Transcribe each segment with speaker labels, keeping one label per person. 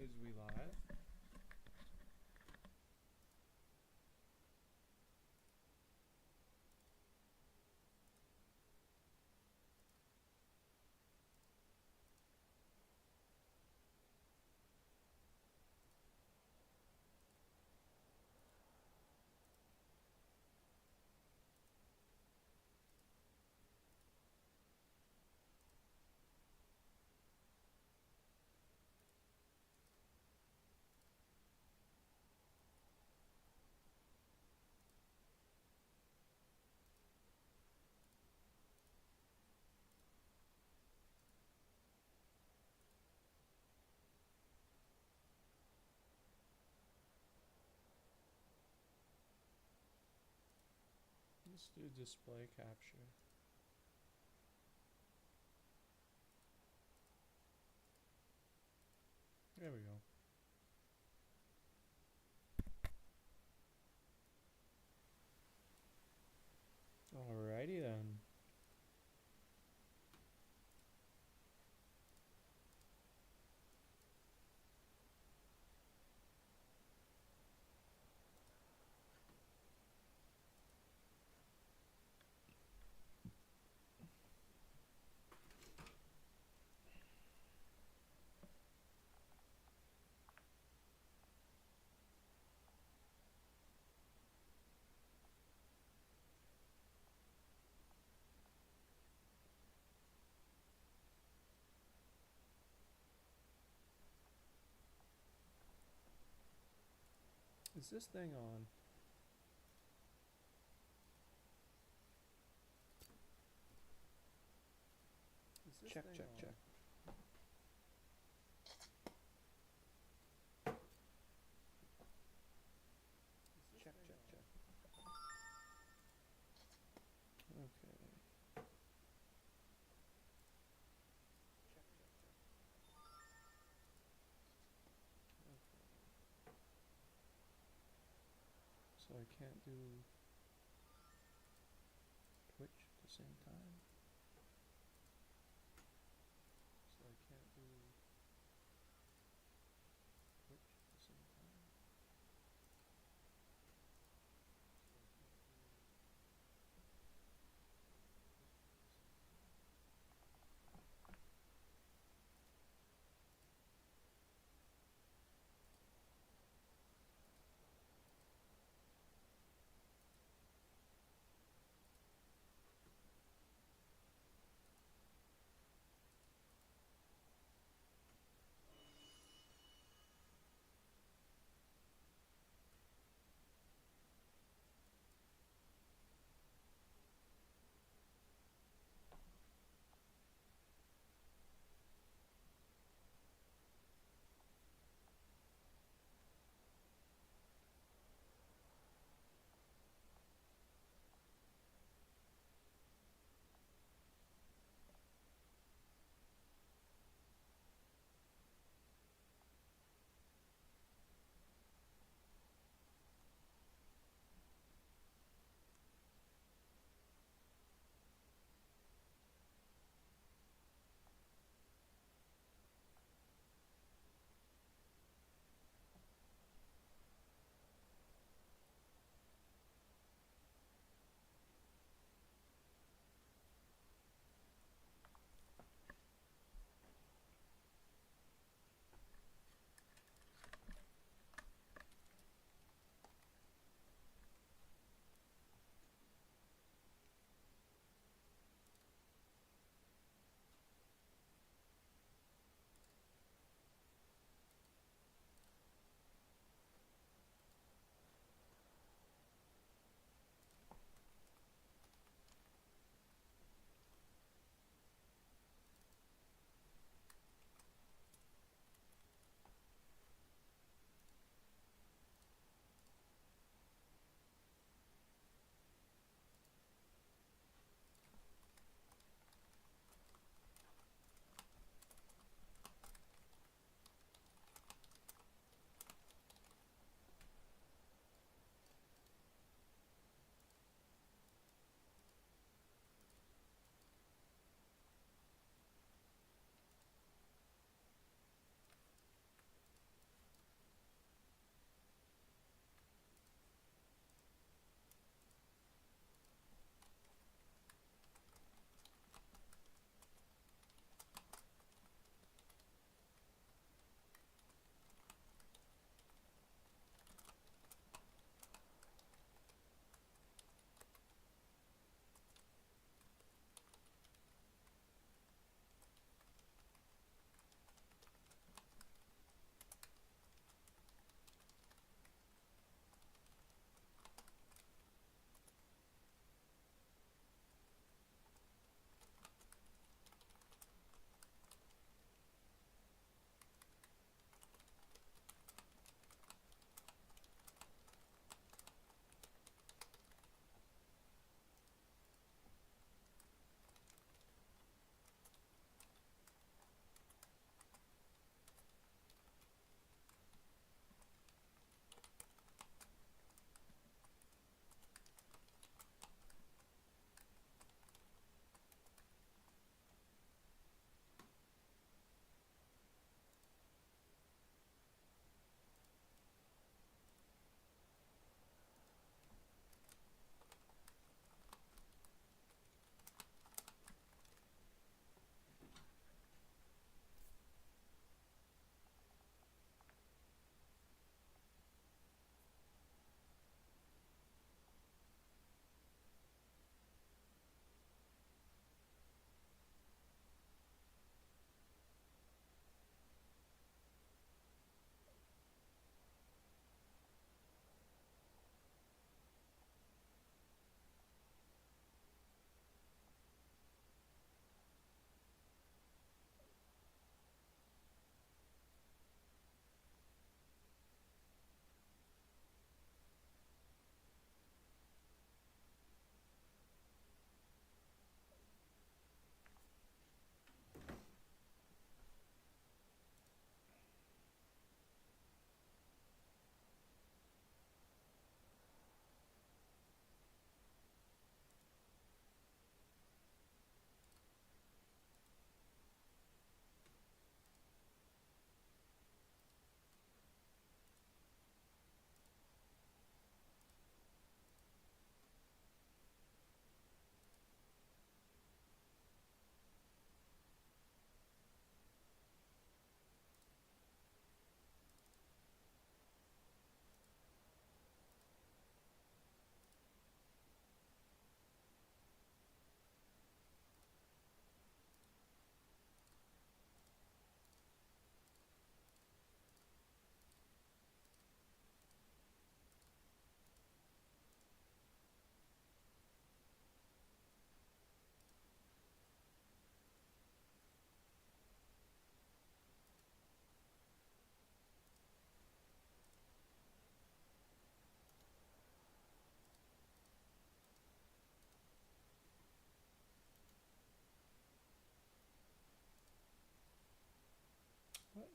Speaker 1: Is we live? Let's do display capture. There we go. Alrighty then. Is this thing on? Is this
Speaker 2: Check,
Speaker 1: thing
Speaker 2: check,
Speaker 1: on?
Speaker 2: check. Check, check, check.
Speaker 1: Okay.
Speaker 2: Check, check, check.
Speaker 1: So I can't do Twitch at the same time. So I can't do Twitch at the same time.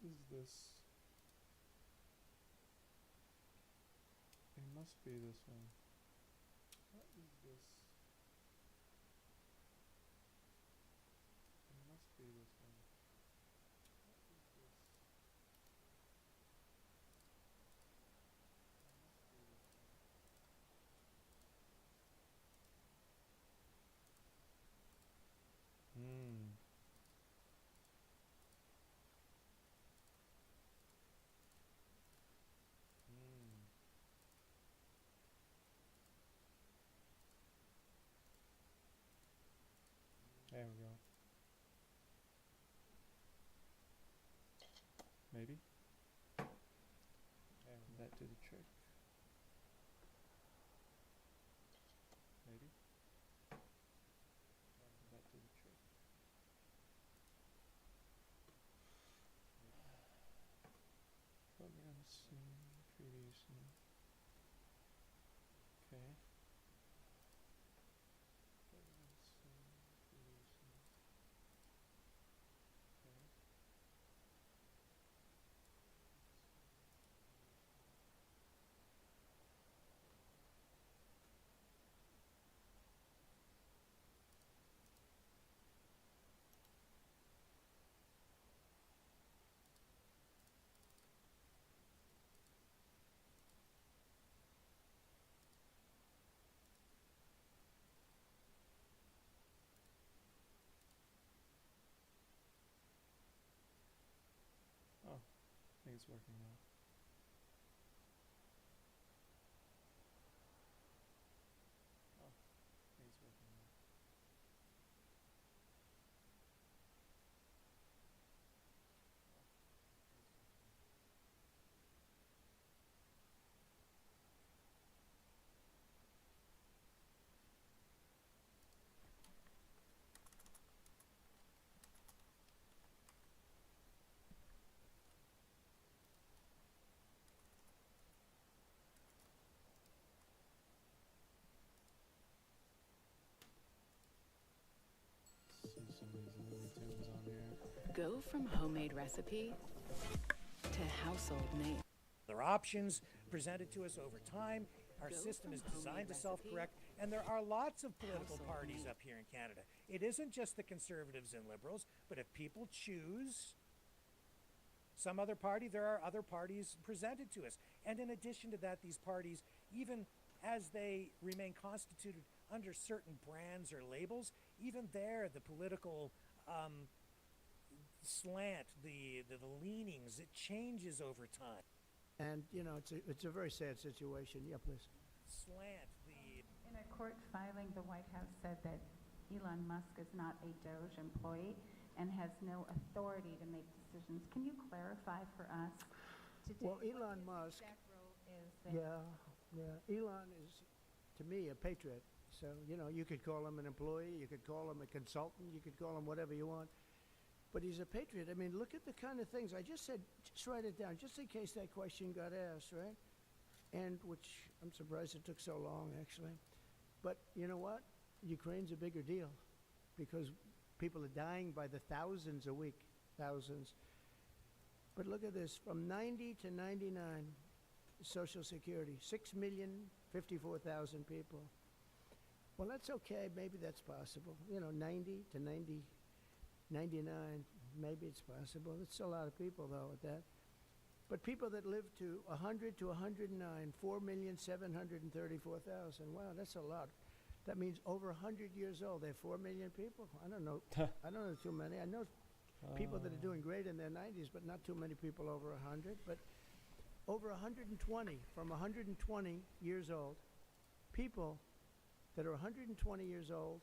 Speaker 1: is this? It must be this one. What is this? It must be this one. What is this? It must be this one. Hmm. Hmm. There we go. Maybe. That did the trick. Maybe. That did the trick. Put me on the scene. Preview scene. Okay. Put me on the scene. Preview scene. Okay. Oh, I think it's working now. Oh, I think it's working now. See some of these Looney Tunes on here.
Speaker 3: Go from homemade recipe to household name.
Speaker 4: There are options presented to us over time. Our
Speaker 3: Go
Speaker 4: system
Speaker 3: from
Speaker 4: is designed to
Speaker 3: homemade
Speaker 4: self-correct, and there are lots of political
Speaker 3: Household
Speaker 4: parties
Speaker 3: name.
Speaker 4: up here in Canada. It isn't just the Conservatives and Liberals, but if people choose some other party, there are other parties presented to us. And in addition to that, these parties, even as they remain constituted under certain brands or labels, even there, the political slant, the leanings, it changes over time.
Speaker 2: And, you know, it's a very sad situation. Yeah, please.
Speaker 4: Slant, the
Speaker 5: In a court filing, the White House said that Elon Musk is not a DOJ employee and has no authority to make decisions. Can you clarify for us today
Speaker 2: Well,
Speaker 5: what
Speaker 2: Elon
Speaker 5: his
Speaker 2: Musk,
Speaker 5: exact role is there?
Speaker 2: yeah. Elon is, to me, a patriot. So, you know, you could call him an employee, you could call him a consultant, you could call him whatever you want. But he's a patriot. I mean, look at the kind of things I just said. Just write it down, just in case that question got asked, right? And which I'm surprised it took so long, actually. But you know what? Ukraine's a bigger deal because people are dying by the thousands a week, thousands. But look at this, from 90 to 99, Social Security, 6,054,000 people. Well, that's okay. Maybe that's possible. You know, 90 to 99, maybe it's possible. It's a lot of people, though, at that. But people that live to 100 to 109, 4,734,000. Wow, that's a lot. That means over 100 years old. They have 4 million people. I don't know. I don't know too many. I know people that are doing great in their 90s, but not too many people over 100. But over 120, from 120 years old, people that are 120 years old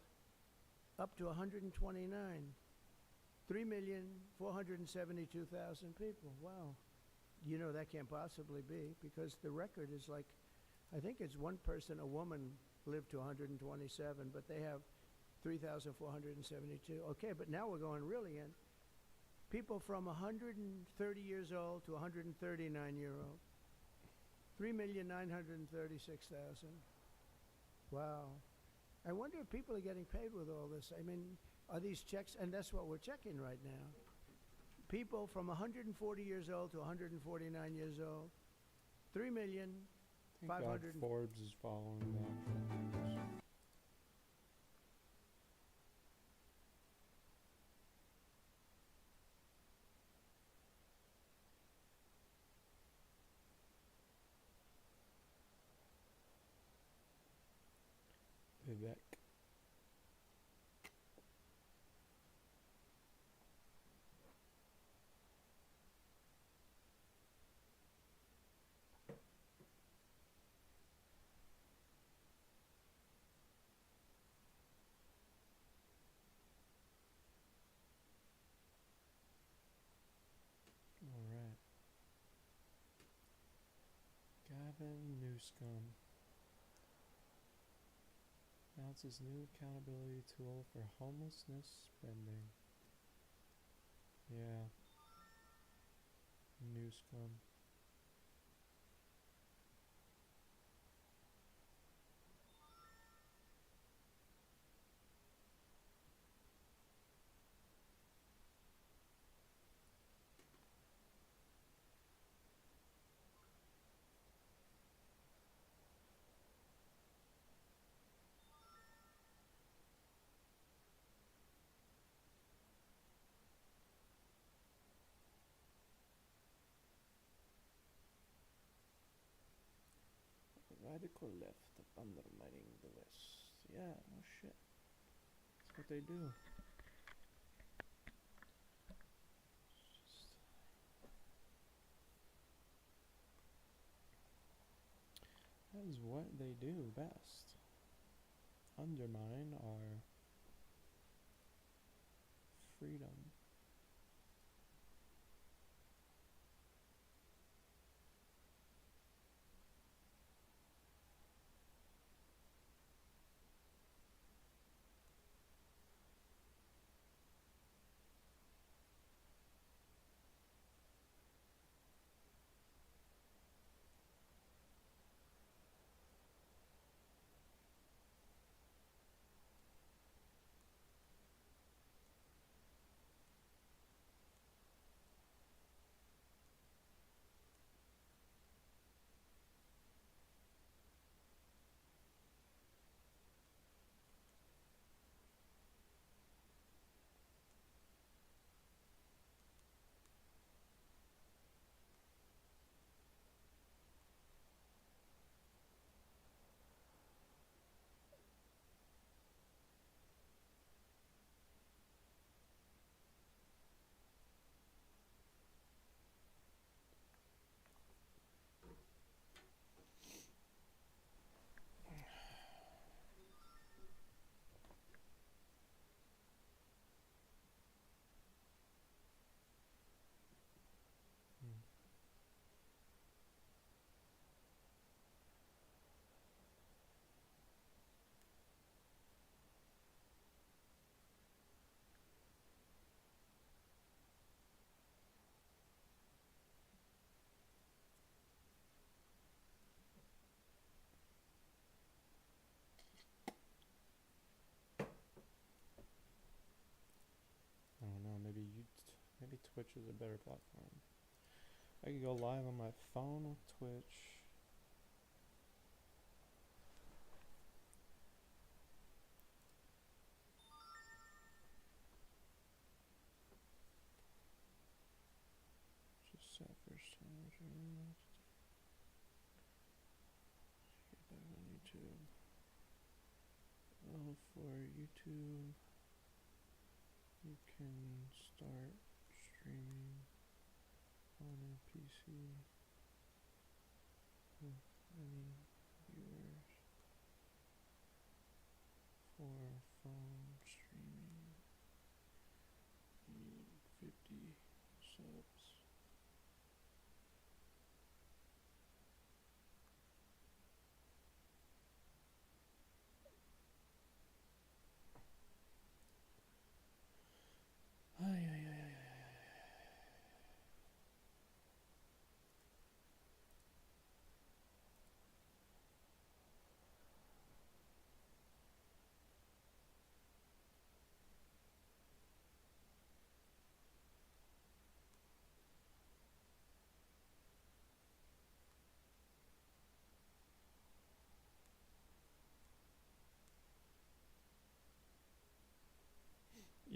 Speaker 2: up to 129, 3,472,000 people. Wow. You know that can't possibly be because the record is like, I think it's one person, a woman, lived to 127, but they have 3,472. Okay, but now we're going really in. People from 130 years old to 139-year-old, 3,936,000. Wow. I wonder if people are getting paid with all this. I mean, are these checks? And that's what we're checking right now. people from 140 years old to 149 years old. 3,000,000.
Speaker 1: Thank God
Speaker 2: 500
Speaker 1: Forbes is following that. Vivek. Alright. Gavin Newscomb announces new accountability tool for homelessness spending. Yeah. Newscomb. Radical left undermining the West. Yeah, no shit. That's what they do. That is what they do best. Undermine our freedom. I don't know, maybe Twitch is a better platform. I could go live on my phone with Twitch. Just set first time. Get back on YouTube. Oh, for YouTube, you can start streaming on a PC with any viewers for phone streaming. Need 50 subs. Ay, ay, ay, ay, ay.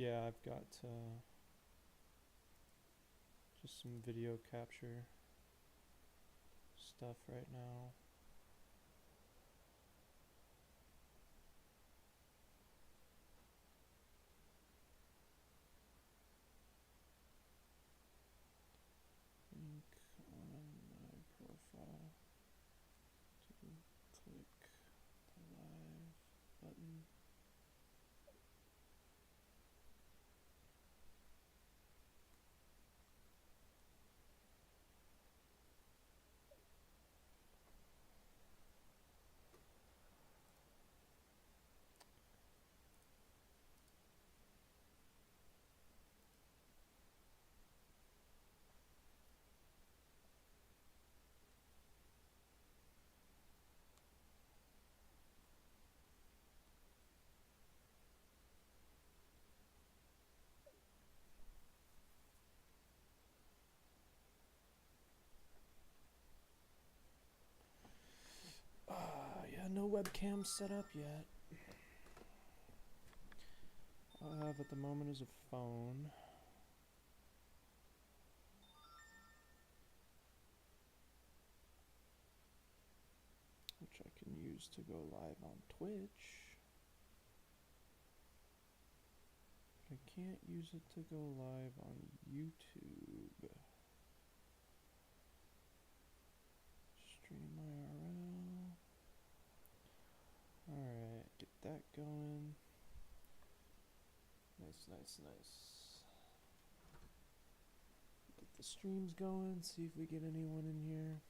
Speaker 1: yeah, I've got just some video capture stuff right now. Link on my profile to click the live button. Yeah, no webcam set up yet. All I have at the moment is a phone. Which I can use to go live on Twitch. But I can't use it to go live on YouTube. Stream IRL. Alright, get that going. Nice, nice, nice. Get the streams going, see if we get anyone in here.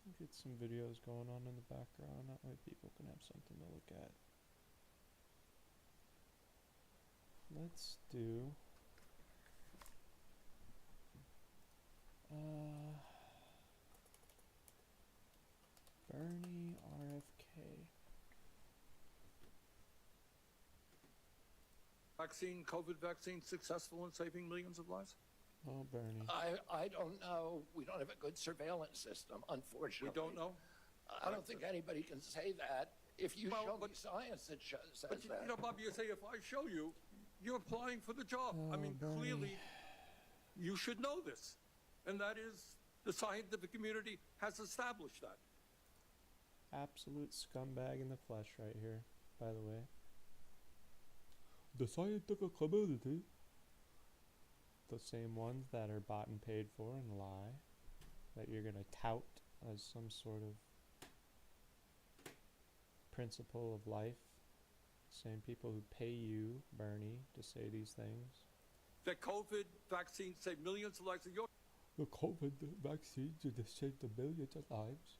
Speaker 1: And get some videos going on in the background. That way people can have something to look at. Let's do Bernie RFK.
Speaker 6: COVID vaccine successful in saving millions of lives?
Speaker 1: Oh, Bernie.
Speaker 7: I don't know. We don't have a good surveillance system, unfortunately.
Speaker 6: We don't know?
Speaker 7: I don't think anybody can say that. If you
Speaker 6: Well,
Speaker 7: show me
Speaker 6: but-
Speaker 7: science that says
Speaker 6: But,
Speaker 7: that.
Speaker 6: you know, Bob, you say if I show you, you're applying for the job. I
Speaker 1: Oh,
Speaker 6: mean,
Speaker 1: Bernie.
Speaker 6: clearly, you should know this. And that is, the scientific community has established that.
Speaker 1: Absolute scumbag in the flesh right here, by the way. The scientific community. The same ones that are bought and paid for and lie. That you're gonna tout as some sort of principle of life. Same people who pay you, Bernie, to say these things.
Speaker 6: That COVID vaccine saved millions of lives.
Speaker 1: The COVID vaccines are to save the millions of lives.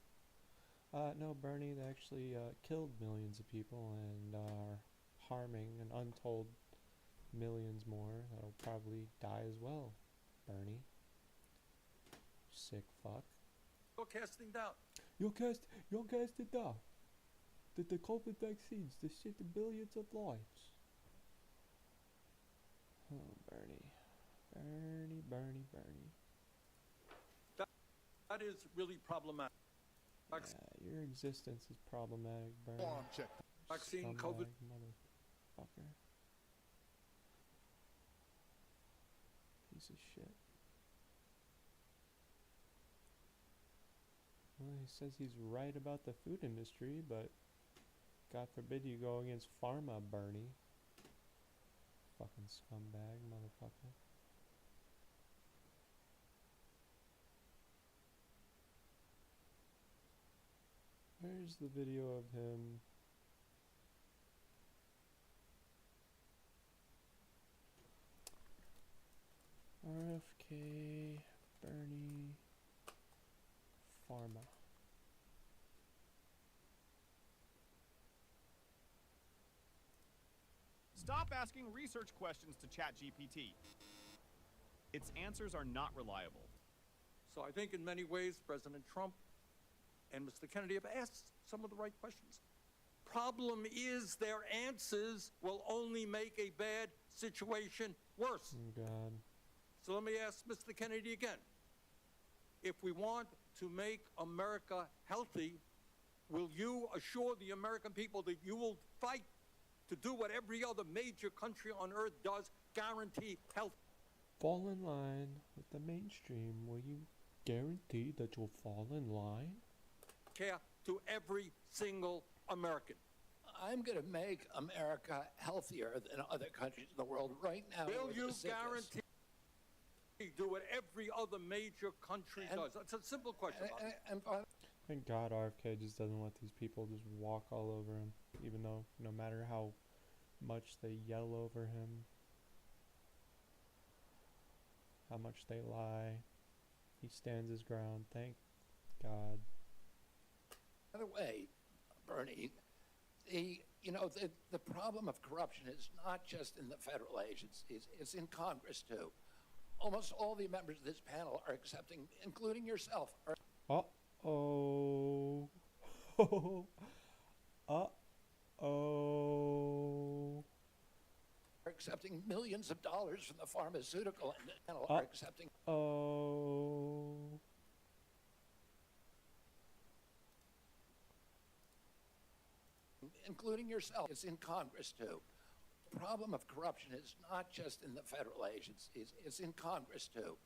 Speaker 1: No, Bernie, they actually killed millions of people and are harming an untold millions more that'll probably die as well, Bernie. Sick fuck.
Speaker 6: You're casting doubt.
Speaker 1: You're casting doubt that the COVID vaccines to save the billions of lives. Oh, Bernie. Bernie.
Speaker 6: That is really problematic.
Speaker 1: Yeah, your existence is problematic, Bernie.
Speaker 6: Vaccine,
Speaker 1: Scumbag
Speaker 6: COVID.
Speaker 1: motherfucker. Piece of shit. Well, he says he's right about the food industry, but God forbid you go against pharma, Bernie. Fucking scumbag motherfucker. Where's the video of him? RFK, Bernie, Pharma.
Speaker 8: Stop asking research questions to ChatGPT. Its answers are not reliable.
Speaker 6: So I think in many ways, President Trump and Mr. Kennedy have asked some of the right questions. Problem is their answers will only make a bad situation worse.
Speaker 1: Oh God.
Speaker 6: So let me ask Mr. Kennedy again. If we want to make America healthy, will you assure the American people that you will fight to do what every other major country on earth does, guarantee health
Speaker 1: Fall in line with the mainstream. Will you guarantee that you'll fall in line?
Speaker 6: care to every single American?
Speaker 7: I'm going to make America healthier than other countries in the world right now.
Speaker 6: Will
Speaker 7: we're the
Speaker 6: you
Speaker 7: sickest.
Speaker 6: guarantee do what every other major country
Speaker 7: And-
Speaker 6: does? It's a simple question. Bob.
Speaker 7: And by
Speaker 1: Thank God RFK just doesn't let these people just walk all over him, even though no matter how much they yell over him, how much they lie, he stands his ground. Thank God.
Speaker 7: the way, Bernie, the problem of corruption is not just in the federal agencies, it's in Congress too. Almost all the members of this panel are accepting, including yourself, are
Speaker 1: Uh-oh. Uh-oh.
Speaker 7: accepting millions of dollars from the pharmaceutical and panel are accepting
Speaker 1: Oh.
Speaker 7: including yourself. It's in Congress too. The problem of corruption is not just in the federal agencies, it's in Congress too.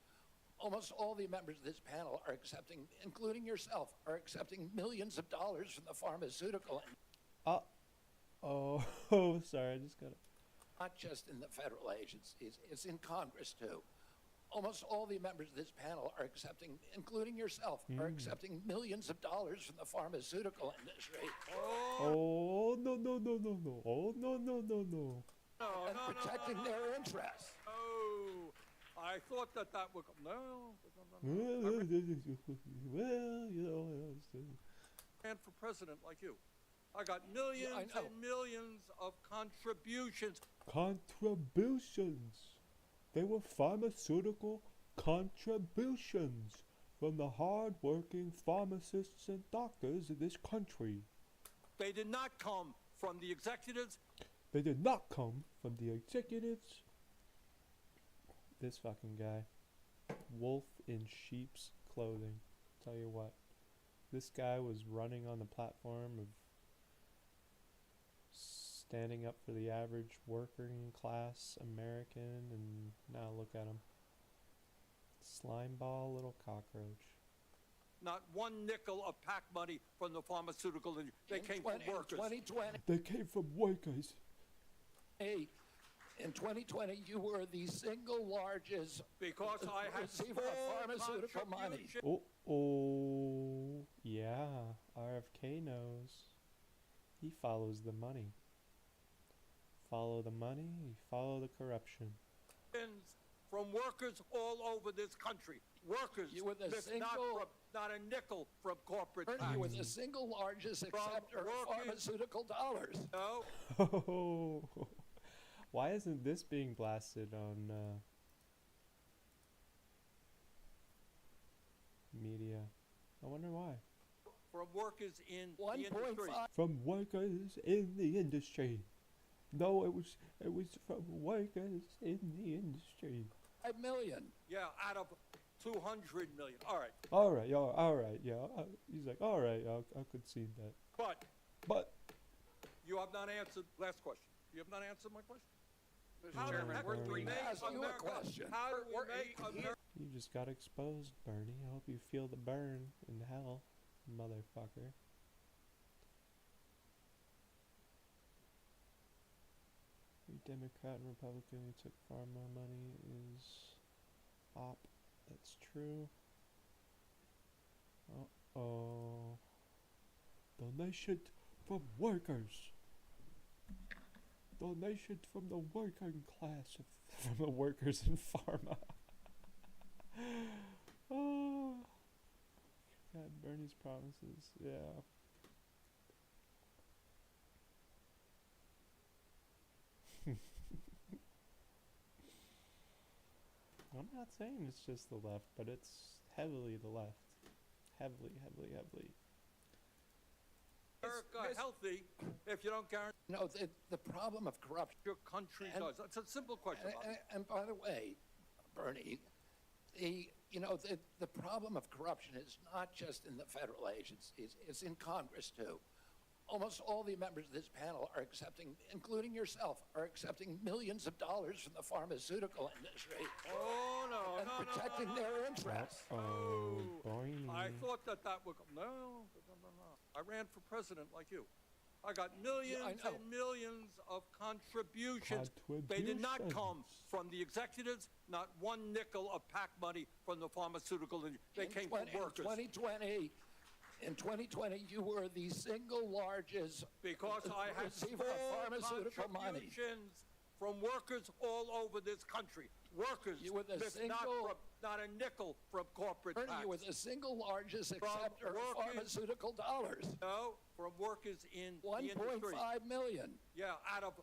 Speaker 7: Almost all the members of this panel are accepting, including yourself, are accepting millions of dollars from the pharmaceutical and
Speaker 1: Oh, sorry, I just got it.
Speaker 7: not just in the federal agencies, it's in Congress too. Almost all the members of this panel are accepting, including yourself, are accepting millions of dollars from the pharmaceutical industry
Speaker 1: Oh, no, no, no, no, no. Oh, no, no, no, no.
Speaker 7: and protecting their interests.
Speaker 6: Oh, I thought that would come. No.
Speaker 1: Well, you know,
Speaker 6: Ran for president like you. I got millions
Speaker 7: I know.
Speaker 6: and millions of contributions.
Speaker 1: contributions. They were pharmaceutical contributions from the hard-working pharmacists and doctors of this country.
Speaker 6: They did not come from the executives.
Speaker 1: They did not come from the executives. This fucking guy. Wolf in sheep's clothing. Tell you what. This guy was running on the platform of standing up for the average working class American, and now look at him. Slimeball little cockroach.
Speaker 6: Not one nickel of PAC money from the pharmaceutical industry. They came from workers.
Speaker 7: In 2020,
Speaker 1: They came from workers.
Speaker 7: in 2020, you were the single largest
Speaker 6: Because I had
Speaker 7: receiver of
Speaker 6: full
Speaker 7: pharmaceutical money.
Speaker 6: contribution.
Speaker 1: Oh, yeah. RFK knows. He follows the money. Follow the money, you follow the corruption.
Speaker 6: From workers all over this country. Workers.
Speaker 7: You were the
Speaker 6: This
Speaker 7: single-
Speaker 6: not a nickel from corporate
Speaker 7: Bernie,
Speaker 6: tax.
Speaker 7: you were the single largest acceptor of
Speaker 6: workers-
Speaker 7: pharmaceutical dollars.
Speaker 6: No.
Speaker 1: Oh, why isn't this being blasted on media? I wonder why.
Speaker 6: From workers in the
Speaker 7: 1.5
Speaker 6: industry.
Speaker 1: From workers in the industry. No, it was from workers in the industry.
Speaker 7: million.
Speaker 6: Yeah, out of 200 million. All right.
Speaker 1: All right, yeah. He's like, all right, I could see that. But
Speaker 6: You have not answered, last question. You have not answered my question.
Speaker 7: Mr.
Speaker 6: How the
Speaker 1: Chairman,
Speaker 6: heck
Speaker 1: we're
Speaker 6: do we
Speaker 1: three
Speaker 6: make
Speaker 7: minutes. Ask you a
Speaker 6: America-
Speaker 7: question.
Speaker 6: How do we make America?
Speaker 1: you just got exposed, Bernie. I hope you feel the burn in hell, motherfucker. Every Democrat and Republican who took pharma money is op. That's true. Uh-oh. Donation from workers. Donation from the working class, from the workers in pharma. Oh. God, Bernie's promises. Yeah. I'm not saying it's just the left, but it's heavily the left. Heavily.
Speaker 6: America healthy if you don't guarantee
Speaker 7: No, the problem of corruption.
Speaker 6: your country
Speaker 7: And-
Speaker 6: does? That's a simple question. Bob.
Speaker 7: And by the way, Bernie, the problem of corruption is not just in the federal agencies, it's in Congress too. Almost all the members of this panel are accepting, including yourself, are accepting millions of dollars from the pharmaceutical industry
Speaker 6: Oh, no,
Speaker 7: and
Speaker 6: no, no,
Speaker 7: protecting
Speaker 6: no, no.
Speaker 7: their interests.
Speaker 1: Oh, boy.
Speaker 6: I thought that would come. No. I ran for president like you. I got millions
Speaker 7: know.
Speaker 6: and millions of contributions. They did not come from the executives, not one nickel of PAC money from the pharmaceutical industry. They came from workers.
Speaker 7: In 2020, you were the single largest
Speaker 6: Because I had
Speaker 7: receiver of
Speaker 6: small
Speaker 7: pharmaceutical money.
Speaker 6: contributions from workers all over this country. Workers,
Speaker 7: You were the
Speaker 6: missed
Speaker 7: single-
Speaker 6: not a nickel from corporate
Speaker 7: Bernie,
Speaker 6: tax.
Speaker 7: you were the single largest acceptor of
Speaker 6: workers-
Speaker 7: pharmaceutical dollars.
Speaker 6: No, from workers in the industry.
Speaker 7: 1.5 million.
Speaker 6: Yeah, out of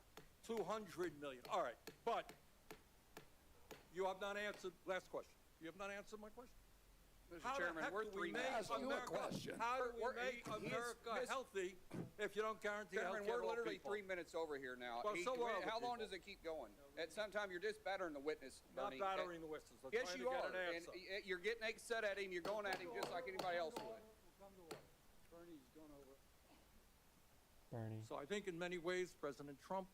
Speaker 6: 200 million. All right, but you have not answered, last question. You have not answered my question.
Speaker 9: Mr.
Speaker 6: How
Speaker 9: Chairman,
Speaker 6: the heck
Speaker 9: we're
Speaker 6: do
Speaker 9: 3
Speaker 6: we make
Speaker 9: minutes.
Speaker 7: Ask you a
Speaker 6: America,
Speaker 7: question.
Speaker 6: how do we
Speaker 9: We're-
Speaker 6: make
Speaker 9: he is
Speaker 6: America
Speaker 9: mis-
Speaker 6: healthy if you don't guarantee health
Speaker 9: Chairman,
Speaker 6: care
Speaker 9: we're
Speaker 6: to all
Speaker 9: literally
Speaker 6: people?
Speaker 9: 3 minutes over here now.
Speaker 6: Well, so are other
Speaker 9: How long
Speaker 6: people.
Speaker 9: does it keep going? At some time, you're just battering the witness,
Speaker 6: Not
Speaker 9: Bernie.
Speaker 6: battering the whistles. I'm
Speaker 9: Yes,
Speaker 6: trying
Speaker 9: you
Speaker 6: to get
Speaker 9: are.
Speaker 6: an
Speaker 9: And
Speaker 6: answer.
Speaker 9: you're getting upset at him. You're going at him just like anybody else would.
Speaker 1: Bernie.
Speaker 6: So I think in many ways, President Trump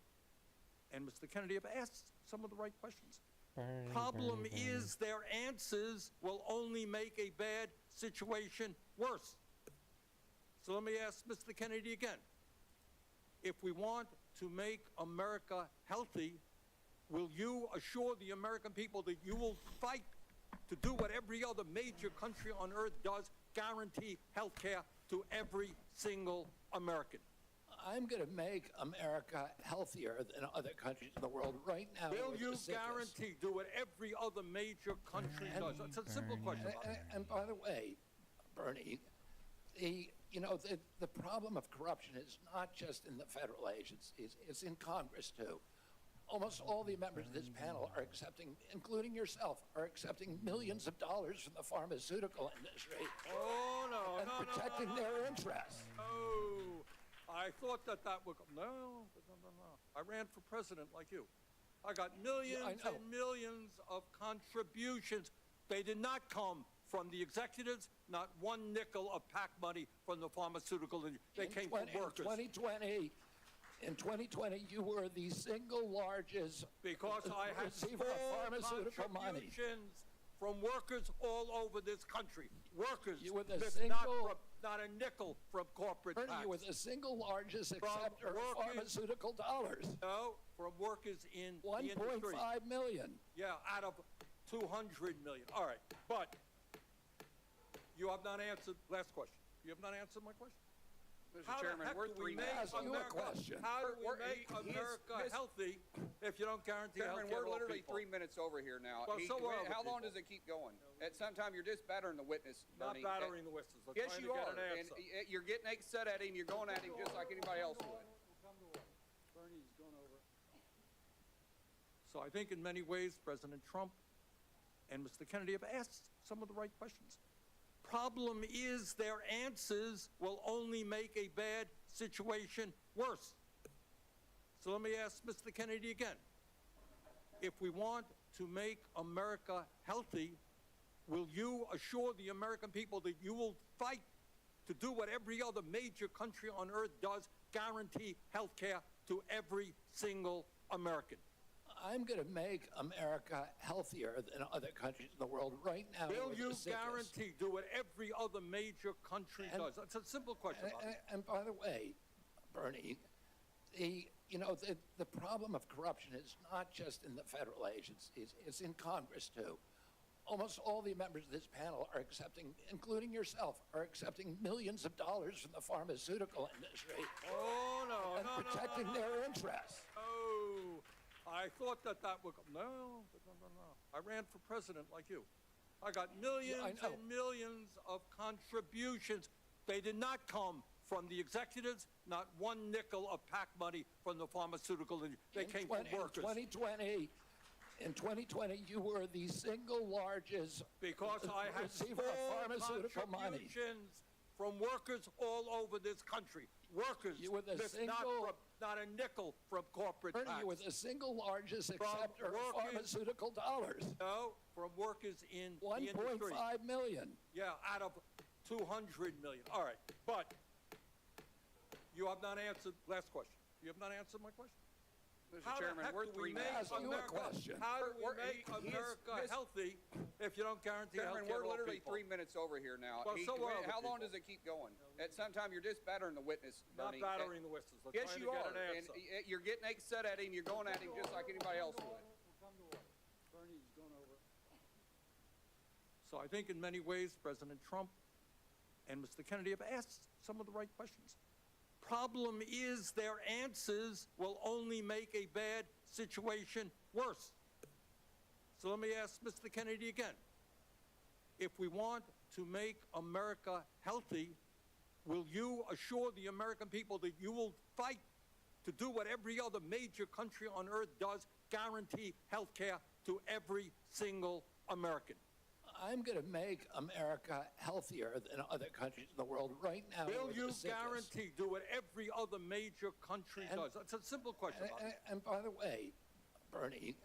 Speaker 6: and Mr. Kennedy have asked some of the right questions.
Speaker 1: Bernie.
Speaker 6: Problem
Speaker 1: Bernie,
Speaker 6: is their answers will only make a bad situation worse. So let me ask Mr. Kennedy again. If we want to make America healthy, will you assure the American people that you will fight to do what every other major country on earth does, guarantee health care to every single American?
Speaker 7: I'm going to make America healthier than other countries in the world right now.
Speaker 6: Will
Speaker 7: with
Speaker 6: you
Speaker 7: the sickest.
Speaker 6: guarantee do what every other major country does? That's a simple question.
Speaker 7: And by the way, Bernie, the problem of corruption is not just in the federal agencies, it's in Congress too. Almost all the members of this panel are accepting, including yourself, are accepting millions of dollars from the pharmaceutical industry
Speaker 6: Oh, no,
Speaker 7: and
Speaker 6: no, no,
Speaker 7: protecting
Speaker 6: no,
Speaker 7: their
Speaker 6: no.
Speaker 7: interests.
Speaker 6: Oh, I thought that would come. No. I ran for president like you. I got millions
Speaker 7: know.
Speaker 6: and millions of contributions. They did not come from the executives, not one nickel of PAC money from the pharmaceutical industry. They came from workers.
Speaker 7: In 2020, you were the single largest
Speaker 6: Because I had
Speaker 7: receiver of
Speaker 6: small
Speaker 7: pharmaceutical money.
Speaker 6: contributions from workers all over this country. Workers,
Speaker 7: You were the
Speaker 6: missed
Speaker 7: single-
Speaker 6: not a nickel from corporate
Speaker 7: Bernie,
Speaker 6: tax.
Speaker 7: you were the single largest acceptor of
Speaker 6: working-
Speaker 7: pharmaceutical dollars.
Speaker 6: No, from workers in the industry.
Speaker 7: 1.5 million.
Speaker 6: Yeah, out of 200 million. All right, but you have not answered, last question. You have not answered my question.
Speaker 9: Mr.
Speaker 6: How
Speaker 9: Chairman,
Speaker 6: the heck
Speaker 9: we're
Speaker 6: do
Speaker 9: 3
Speaker 6: we make
Speaker 9: minutes.
Speaker 7: Ask you a
Speaker 6: America,
Speaker 7: question.
Speaker 6: How do we
Speaker 9: We're-
Speaker 6: make
Speaker 9: he is
Speaker 6: America
Speaker 9: mis-
Speaker 6: healthy if you don't guarantee health
Speaker 9: Chairman,
Speaker 6: care
Speaker 9: we're
Speaker 6: to all
Speaker 9: literally
Speaker 6: people?
Speaker 9: 3 minutes over here now.
Speaker 6: Well, so are other
Speaker 9: How long
Speaker 6: people.
Speaker 9: does it keep going? At some time, you're just battering the witness,
Speaker 6: Not
Speaker 9: Bernie.
Speaker 6: battering the whistles. I'm
Speaker 9: Yes,
Speaker 6: trying
Speaker 9: you
Speaker 6: to get
Speaker 9: are.
Speaker 6: an
Speaker 9: And
Speaker 6: answer.
Speaker 9: you're getting upset at him. You're going at him just like anybody else would.
Speaker 6: So I think in many ways, President Trump and Mr. Kennedy have asked some of the right questions. Problem is their answers will only make a bad situation worse. So let me ask Mr. Kennedy again. If we want to make America healthy, will you assure the American people that you will fight to do what every other major country on earth does, guarantee health care to every single American?
Speaker 7: I'm going to make America healthier than other countries in the world right now.
Speaker 6: Will
Speaker 7: with
Speaker 6: you
Speaker 7: the sickest.
Speaker 6: guarantee do what every other major country
Speaker 7: And-
Speaker 6: does? That's a simple question.
Speaker 7: And by the way, Bernie, the problem of corruption is not just in the federal agencies, it's in Congress too. Almost all the members of this panel are accepting, including yourself, are accepting millions of dollars from the pharmaceutical industry
Speaker 6: Oh, no,
Speaker 7: and
Speaker 6: no,
Speaker 7: protecting
Speaker 6: no, no,
Speaker 7: their
Speaker 6: no.
Speaker 7: interests.
Speaker 6: Oh, I thought that would come. No. I ran for president like you. I got millions
Speaker 7: know.
Speaker 6: and millions of contributions. They did not come from the executives, not one nickel of PAC money from the pharmaceutical industry. They came from workers.
Speaker 7: In 2020, you were the single largest
Speaker 6: Because I had
Speaker 7: receiver of
Speaker 6: small
Speaker 7: pharmaceutical money.
Speaker 6: contributions from workers all over this country. Workers,
Speaker 7: You were the
Speaker 6: not
Speaker 7: single-
Speaker 6: not a nickel from corporate
Speaker 7: Bernie,
Speaker 6: tax.
Speaker 7: you were the single largest acceptor of
Speaker 6: workers-
Speaker 7: pharmaceutical dollars.
Speaker 6: No, from workers in the industry.
Speaker 7: 1.5 million.
Speaker 6: Yeah, out of 200 million. All right, but you have not answered, last question. You have not answered my question.
Speaker 9: Mr.
Speaker 6: How the
Speaker 9: Chairman,
Speaker 6: heck
Speaker 9: we're
Speaker 6: do
Speaker 9: 3
Speaker 6: we make
Speaker 9: minutes.
Speaker 7: Ask you a
Speaker 6: America,
Speaker 7: question.
Speaker 6: how do we
Speaker 9: We're-
Speaker 6: make
Speaker 9: he is-
Speaker 6: America
Speaker 9: Miss-
Speaker 6: healthy if you don't guarantee health
Speaker 9: Chairman,
Speaker 6: care
Speaker 9: we're
Speaker 6: to all
Speaker 9: literally
Speaker 6: people?
Speaker 9: 3 minutes over here now.
Speaker 6: Well, so are other
Speaker 9: How long
Speaker 6: people.
Speaker 9: does it keep going? At some time, you're just battering the witness,
Speaker 6: Not
Speaker 9: Bernie.
Speaker 6: battering the whistles. We're
Speaker 9: Yes,
Speaker 6: trying
Speaker 9: you
Speaker 6: to get
Speaker 9: are.
Speaker 6: an
Speaker 9: And
Speaker 6: answer.
Speaker 9: you're getting upset at him. You're going at him just like anybody else would.
Speaker 6: So I think in many ways, President Trump and Mr. Kennedy have asked some of the right questions. Problem is their answers will only make a bad situation worse. So let me ask Mr. Kennedy again. If we want to make America healthy, will you assure the American people that you will fight to do what every other major country on earth does, guarantee health care to every single American?
Speaker 7: I'm going to make America healthier than other countries in the world right now.
Speaker 6: Will
Speaker 7: we're
Speaker 6: you
Speaker 7: the sickest.
Speaker 6: guarantee do what every other major country
Speaker 7: And-
Speaker 6: does? That's a simple question. Bob.
Speaker 7: And by the way, Bernie,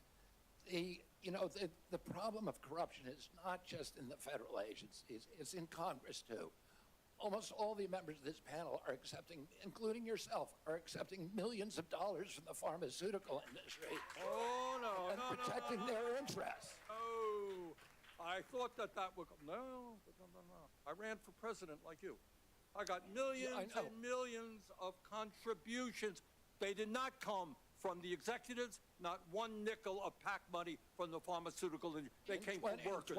Speaker 7: the problem of corruption is not just in the federal agencies, it's in Congress too. Almost all the members of this panel are accepting, including yourself, are accepting millions of dollars from the pharmaceutical industry
Speaker 6: Oh, no,
Speaker 7: and
Speaker 6: no,
Speaker 7: protecting
Speaker 6: no, no,
Speaker 7: their interests.
Speaker 6: Oh, I thought that would go. No. I ran for president like you. I got millions
Speaker 7: know.
Speaker 6: and millions of contributions. They did not come from the executives, not one nickel of PAC money from the pharmaceutical industry. They came from workers.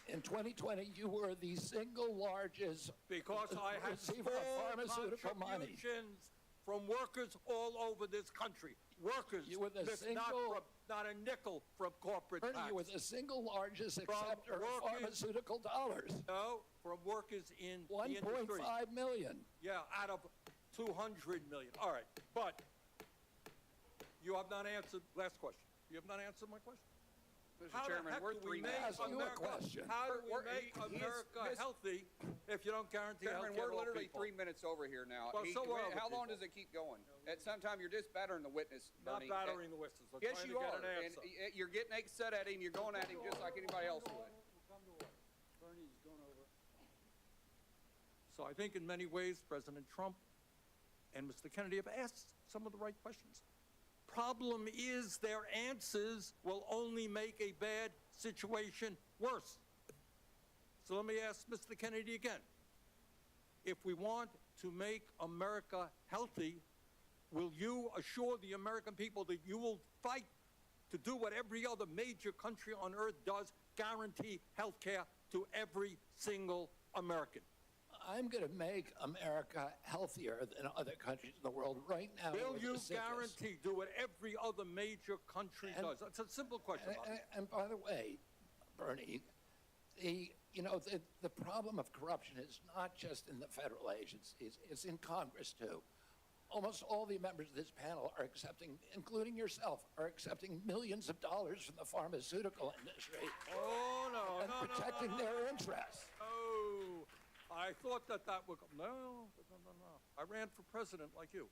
Speaker 7: In 2020, you were the single largest
Speaker 6: Because I had
Speaker 7: receiver of
Speaker 6: small
Speaker 7: pharmaceutical money.
Speaker 6: contributions from workers all over this country. Workers,
Speaker 7: You were the
Speaker 6: not a nickel from corporate
Speaker 7: Bernie,
Speaker 6: tax.
Speaker 7: you were the single largest acceptor of
Speaker 6: workers-
Speaker 7: pharmaceutical dollars.
Speaker 6: No, from workers in the industry.
Speaker 7: 1.5 million.
Speaker 6: Yeah, out of 200 million. All right, but you have not answered, last question. You have not answered my question.
Speaker 9: Mr.
Speaker 6: How the
Speaker 9: Chairman,
Speaker 6: heck
Speaker 9: we're
Speaker 6: do
Speaker 9: 3
Speaker 6: we make
Speaker 9: minutes.
Speaker 7: Ask you a
Speaker 6: America,
Speaker 7: question.
Speaker 6: How do we
Speaker 9: We're-
Speaker 6: make
Speaker 9: he is-
Speaker 6: America
Speaker 9: Miss-
Speaker 6: healthy if you don't guarantee health
Speaker 9: Chairman,
Speaker 6: care
Speaker 9: we're
Speaker 6: to all
Speaker 9: literally
Speaker 6: people?
Speaker 9: 3 minutes over here now.
Speaker 6: Well, so are other
Speaker 9: How long
Speaker 6: people.
Speaker 9: does it keep going? At some time, you're just battering the witness,
Speaker 6: Not
Speaker 9: Bernie.
Speaker 6: battering the whistles. We're
Speaker 9: Yes,
Speaker 6: trying
Speaker 9: you
Speaker 6: to get
Speaker 9: are.
Speaker 6: an
Speaker 9: And
Speaker 6: answer.
Speaker 9: you're getting upset at him. You're going at him just like anybody else would.
Speaker 6: So I think in many ways, President Trump and Mr. Kennedy have asked some of the right questions. Problem is their answers will only make a bad situation worse. So let me ask Mr. Kennedy again. If we want to make America healthy, will you assure the American people that you will fight to do what every other major country on earth does, guarantee health care to every single American?
Speaker 7: I'm going to make America healthier than other countries in the world right now.
Speaker 6: Will
Speaker 7: we're the
Speaker 6: you
Speaker 7: sickest.
Speaker 6: guarantee do what every other major country
Speaker 7: And-
Speaker 6: does? That's a simple question. Bob.
Speaker 7: And by the way, Bernie, the problem of corruption is not just in the federal agencies, it's in Congress too. Almost all the members of this panel are accepting, including yourself, are accepting millions of dollars from the pharmaceutical industry
Speaker 6: Oh, no,
Speaker 7: and
Speaker 6: no,
Speaker 7: protecting
Speaker 6: no, no,
Speaker 7: their
Speaker 6: no.
Speaker 7: interests.
Speaker 6: Oh, I thought that would go. No. I ran for president like you.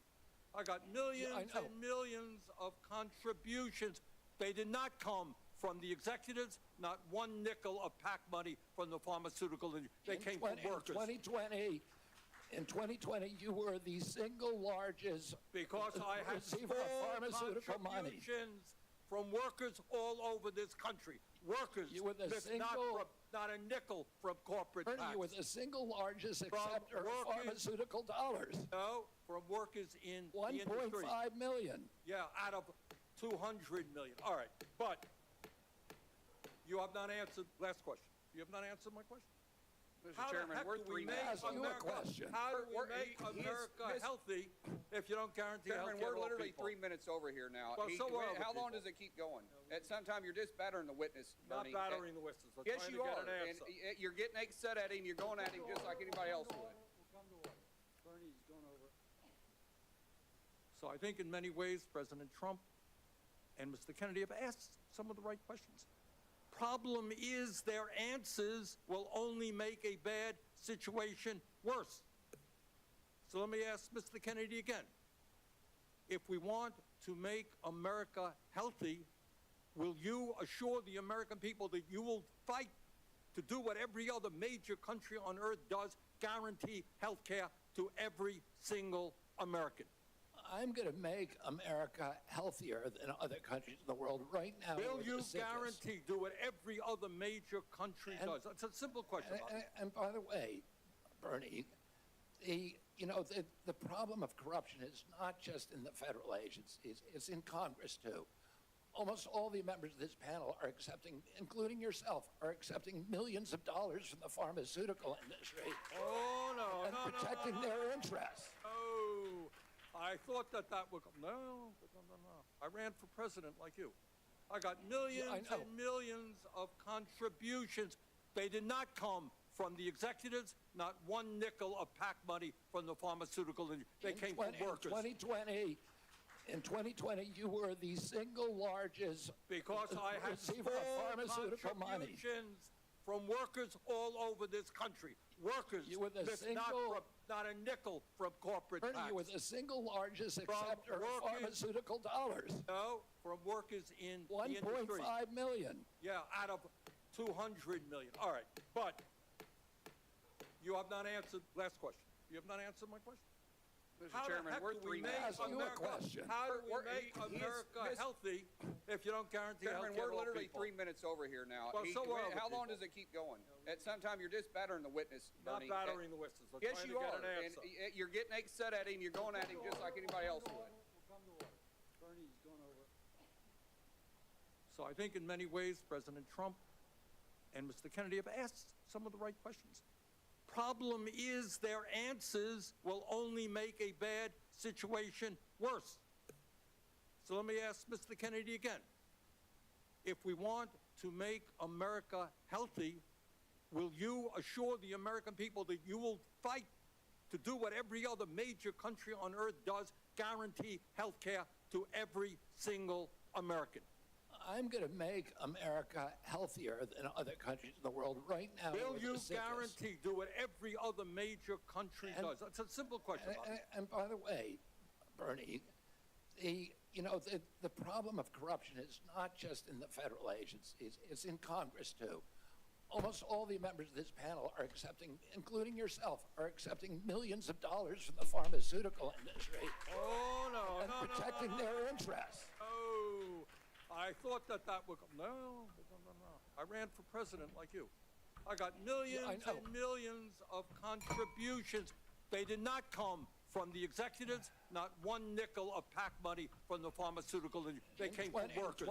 Speaker 6: I got millions
Speaker 7: know.
Speaker 6: and millions of contributions. They did not come from the executives, not one nickel of PAC money from the pharmaceutical industry. They came from workers.
Speaker 7: In 2020, you were the single largest
Speaker 6: Because I had
Speaker 7: receiver of
Speaker 6: small
Speaker 7: pharmaceutical money.
Speaker 6: contributions from workers all over this country. Workers,
Speaker 7: You were the
Speaker 6: not a nickel from corporate
Speaker 7: Bernie,
Speaker 6: tax.
Speaker 7: you were the single largest acceptor of
Speaker 6: workers-
Speaker 7: pharmaceutical dollars.
Speaker 6: No, from workers in the industry.
Speaker 7: 1.5 million.
Speaker 6: Yeah, out of 200 million. All right, but you have not answered, last question. You have not answered my question.
Speaker 9: Mr.
Speaker 6: How
Speaker 9: Chairman,
Speaker 6: the heck
Speaker 9: we're
Speaker 6: do
Speaker 9: 3
Speaker 6: we make
Speaker 9: minutes.
Speaker 7: Ask you a
Speaker 6: America,
Speaker 7: question.
Speaker 6: How do we
Speaker 9: We're-
Speaker 6: make
Speaker 9: he is-
Speaker 6: America
Speaker 9: Miss-
Speaker 6: healthy if you don't guarantee health
Speaker 9: Chairman,
Speaker 6: care
Speaker 9: we're
Speaker 6: to all
Speaker 9: literally
Speaker 6: people?
Speaker 9: 3 minutes over here now.
Speaker 6: Well, so are other
Speaker 9: How long
Speaker 6: people.
Speaker 9: does it keep going? At some time, you're just battering the witness,
Speaker 6: Not
Speaker 9: Bernie.
Speaker 6: battering the whistles. We're
Speaker 9: Yes,
Speaker 6: trying
Speaker 9: you
Speaker 6: to get
Speaker 9: are.
Speaker 6: an
Speaker 9: And
Speaker 6: answer.
Speaker 9: you're getting upset at him. You're going at him just like anybody else would.
Speaker 6: So I think in many ways, President Trump and Mr. Kennedy have asked some of the right questions. Problem is their answers will only make a bad situation worse. So let me ask Mr. Kennedy again. If we want to make America healthy, will you assure the American people that you will fight to do what every other major country on earth does, guarantee health care to every single American?
Speaker 7: I'm going to make America healthier than other countries in the world right now.
Speaker 6: Will
Speaker 7: with
Speaker 6: you
Speaker 7: the sickness.
Speaker 6: guarantee do what every other major country does? That's a simple question.
Speaker 7: And by the way, Bernie, the problem of corruption is not just in the federal agencies, it's in Congress too. Almost all the members of this panel are accepting, including yourself, are accepting millions of dollars from the pharmaceutical industry
Speaker 6: Oh, no,
Speaker 7: and
Speaker 6: no,
Speaker 7: protecting
Speaker 6: no, no,
Speaker 7: their interests.
Speaker 6: Oh, I thought that would come. No. I ran for president like you. I got millions
Speaker 7: I know.
Speaker 6: and millions of contributions. They did not come from the executives, not one nickel of PAC money from the pharmaceutical industry. They came from workers.
Speaker 7: In 2020, you were the single largest
Speaker 6: Because I had
Speaker 7: receiver of
Speaker 6: small
Speaker 7: pharmaceutical money.
Speaker 6: contributions from workers all over this country. Workers,
Speaker 7: You were the
Speaker 6: not a nickel from corporate
Speaker 7: Bernie,
Speaker 6: tax.
Speaker 7: you were the single largest acceptor of
Speaker 6: workers-
Speaker 7: pharmaceutical dollars.
Speaker 6: No, from workers in the
Speaker 7: 1.5
Speaker 6: industry.
Speaker 7: million.
Speaker 6: Yeah, out of 200 million. All right, but you have not answered, last question. You have not answered my question.
Speaker 9: Mr.
Speaker 6: How the
Speaker 9: Chairman,
Speaker 6: heck
Speaker 9: we're
Speaker 6: do we
Speaker 9: 3
Speaker 6: make
Speaker 9: minutes
Speaker 7: Ask you a
Speaker 9: over.
Speaker 7: question.
Speaker 6: How do we
Speaker 9: We're-
Speaker 6: make
Speaker 9: he is-
Speaker 6: America
Speaker 9: Miss-
Speaker 6: healthy if you don't guarantee health
Speaker 9: Chairman,
Speaker 6: care
Speaker 9: we're
Speaker 6: to all
Speaker 9: literally
Speaker 6: people?
Speaker 9: 3 minutes over here now.
Speaker 6: Well, so are other
Speaker 9: How long
Speaker 6: people.
Speaker 9: does it keep going? At some time, you're just battering the witness,
Speaker 6: Not
Speaker 9: Bernie.
Speaker 6: battering the witnesses. We're
Speaker 9: Yes,
Speaker 6: trying
Speaker 9: you
Speaker 6: to get
Speaker 9: are.
Speaker 6: an
Speaker 9: And
Speaker 6: answer.
Speaker 9: you're getting upset at him. You're going at him just like anybody else would.
Speaker 6: So I think in many ways, President Trump and Mr. Kennedy have asked some of the right questions. Problem is their answers will only make a bad situation worse. So let me ask Mr. Kennedy again. If we want to make America healthy, will you assure the American people that you will fight to do what every other major country on earth does, guarantee health care to every single American?
Speaker 7: I'm going to make America healthier than other countries in the world right now.
Speaker 6: Will
Speaker 7: with
Speaker 6: you
Speaker 7: the sickness.
Speaker 6: guarantee do what every other major country
Speaker 7: And-
Speaker 6: does? That's a simple question. Bob.
Speaker 7: And by the way, Bernie, the problem of corruption is not just in the federal agencies, it's in Congress too. Almost all the members of this panel are accepting, including yourself, are accepting millions of dollars from the pharmaceutical industry
Speaker 6: Oh, no,
Speaker 7: and
Speaker 6: no,
Speaker 7: protecting
Speaker 6: no,
Speaker 7: their interests.
Speaker 6: Oh, I thought that would come. No. I ran for president like you. I got millions
Speaker 7: I know.
Speaker 6: and millions of contributions. They did not come from the executives, not one nickel of PAC money from the pharmaceutical industry. They came from workers.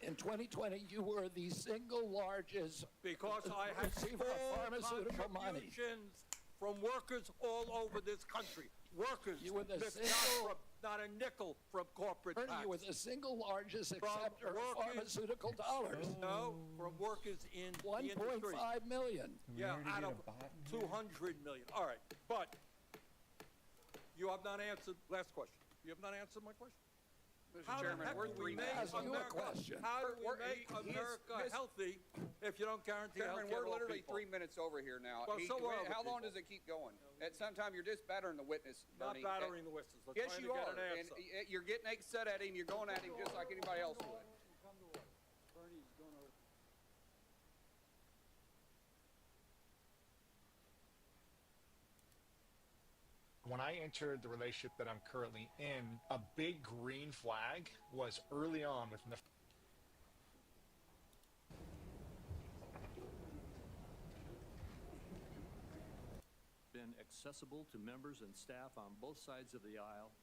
Speaker 7: In 2020, you were the single largest
Speaker 6: Because I had
Speaker 7: receiver of
Speaker 6: small
Speaker 7: pharmaceutical money.
Speaker 6: contributions from workers all over this country. Workers,
Speaker 7: You were the
Speaker 6: that's
Speaker 7: single-
Speaker 6: not a nickel from corporate
Speaker 7: Bernie,
Speaker 6: tax.
Speaker 7: you were the single largest acceptor of
Speaker 6: workers-
Speaker 7: pharmaceutical dollars.
Speaker 6: No, from workers in the industry.
Speaker 7: 1.5 million.
Speaker 6: Yeah, out of 200 million. All right, but you have not answered, last question. You have not answered my question.
Speaker 9: Mr.
Speaker 6: How the
Speaker 9: Chairman,
Speaker 6: heck
Speaker 9: we're
Speaker 6: do
Speaker 9: 3
Speaker 6: we make
Speaker 9: minutes
Speaker 7: Ask you a
Speaker 6: America,
Speaker 7: question.
Speaker 6: how do we
Speaker 9: We're-
Speaker 6: make
Speaker 9: he is-
Speaker 6: America
Speaker 9: Miss-
Speaker 6: healthy if you don't guarantee health
Speaker 9: Chairman,
Speaker 6: care
Speaker 9: we're
Speaker 6: to all
Speaker 9: literally
Speaker 6: people?
Speaker 9: 3 minutes over here now.
Speaker 6: Well, so are other
Speaker 9: How long
Speaker 6: people.
Speaker 9: does it keep going? At some time, you're just battering the witness,
Speaker 6: Not
Speaker 9: Bernie.
Speaker 6: battering the witnesses. We're
Speaker 9: Yes,
Speaker 6: trying
Speaker 9: you
Speaker 6: to get
Speaker 9: are.
Speaker 6: an
Speaker 9: And
Speaker 6: answer.
Speaker 9: you're getting upset at him. You're going at him just like anybody else would.
Speaker 10: When I entered the relationship that I'm currently in, a big green flag was early on within the
Speaker 11: been accessible to members and staff on both sides of the aisle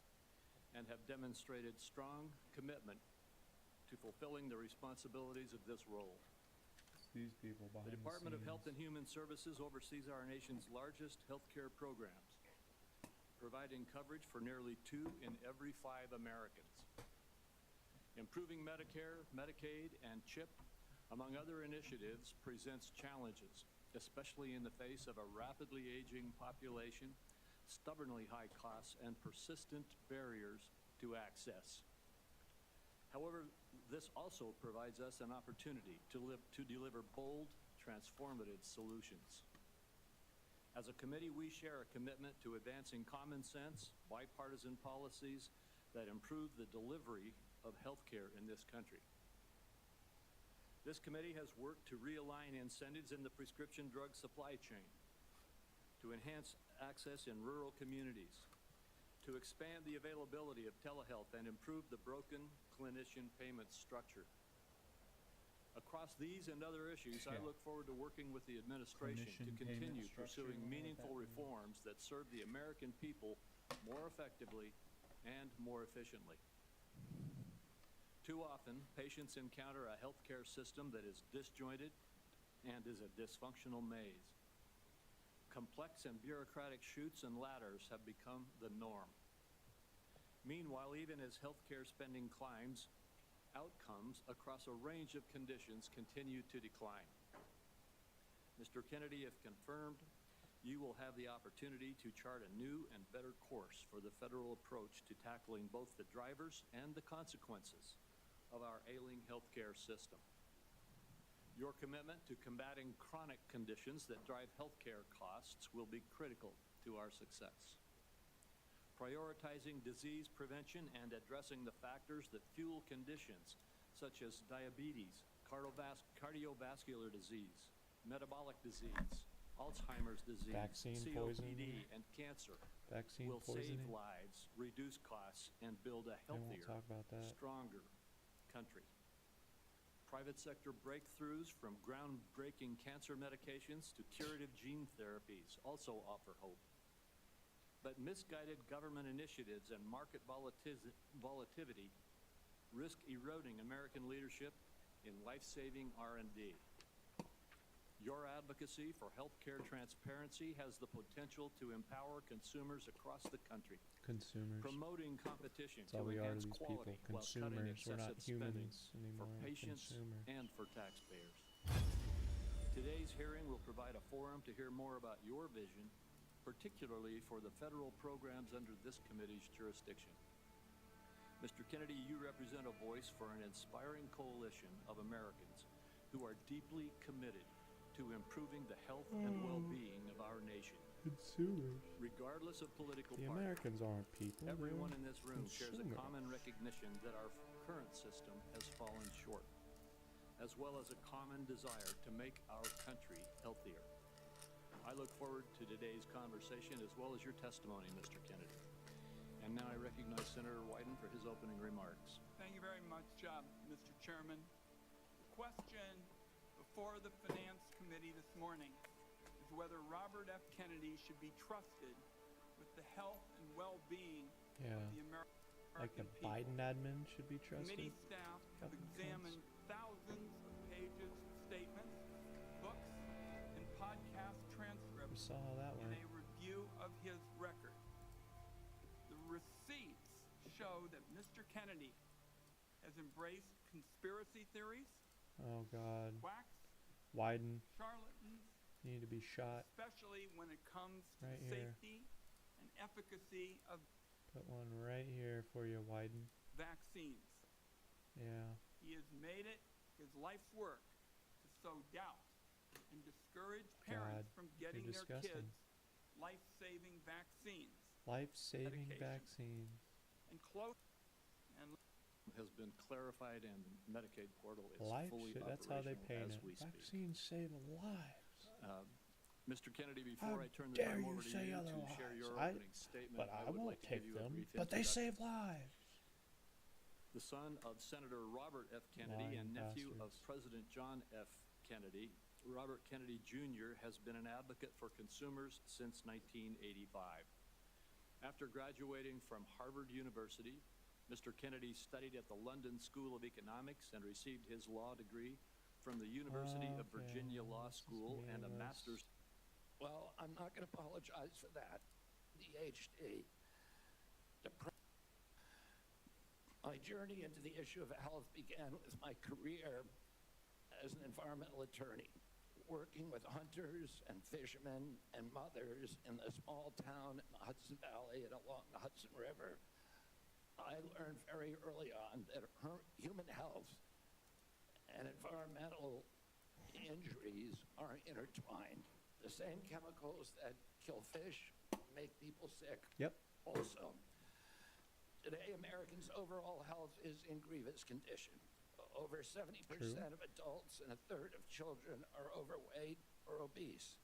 Speaker 11: and have demonstrated strong commitment to fulfilling the responsibilities of this role.
Speaker 1: These people behind
Speaker 11: The Department of Health and
Speaker 1: scenes.
Speaker 11: Human Services oversees our nation's largest healthcare programs, providing coverage for nearly 2 in every 5 Americans. Improving Medicare, Medicaid, and CHIP, among other initiatives, presents challenges, especially in the face of a rapidly aging population, stubbornly high costs, and persistent barriers to access. However, this also provides us an opportunity to deliver bold, transformative solutions. As a committee, we share a commitment to advancing common sense, bipartisan policies that improve the delivery of health care in this country. This committee has worked to realign incentives in the prescription drug supply chain, to enhance access in rural communities, to expand the availability of telehealth and improve the broken clinician payment structure. Across these and other issues, I look forward to working with the administration to continue pursuing meaningful reforms that serve the American people more effectively and more efficiently. Too often, patients encounter a healthcare system that is disjointed and is a dysfunctional maze. Complex and bureaucratic chutes and ladders have become the norm. Meanwhile, even as healthcare spending climbs, outcomes across a range of conditions continue to decline. Mr. Kennedy, if confirmed, you will have the opportunity to chart a new and better course for the federal approach to tackling both the drivers and the consequences of our ailing healthcare system. Your commitment to combating chronic conditions that drive healthcare costs will be critical to our success. Prioritizing disease prevention and addressing the factors that fuel conditions such as diabetes, cardiovascular disease, metabolic disease, Alzheimer's disease,
Speaker 1: Vaccine
Speaker 11: COPD,
Speaker 1: poisoning.
Speaker 11: and cancer
Speaker 1: Vaccine
Speaker 11: will save
Speaker 1: poisoning.
Speaker 11: lives, reduce costs, and build a
Speaker 1: They won't
Speaker 11: healthier,
Speaker 1: talk about that.
Speaker 11: stronger country. Private sector breakthroughs from groundbreaking cancer medications to curative gene therapies also offer hope. But misguided government initiatives and market volatility risk eroding American leadership in life-saving R&D. Your advocacy for healthcare transparency has the potential to empower consumers across the country,
Speaker 1: Consumers.
Speaker 11: promoting competition
Speaker 1: That's all
Speaker 11: to
Speaker 1: we are to
Speaker 11: enhance
Speaker 1: these
Speaker 11: quality
Speaker 1: people.
Speaker 11: while cutting
Speaker 1: Consumers. We're not
Speaker 11: excessive spending
Speaker 1: humans anymore.
Speaker 11: for
Speaker 1: We're
Speaker 11: patients
Speaker 1: consumers.
Speaker 11: and for taxpayers. Today's hearing will provide a forum to hear more about your vision, particularly for the federal programs under this committee's jurisdiction. Mr. Kennedy, you represent a voice for an inspiring coalition of Americans who are deeply committed to improving the health and well-being of our nation.
Speaker 1: Consumers.
Speaker 11: Regardless of political
Speaker 1: The
Speaker 11: party,
Speaker 1: Americans aren't people.
Speaker 11: everyone
Speaker 1: they're
Speaker 11: in this room shares a
Speaker 1: consumers.
Speaker 11: common recognition that our current system has fallen short, as well as a common desire to make our country healthier. I look forward to today's conversation as well as your testimony, Mr. Kennedy. And now I recognize Senator Wyden for his opening remarks.
Speaker 12: Thank you very much, Mr. Chairman. The question before the Finance Committee this morning is whether Robert F. Kennedy should be trusted with the health and well-being of the American
Speaker 1: Like the
Speaker 12: people.
Speaker 1: Biden admin should be trusted.
Speaker 12: Committee staff have examined thousands of pages of statements, books, and podcast
Speaker 1: We
Speaker 12: transcripts
Speaker 1: saw how that
Speaker 12: in
Speaker 1: went.
Speaker 12: a review of his record. The receipts show that Mr. Kennedy has embraced conspiracy theories,
Speaker 1: Oh God.
Speaker 12: quacks,
Speaker 1: Wyden,
Speaker 12: charlatans,
Speaker 1: you need to be shot.
Speaker 12: especially when it comes to
Speaker 1: Right
Speaker 12: the
Speaker 1: here.
Speaker 12: safety and efficacy of
Speaker 1: Put one right here for you, Wyden.
Speaker 12: vaccines.
Speaker 1: Yeah.
Speaker 12: He has made it his life's work to sow doubt and discourage parents
Speaker 1: God,
Speaker 12: from
Speaker 1: you're
Speaker 12: getting their
Speaker 1: disgusting.
Speaker 12: kids life-saving vaccines.
Speaker 1: Life-saving
Speaker 12: Medication.
Speaker 1: vaccines.
Speaker 12: And close and
Speaker 11: Has been clarified and Medicaid portal is
Speaker 1: Life
Speaker 11: fully
Speaker 1: shit. That's how they
Speaker 11: operational
Speaker 1: paint
Speaker 11: as
Speaker 1: it.
Speaker 11: we speak.
Speaker 1: Vaccines save lives.
Speaker 11: Mr. Kennedy, before
Speaker 1: How
Speaker 11: I turn the
Speaker 1: dare
Speaker 11: time
Speaker 1: you
Speaker 11: over to
Speaker 1: say
Speaker 11: you to
Speaker 1: otherwise?
Speaker 11: share your
Speaker 1: I-
Speaker 11: opening statement,
Speaker 1: But I
Speaker 11: would
Speaker 1: won't
Speaker 11: like to
Speaker 1: take
Speaker 11: give you a
Speaker 1: them.
Speaker 11: brief
Speaker 1: But they
Speaker 11: introduction.
Speaker 1: save lives.
Speaker 11: The son of Senator Robert F. Kennedy
Speaker 1: Lying
Speaker 11: and nephew of
Speaker 1: bastards.
Speaker 11: President John F. Kennedy, Robert Kennedy Jr. has been an advocate for consumers since 1985. After graduating from Harvard University, Mr. Kennedy studied at the London School of Economics and received his law degree from the University of
Speaker 1: Okay,
Speaker 11: Virginia Law
Speaker 1: this is
Speaker 11: School and a
Speaker 1: meaningless.
Speaker 11: master's.
Speaker 7: Well, I'm not going to apologize for that. The HD. My journey into the issue of health began with my career as an environmental attorney, working with hunters and fishermen and mothers in a small town in the Hudson Valley and along the Hudson River. I learned very early on that human health and environmental injuries are intertwined. The same chemicals that kill fish make people sick.
Speaker 1: Yep.
Speaker 7: Also, today Americans' overall health is in grievous condition. Over 70% of adults and a third of children are overweight or obese.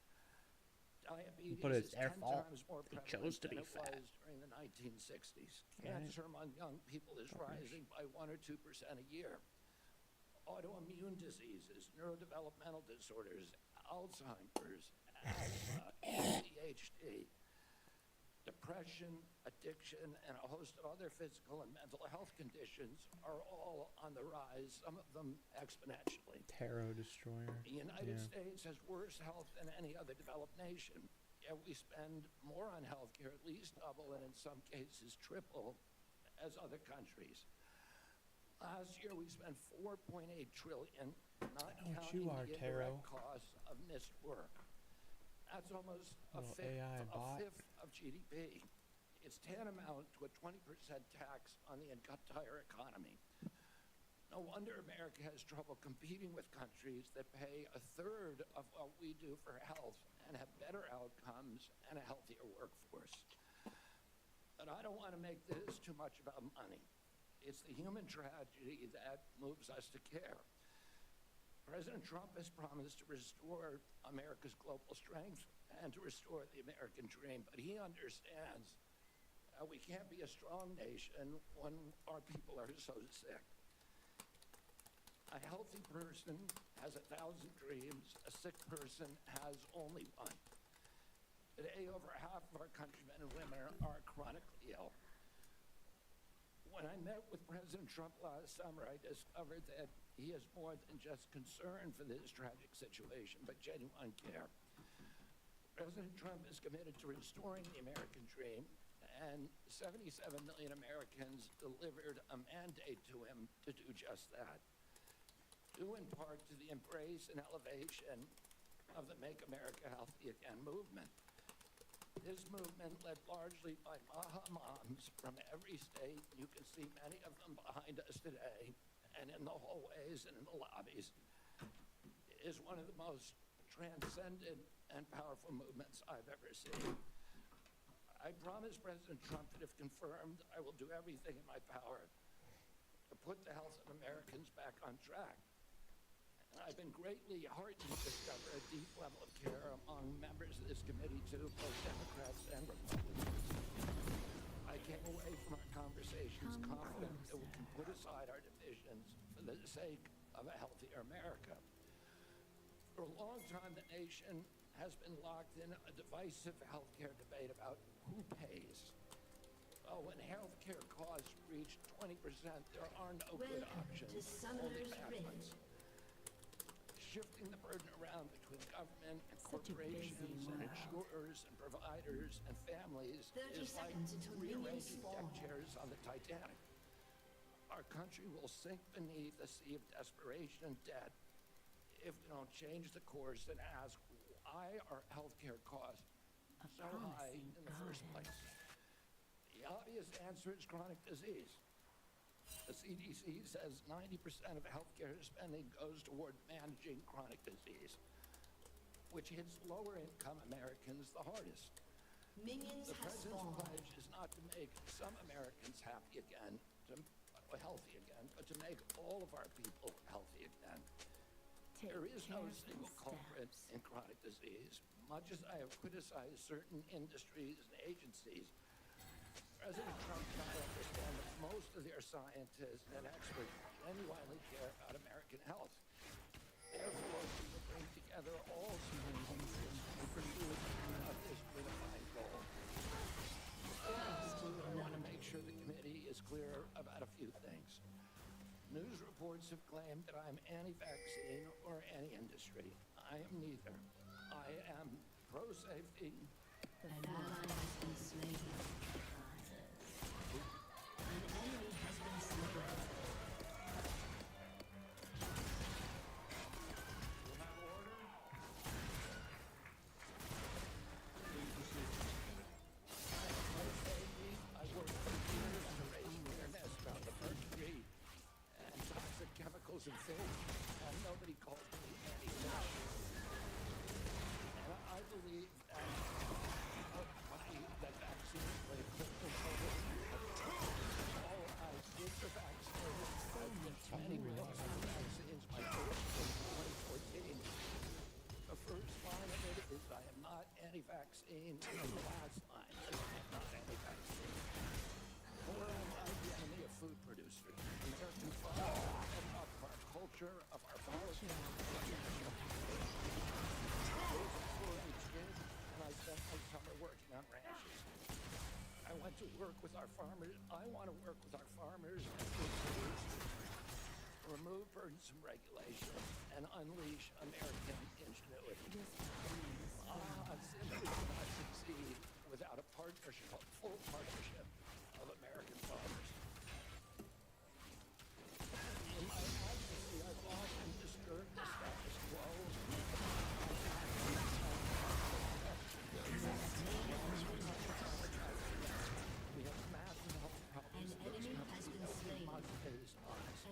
Speaker 7: Diabetes
Speaker 1: But it's
Speaker 7: is
Speaker 1: their
Speaker 7: 10
Speaker 1: fault.
Speaker 7: times more
Speaker 1: They
Speaker 7: prevalent
Speaker 1: chose to
Speaker 7: than
Speaker 1: be
Speaker 7: it
Speaker 1: fat.
Speaker 7: was during the 1960s.
Speaker 1: Right.
Speaker 7: Cancer among young people is rising by 1 or 2% a year. Autoimmune diseases, neurodevelopmental disorders, Alzheimer's, asthma, ADHD, depression, addiction, and a host of other physical and mental health conditions are all on the rise, some of them exponentially.
Speaker 1: Tarot destroyer.
Speaker 7: The United
Speaker 1: Yeah.
Speaker 7: States has worse health than any other developed nation, yet we spend more on healthcare, at least double, and in some cases triple, as other countries. Last year, we spent $4.8 trillion, not
Speaker 1: I know what
Speaker 7: counting
Speaker 1: you are,
Speaker 7: the
Speaker 1: Tarot.
Speaker 7: indirect costs of missed work. That's almost a
Speaker 1: Little
Speaker 7: fifth,
Speaker 1: AI bot.
Speaker 7: of GDP. It's tantamount to a 20% tax on the entire economy. No wonder America has trouble competing with countries that pay a third of what we do for health and have better outcomes and a healthier workforce. But I don't want to make this too much about money. It's the human tragedy that moves us to care. President Trump has promised to restore America's global strength and to restore the American dream, but he understands we can't be a strong nation when our people are so sick. A healthy person has 1,000 dreams. A sick person has only one. Today, over half of our countrymen and women are chronically ill. When I met with President Trump last summer, I discovered that he has more than just concern for this tragic situation, but genuine care. President Trump is committed to restoring the American dream, and 77 million Americans delivered a mandate to him to do just that, due in part to the embrace and elevation of the Make America Healthy Again movement. This movement, led largely by Maha moms from every state, you can see many of them behind us today, and in the hallways and in the lobbies, is one of the most transcendent and powerful movements I've ever seen. I promise President Trump that if confirmed, I will do everything in my power to put the health of Americans back on track. And I've been greatly heartened to discover a deep level of care among members of this committee, too, both Democrats and Republicans. I came away from our conversations confident that we can put aside our divisions for the sake of a healthier America. For a long time, the nation has been locked in a divisive healthcare debate about who pays. Well, when healthcare costs reach 20%, there are no good options, only bad ones. Shifting the burden around between government and corporations and insurers and providers and families is like rearranging deck chairs on the Titanic. Our country will sink beneath a sea of desperation and debt if we don't change the course and ask, why are healthcare costs so high in the first place? The obvious answer is chronic disease. The CDC says 90% of healthcare spending goes toward managing chronic disease, which hits lower-income Americans the hardest. The president's pledge is not to make some Americans healthy again, but to make all of our people healthy again. There is no single culprit in chronic disease. Much as I have criticized certain industries and agencies, President Trump and I understand that most of their scientists and experts genuinely care about American health. Therefore, we will bring together all stakeholders to pursue this unifying goal. First, I want to make sure the committee is clear about a few things. News reports have claimed that I'm anti-vaccine or anti-industry. I am neither. I am pro-safety.
Speaker 13: The ally has been slain. An enemy has been slain.
Speaker 11: We'll have order.
Speaker 7: I worked for years to raise awareness about the mercury and toxic chemicals in fish, and nobody called me any. And I believe vaccine, and the last line is not any vaccine. Or am I the enemy of food producers? American farmers of our culture, of our politics, of our national I was a poor kid, and I spent my summer working on ranches. I went to work with our farmers. I want to work with our farmers and food producers. Remove burdensome regulations and unleash American ingenuity. Simply cannot succeed without a partnership, a full partnership of American farmers. In my advocacy, I've often disturbed the status quo. We have massive health problems.
Speaker 13: An enemy has been slain.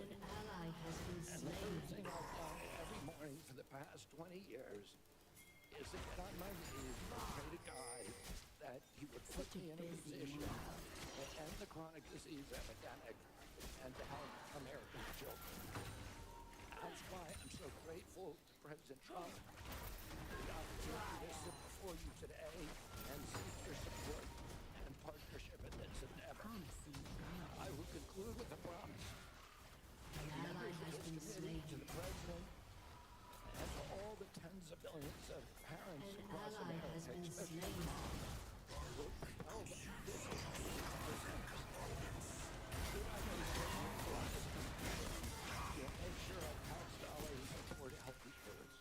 Speaker 13: An ally has been
Speaker 7: And the first
Speaker 13: slain.
Speaker 7: thing I've done every morning for the past 20 years is to get on my knees and pray to God that he would put me in a position to end the chronic disease epidemic and to help American children. That's why I'm so grateful to President Trump for the opportunity to sit before you today and seek your support and partnership in this endeavor. I will conclude with a promise.
Speaker 13: An ally has been slain.
Speaker 7: To the president and to all the tens of millions of parents
Speaker 13: An
Speaker 7: across
Speaker 13: ally
Speaker 7: America,
Speaker 13: has been
Speaker 7: especially
Speaker 13: slain.
Speaker 7: moms, will propel them this is Should I make certain we'll make sure our tax dollars support healthy foods.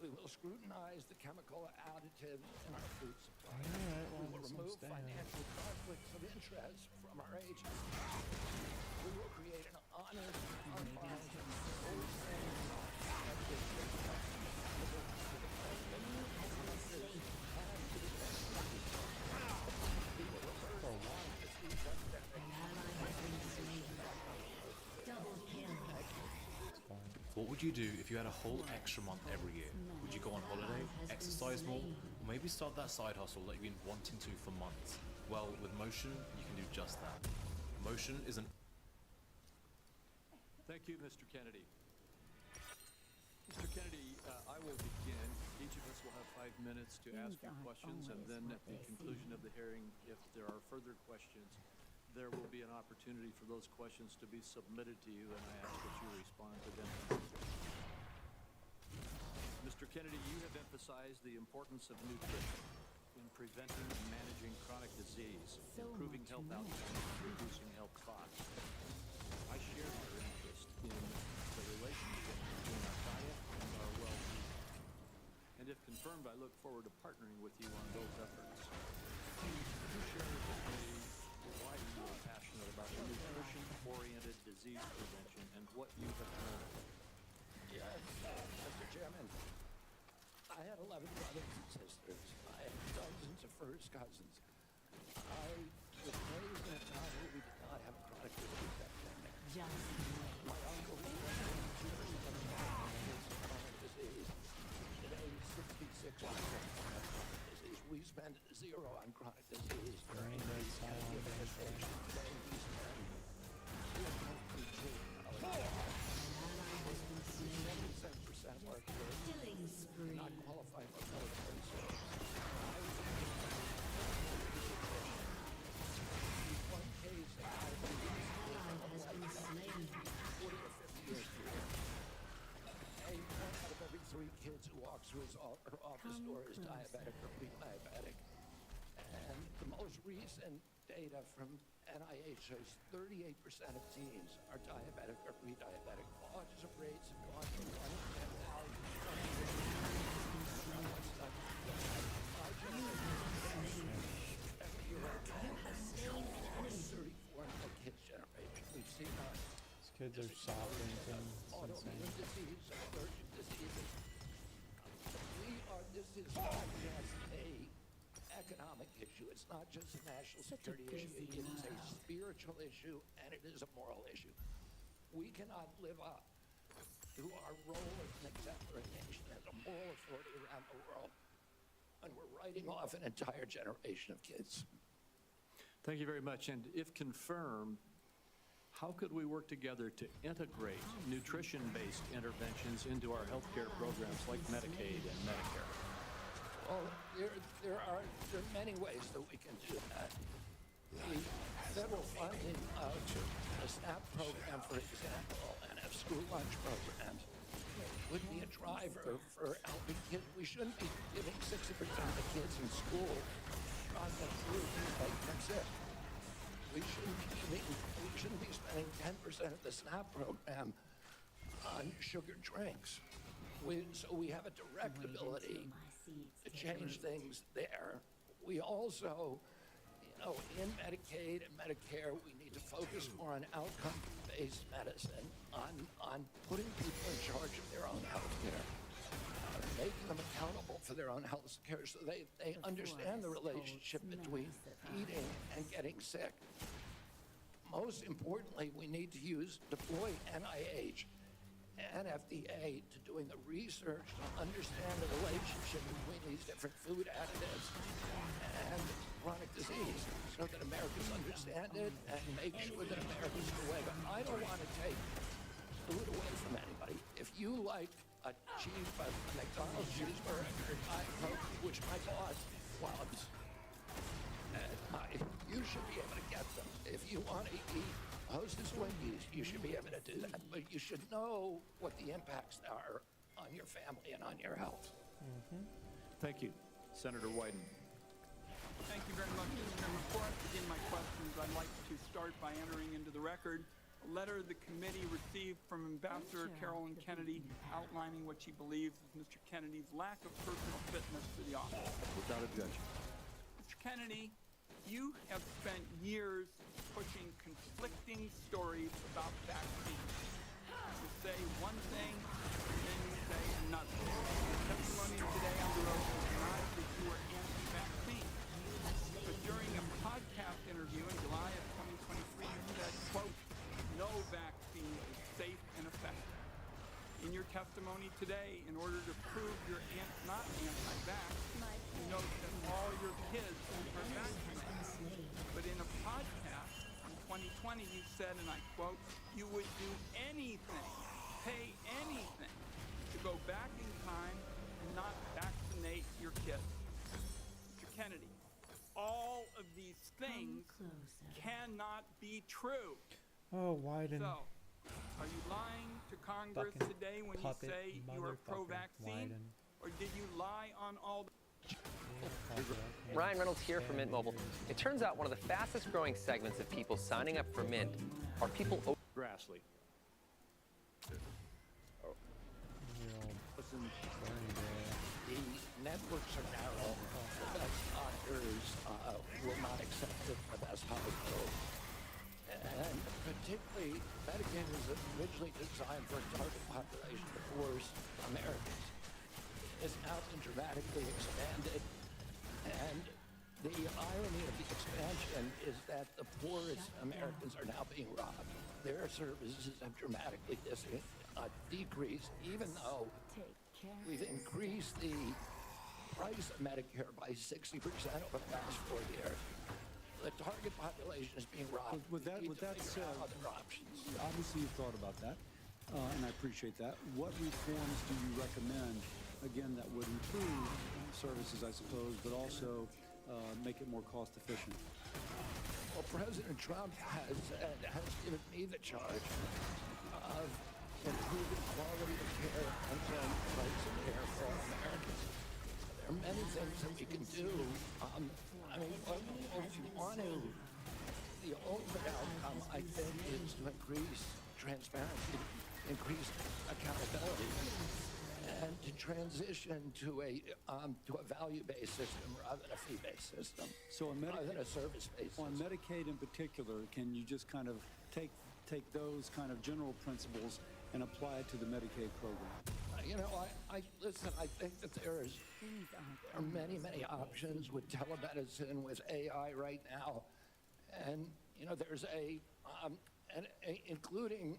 Speaker 7: We will scrutinize the chemical additives in our food supply. We will remove financial conflicts of interest from our agencies. We will create an honest, unbiased, wholesale
Speaker 14: What would you do if you had a whole extra month every year? Would you go on holiday, exercise more, or maybe start that side hustle that you've been wanting to for months? Well, with Motion, you can do just that. Motion is an...
Speaker 11: Thank you, Mr. Kennedy. Mr. Kennedy, I will begin. Each of us will have 5 minutes to ask you questions, and then at the conclusion of the hearing, if there are further questions, there will be an opportunity for those questions to be submitted to you, and I ask that you respond to them. Mr. Kennedy, you have emphasized the importance of nutrition in preventing and managing chronic disease, improving health outcomes, and reducing health costs. I share your interest in the relationship between our diet and our well-being. And if confirmed, I look forward to partnering with you on those efforts. Could you share with me why you are passionate about nutrition-oriented disease prevention and what you have learned?
Speaker 7: Yes, Mr. Chairman. I had 11 brothers and sisters. I had dozens of first cousins. I was raised in a town where we did not have a chronic disease epidemic. My uncle was one of 2% of chronic disease. Today, 66% of chronic disease. We spend zero on chronic disease. During the administration today, we spend $2.3 trillion. 77% of our kids do not qualify for military service. One case out of 40 or 50 years ago, one out of every 3 kids who walks through her office door is diabetic or pre-diabetic. And the most recent data from NIH shows 38% of teens are diabetic or pre-diabetic. Autism rates have gone from 1 in 10,000 to 34 in the kids' generation. We've seen
Speaker 1: These kids are shopping things. It's
Speaker 7: autoimmune
Speaker 1: insane.
Speaker 7: disease, allergic diseases. This is not just a economic issue. It's not just a national security issue. It is a spiritual issue, and it is a moral issue. We cannot live up to our role as an exemplary nation, as a moral authority around the world, when we're writing off an entire generation of kids.
Speaker 11: Thank you very much. And if confirmed, how could we work together to integrate nutrition-based interventions into our healthcare programs like Medicaid and Medicare?
Speaker 7: Well, there are many ways that we can do that. The federal funding of the SNAP program, for example, and of school lunch programs would be a driver for helping kids. We shouldn't be giving 60% of the kids in school on the food and making them sick. We shouldn't be spending 10% of the SNAP program on sugar drinks. So we have a direct ability to change things there. We also, in Medicaid and Medicare, we need to focus more on outcome-based medicine, on putting people in charge of their own health care, making them accountable for their own health care so they understand the relationship between eating and getting sick. Most importantly, we need to deploy NIH and FDA to doing the research to understand the relationship between these different food additives and chronic disease so that Americans understand it and make sure that Americans are aware. But I don't want to take food away from anybody. If you like a McDonald's cheeseburger, which my boss loves, you should be able to get them. If you want to eat Hostess Winkies, you should be able to do that. But you should know what the impacts are on your family and on your health.
Speaker 11: Thank you. Senator Wyden.
Speaker 12: Thank you very much, Mr. Chairman. Before I begin my questions, I'd like to start by entering into the record a letter the committee received from Ambassador Carolyn Kennedy outlining what she believes is Mr. Kennedy's lack of personal fitness for the office.
Speaker 11: Without objection.
Speaker 12: Mr. Kennedy, you have spent years pushing conflicting stories about vaccines. You say one thing, and then you say another. Testimony today under oath denies that you were anti-vaccine. But during a podcast interview in July of 2023, you said, quote, "No vaccine is safe and effective." In your testimony today, in order to prove you're not anti-vax, you note that all your kids are vaccinated. But in a podcast in 2020, you said, and I quote, "You would do anything, pay anything, to go back in time and not vaccinate your kids." Mr. Kennedy, all of these things cannot be true.
Speaker 1: Oh, Wyden.
Speaker 12: So, are you lying to Congress
Speaker 1: Fucking
Speaker 12: today when you
Speaker 1: puppet
Speaker 12: say you are
Speaker 1: motherfucker,
Speaker 12: pro-vaccine?
Speaker 1: Wyden.
Speaker 12: Or did you lie on all the...
Speaker 15: Ryan Reynolds here for Mint Mobile. It turns out one of the fastest growing segments of people signing up for Mint are people...
Speaker 11: Grassley.
Speaker 7: The networks are narrow. The best doctors will not accept it for best hospitals. And particularly, Medicaid was originally designed for a target population of poorest Americans. It's now been dramatically expanded. And the irony of the expansion is that the poorest Americans are now being robbed. Their services have dramatically decreased, even though we've increased the price of Medicare by 60% over the last 4 years. The target population is being robbed.
Speaker 16: With that said,
Speaker 7: other options.
Speaker 16: Obviously you've thought about that, and I appreciate that. What reforms do you recommend, again, that would improve services, I suppose, but also make it more cost efficient?
Speaker 7: Well, President Trump has given me the charge of improving quality of care and paying the price of care for all Americans. There are many things that we can do. What we want to, the ultimate outcome, I think, is to increase transparency, increase accountability, and to transition to a value-based system rather than a fee-based system,
Speaker 16: so
Speaker 7: rather than a service-based system.
Speaker 16: On Medicaid in particular, can you just kind of take those kind of general principles and apply it to the Medicaid program?
Speaker 7: Listen, I think that there are many, many options with telemedicine, with AI right now. And, there's including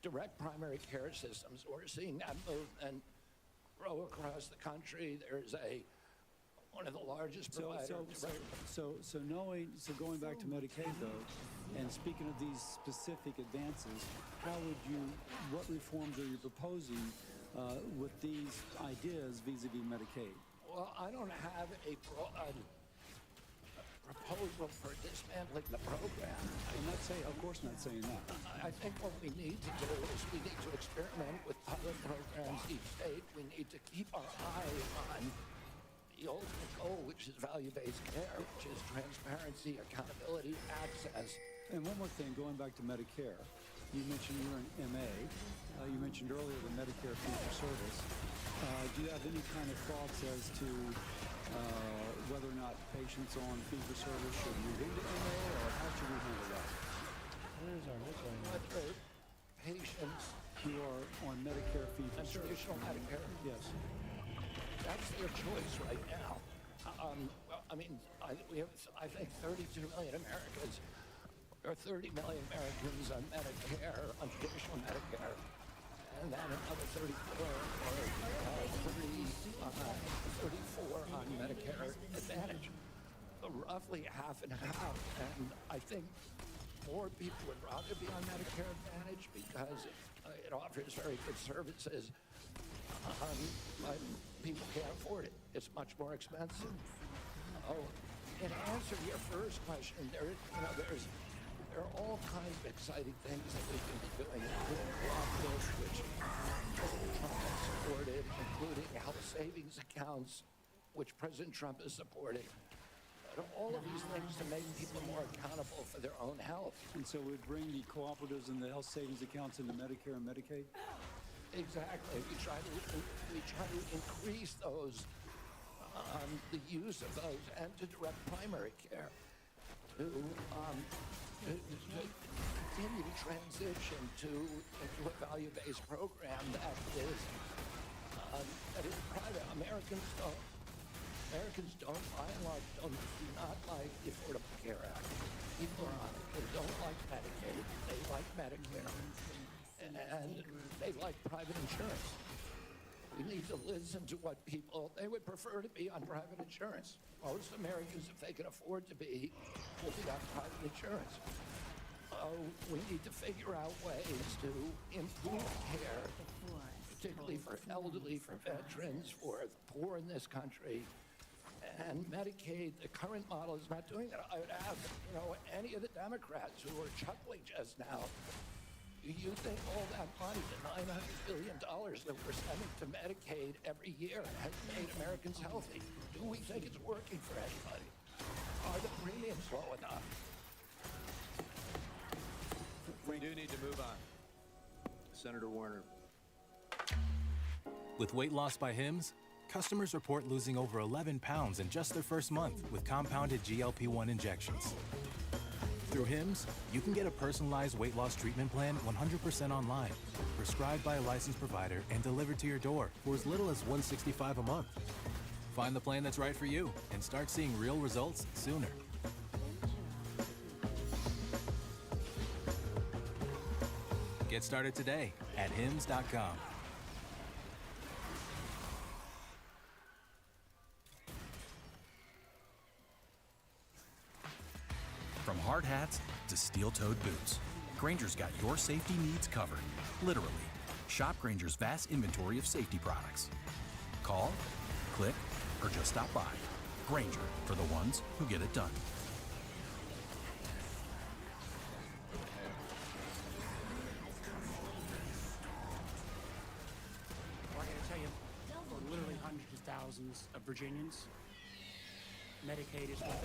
Speaker 7: direct primary care systems. We're seeing that movement grow across the country. There's one of the largest providers.
Speaker 16: So going back to Medicaid though, and speaking of these specific advances, what reforms are you proposing with these ideas vis-a-vis Medicaid?
Speaker 7: Well, I don't have a proposal for dismantling the program.
Speaker 16: I'm not saying, of course not saying that.
Speaker 7: I think what we need to do is we need to experiment with pilot programs each state. We need to keep our eye on the ultimate goal, which is value-based care, which is transparency, accountability, access.
Speaker 16: And one more thing, going back to Medicare, you mentioned you're an MA. You mentioned earlier the Medicare fee-for-service. Do you have any kind of thoughts as to whether or not patients on fee-for-service should move into MA, or how should we handle that?
Speaker 1: Where's our
Speaker 7: Whether patients
Speaker 16: who are on Medicare fee-for-service.
Speaker 7: traditional Medicare,
Speaker 16: Yes.
Speaker 7: that's their choice right now. I mean, we have, I think, 32 million Americans, or 30 million Americans on Medicare, on traditional Medicare, and then another 34 on Medicare Advantage. Roughly half and half, and I think more people would rather be on Medicare Advantage because it offers very good services, but people can't afford it. It's much more expensive. Oh, in answer to your first question, there are all kinds of exciting things that we can be doing, including cooperatives, which President Trump has supported, including health savings accounts, which President Trump has supported. All of these things to make people more accountable for their own health.
Speaker 16: And so we'd bring the cooperatives and the health savings accounts into Medicare and Medicaid?
Speaker 7: Exactly. We try to increase those, the use of those, and to direct primary care, to continue to transition into a value-based program that is private. Americans don't, by and large, do not like the Affordable Care Act. People are on it. They don't like Medicaid. They like Medicare. And they like private insurance. We need to listen to what they would prefer to be on private insurance. Most Americans, if they can afford to be, will be on private insurance. We need to figure out ways to improve care, particularly for elderly, for veterans, for the poor in this country. And Medicaid, the current model is not doing that. I would ask, any of the Democrats who were chuckling just now, do you think all that money, the $900 billion that we're sending to Medicaid every year, has made Americans healthy? Do we think it's working for anybody? Are the premiums low enough?
Speaker 17: We do need to move on. Senator Warner.
Speaker 18: With weight loss by Hims, customers report losing over 11 pounds in just their first month with compounded GLP-1 injections. Through Hims, you can get a personalized weight loss treatment plan 100% online, prescribed by a licensed provider and delivered to your door for as little as $165 a month. Find the plan that's right for you and start seeing real results sooner. Get started today at hims.com.
Speaker 19: From hard hats to steel-toed boots, Grainger's got your safety needs covered. Literally. Shop Grainger's vast inventory of safety products. Call, click, or just stop by. Grainger, for the ones who get it done.
Speaker 20: Well, I gotta tell you, for literally hundreds of thousands of Virginians, Medicaid is what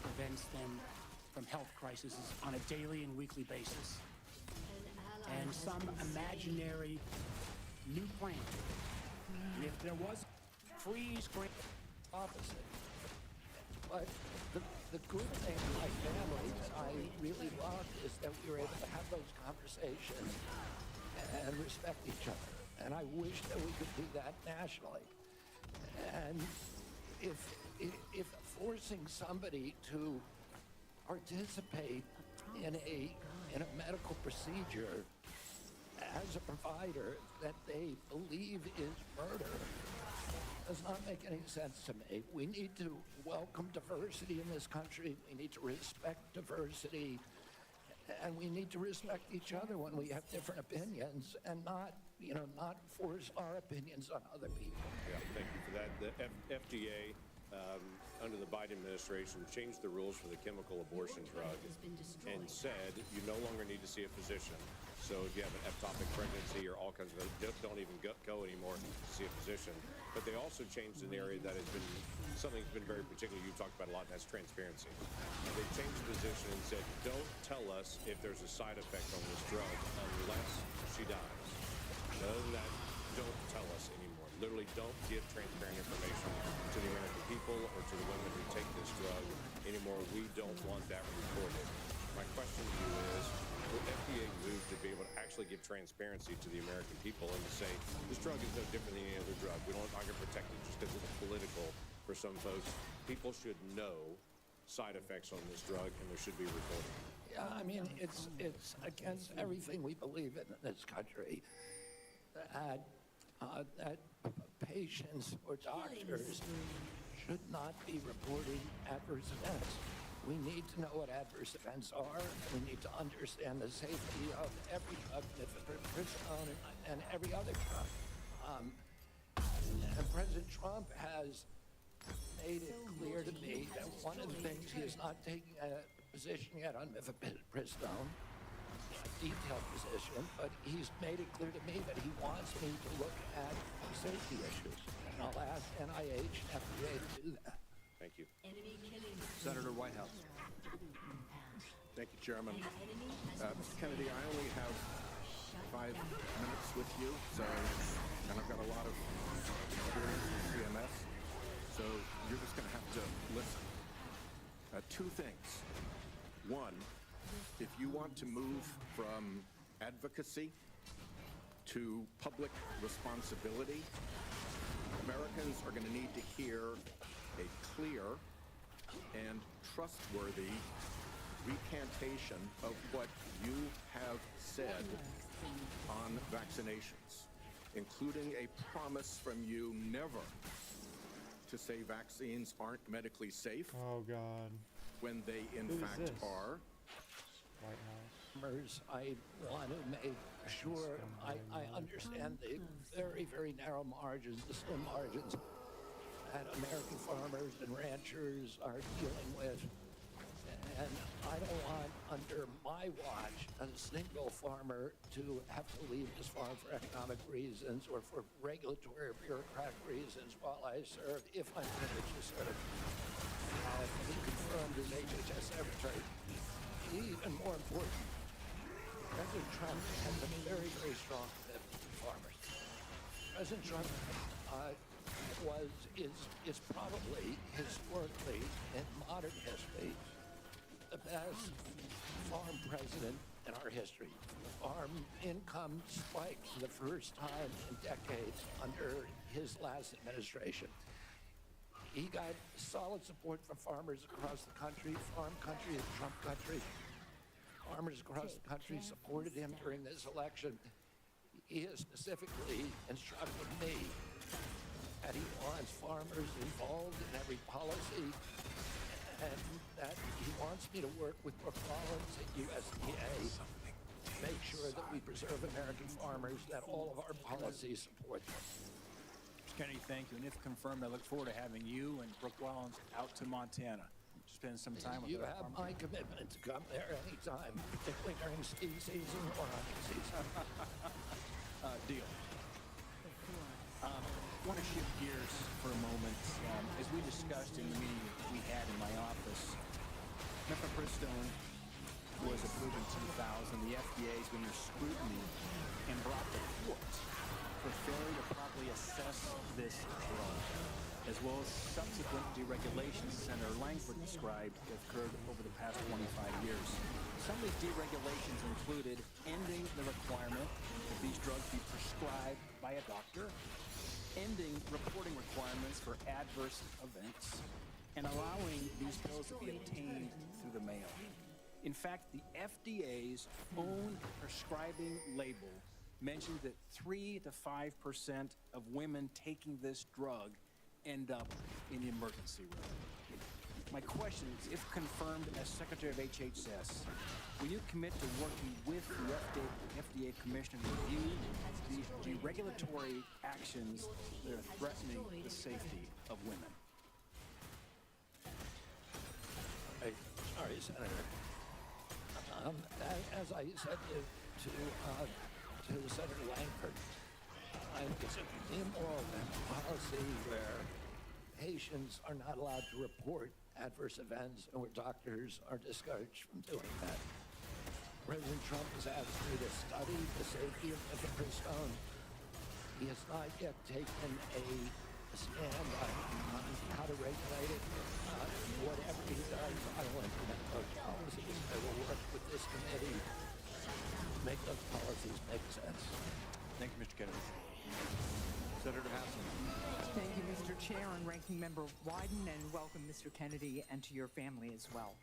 Speaker 20: prevents them from health crises on a daily and weekly basis. And some imaginary new plan, if there was freeze grant
Speaker 7: opposite. But the good thing in my family that I really loved is that we were able to have those conversations and respect each other. And I wish that we could do that nationally. And if forcing somebody to participate in a medical procedure as a provider that they believe is murder does not make any sense to me. We need to welcome diversity in this country. We need to respect diversity. And we need to respect each other when we have different opinions and not, not force our opinions on other people.
Speaker 21: Yeah, thank you for that. The FDA, under the Biden administration, changed the rules for the chemical abortion drug and said you no longer need to see a physician. So if you have an ectopic pregnancy or all kinds of don't even go anymore to see a physician. But they also changed an area that has been something that's been very particular. You talked about a lot, and that's transparency. They changed the position and said, don't tell us if there's a side effect on this drug unless she dies. Other than that, don't tell us anymore. Literally, don't give transparent information to the American people or to the women who take this drug anymore. We don't want that reported. My question to you is, will FDA move to be able to actually give transparency to the American people and to say, this drug is no different than any other drug. We don't longer protect it just because it's political for some folks. People should know side effects on this drug, and there should be reporting.
Speaker 7: Yeah, I mean, it's against everything we believe in this country that patients or doctors should not be reporting adverse events. We need to know what adverse events are. We need to understand the safety of every drug, mifepristone and every other drug. And President Trump has made it clear to me that one of the things he is not taking a position yet on mifepristone, a detailed position, but he's made it clear to me that he wants me to look at safety issues. And I'll ask NIH and FDA to do that.
Speaker 21: Thank you.
Speaker 17: Senator Whitehouse.
Speaker 22: Thank you, Chairman. Mr. Kennedy, I only have 5 minutes with you, and I've got a lot of experience in CMS, so you're just going to have to listen. 2 things. One, if you want to move from advocacy to public responsibility, Americans are going to need to hear a clear and trustworthy recantation of what you have said on vaccinations, including a promise from you never to say vaccines aren't medically safe.
Speaker 1: Oh, God.
Speaker 22: When they, in fact, are.
Speaker 1: White House.
Speaker 7: I want to make sure I understand the very, very narrow margins, the slim margins that American farmers and ranchers are dealing with. And I don't want, under my watch, a single farmer to have to leave his farm for economic reasons or for regulatory or bureaucratic reasons while I serve, if I'm privileged to serve. He confirmed as HHS Secretary. Even more important, President Trump has a very, very strong commitment to farmers. President Trump is probably, historically, in modern history, the best farm president in our history. Farm income spiked for the first time in decades under his last administration. He got solid support from farmers across the country, farm country and Trump country. Farmers across the country supported him during this election. He has specifically instructed me that he wants farmers involved in every policy and that he wants me to work with Brooke Rollins at USDA to make sure that we preserve American farmers, that all of our policies support them.
Speaker 23: Mr. Kennedy, thank you. And if confirmed, I look forward to having you and Brooke Rollins out to Montana. Spend some time with
Speaker 7: you have my commitment to come there anytime, particularly during ski season or hunting season.
Speaker 23: Deal. I want to shift gears for a moment. As we discussed in the meeting we had in my office, mifepristone was approved in 2000. The FDA has been under scrutiny and brought to court for failure to properly assess this drug, as well as subsequent deregulations Senator Langford described that occurred over the past 25 years. Some of these deregulations included ending the requirement that these drugs be prescribed by a doctor, ending reporting requirements for adverse events, and allowing these pills to be obtained through the mail. In fact, the FDA's own prescribing label mentioned that 3 to 5% of women taking this drug end up in the emergency room. My question is, if confirmed as Secretary of HHS, will you commit to working with the FDA Commissioner to review the regulatory actions that are threatening the safety of women?
Speaker 7: Sorry, Senator. As I said to Senator Langford, it's an immoral policy where patients are not allowed to report adverse events and where doctors are discouraged from doing that. President Trump has asked me to study the safety of mifepristone. He has not yet taken a stand on how to regulate it. Whatever he does, I will implement those policies. I will work with this committee to make those policies make sense.
Speaker 23: Thank you, Mr. Kennedy. Senator Hassan.
Speaker 3: Thank you, Mr. Chair and Ranking Member Wyden, and welcome, Mr. Kennedy, and to your family as well.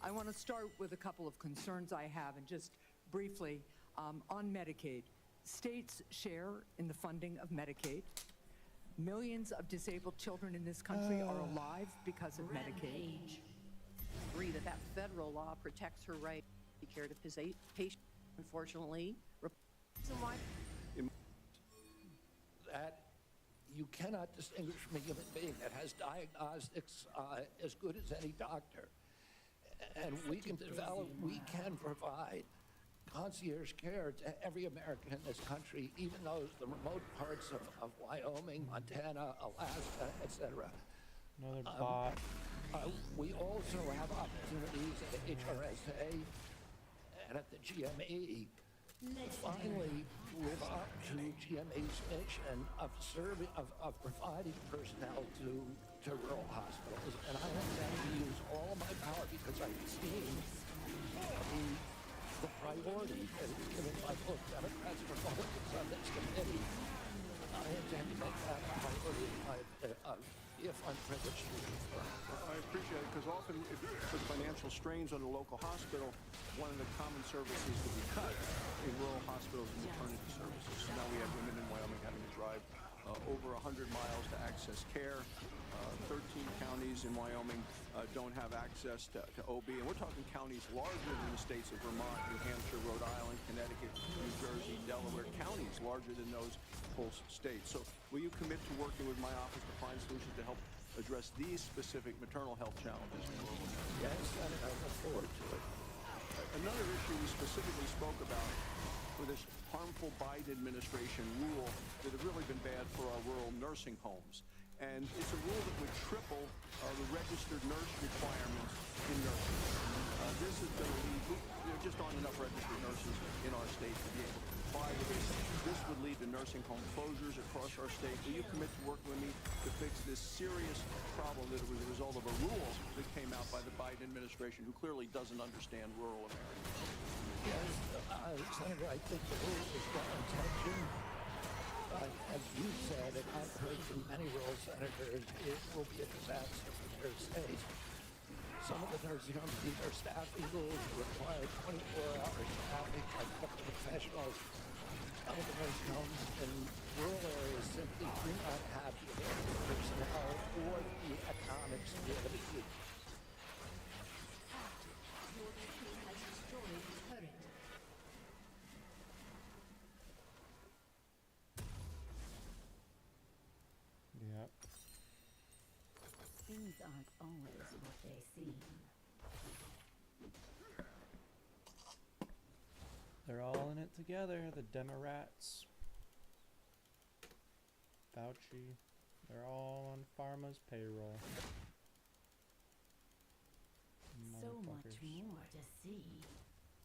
Speaker 3: I want to start with a couple of concerns I have, and just briefly, on Medicaid. States share in the funding of Medicaid. Millions of disabled children in this country are alive because of Medicaid.
Speaker 4: Agree that federal law protects her right to care to patients. Unfortunately,
Speaker 7: that you cannot distinguish from a human being that has diagnostics as good as any doctor. And we can provide concierge care to every American in this country, even those the remote parts of Wyoming, Montana, Alaska, etc.
Speaker 1: Another bot.
Speaker 7: We also have opportunities at HRSA and at the GME to finally live up to GME's mission of providing personnel to rural hospitals. And I intend to use all my power because I've seen the priority that is given by both Democrats and Republicans on this committee. I intend to make that a priority if I'm privileged to do so.
Speaker 22: I appreciate it, because often if with financial strains on the local hospital, one of the common services to be cut in rural hospitals is maternity services. So now we have women in Wyoming having to drive over 100 miles to access care. 13 counties in Wyoming don't have access to OB, and we're talking counties larger than the states of Vermont, New Hampshire, Rhode Island, Connecticut, New Jersey, Delaware, counties larger than those full states. So will you commit to working with my office to find solutions to help address these specific maternal health challenges in rural America?
Speaker 7: Yes, Senator, I look forward to it.
Speaker 22: Another issue we specifically spoke about with this harmful Biden administration rule that have really been bad for our rural nursing homes. And it's a rule that would triple the registered nurse requirements in nursing. This is going to lead, there just aren't enough registered nurses in our state to be able to comply with this. This would lead to nursing home closures across our state. Will you commit to work with me to fix this serious problem that was a result of a rule that came out by the Biden administration, who clearly doesn't understand rural America?
Speaker 7: Yes, Senator, I think the rule is well-intentioned. As you said, and I've heard from many rural senators, it will be a disaster for their state. Some of the nursing homes, these are staffing rules that require 24-hour staffing by medical professionals. Some of the nursing homes in rural areas simply do not have the available personnel or the economics to be able to do.
Speaker 13: Your team has destroyed the turret.
Speaker 1: Yep.
Speaker 13: Things aren't always what they seem.
Speaker 1: They're all in it together, the Demorats. Fauci. They're all on Pharma's payroll.
Speaker 13: So much more to see.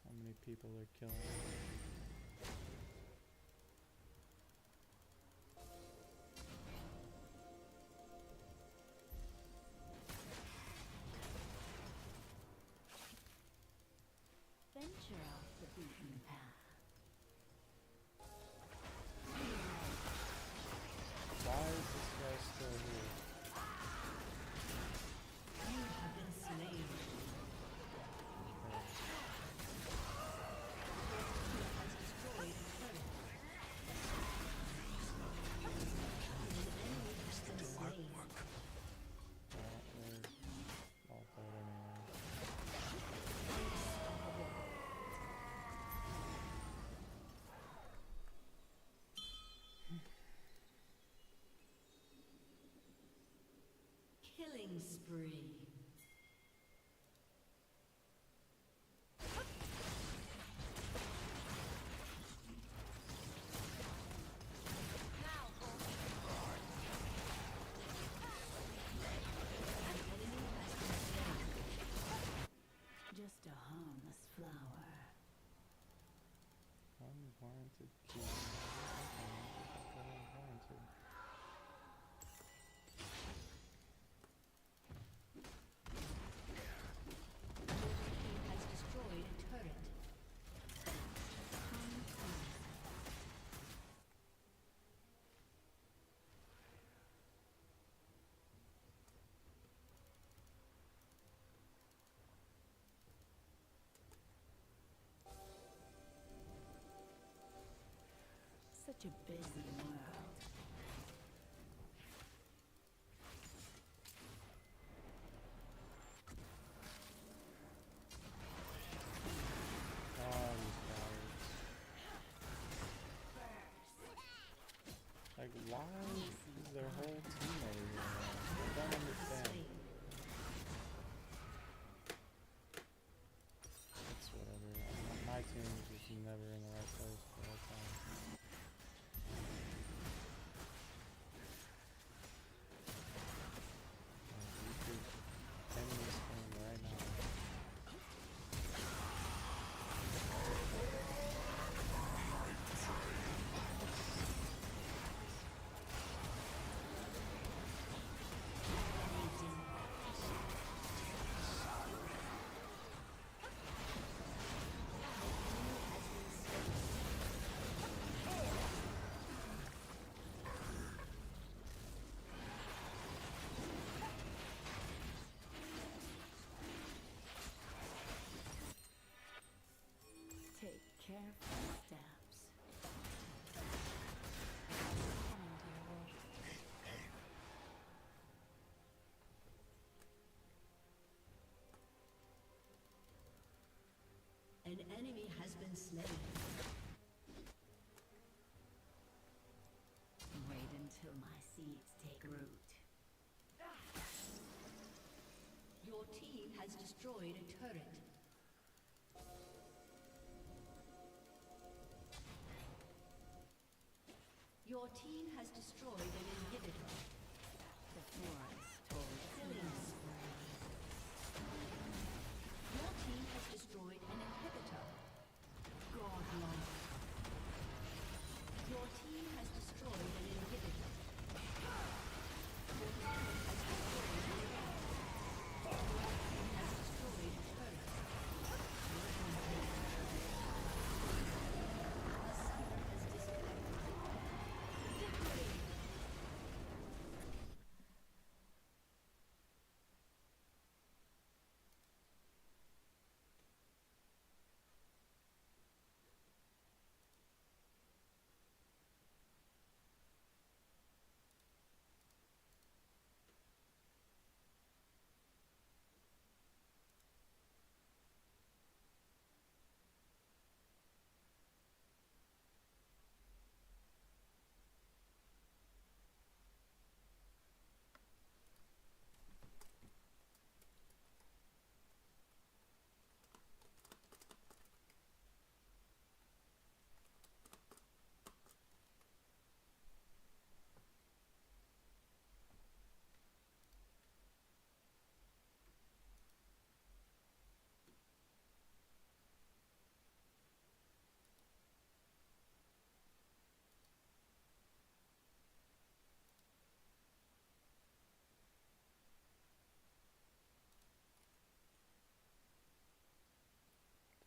Speaker 1: How many people they're killing.
Speaker 13: Venture off the beaten path.
Speaker 1: Why is this guy still here?
Speaker 13: You have been slain. Your team has destroyed a Killing spree. Just a harmless flower.
Speaker 1: Unwarranted killing. Unwarranted.
Speaker 13: Has destroyed a turret. Such a busy world.
Speaker 1: Like, why is their whole team over here? I don't understand. It's whatever. My team is just never in the right place at the right time. You could end this game right now.
Speaker 13: Take careful steps. An enemy has been slain. Wait until my seeds take root. Your team has destroyed a turret. Your team has destroyed an inhibitor. The forest told killing spree. Your team has destroyed an inhibitor. Godlike. Your team has destroyed an inhibitor. Your team has destroyed an inhibitor. Your team has destroyed a turret. A summoner has disconnected. Victory!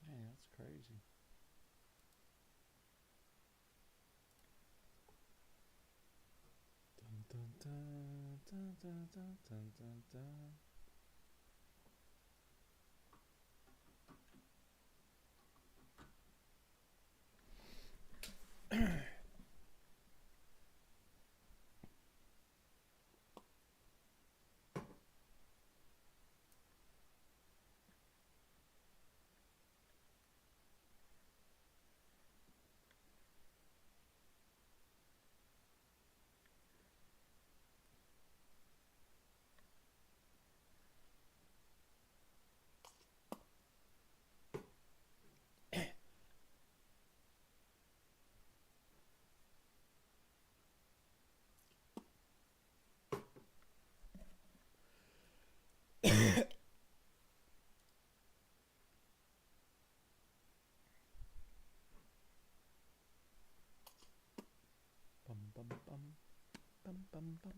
Speaker 1: Dang, that's crazy. Dun dun dun dun dun dun dun dun dun. Bum, bum, bum.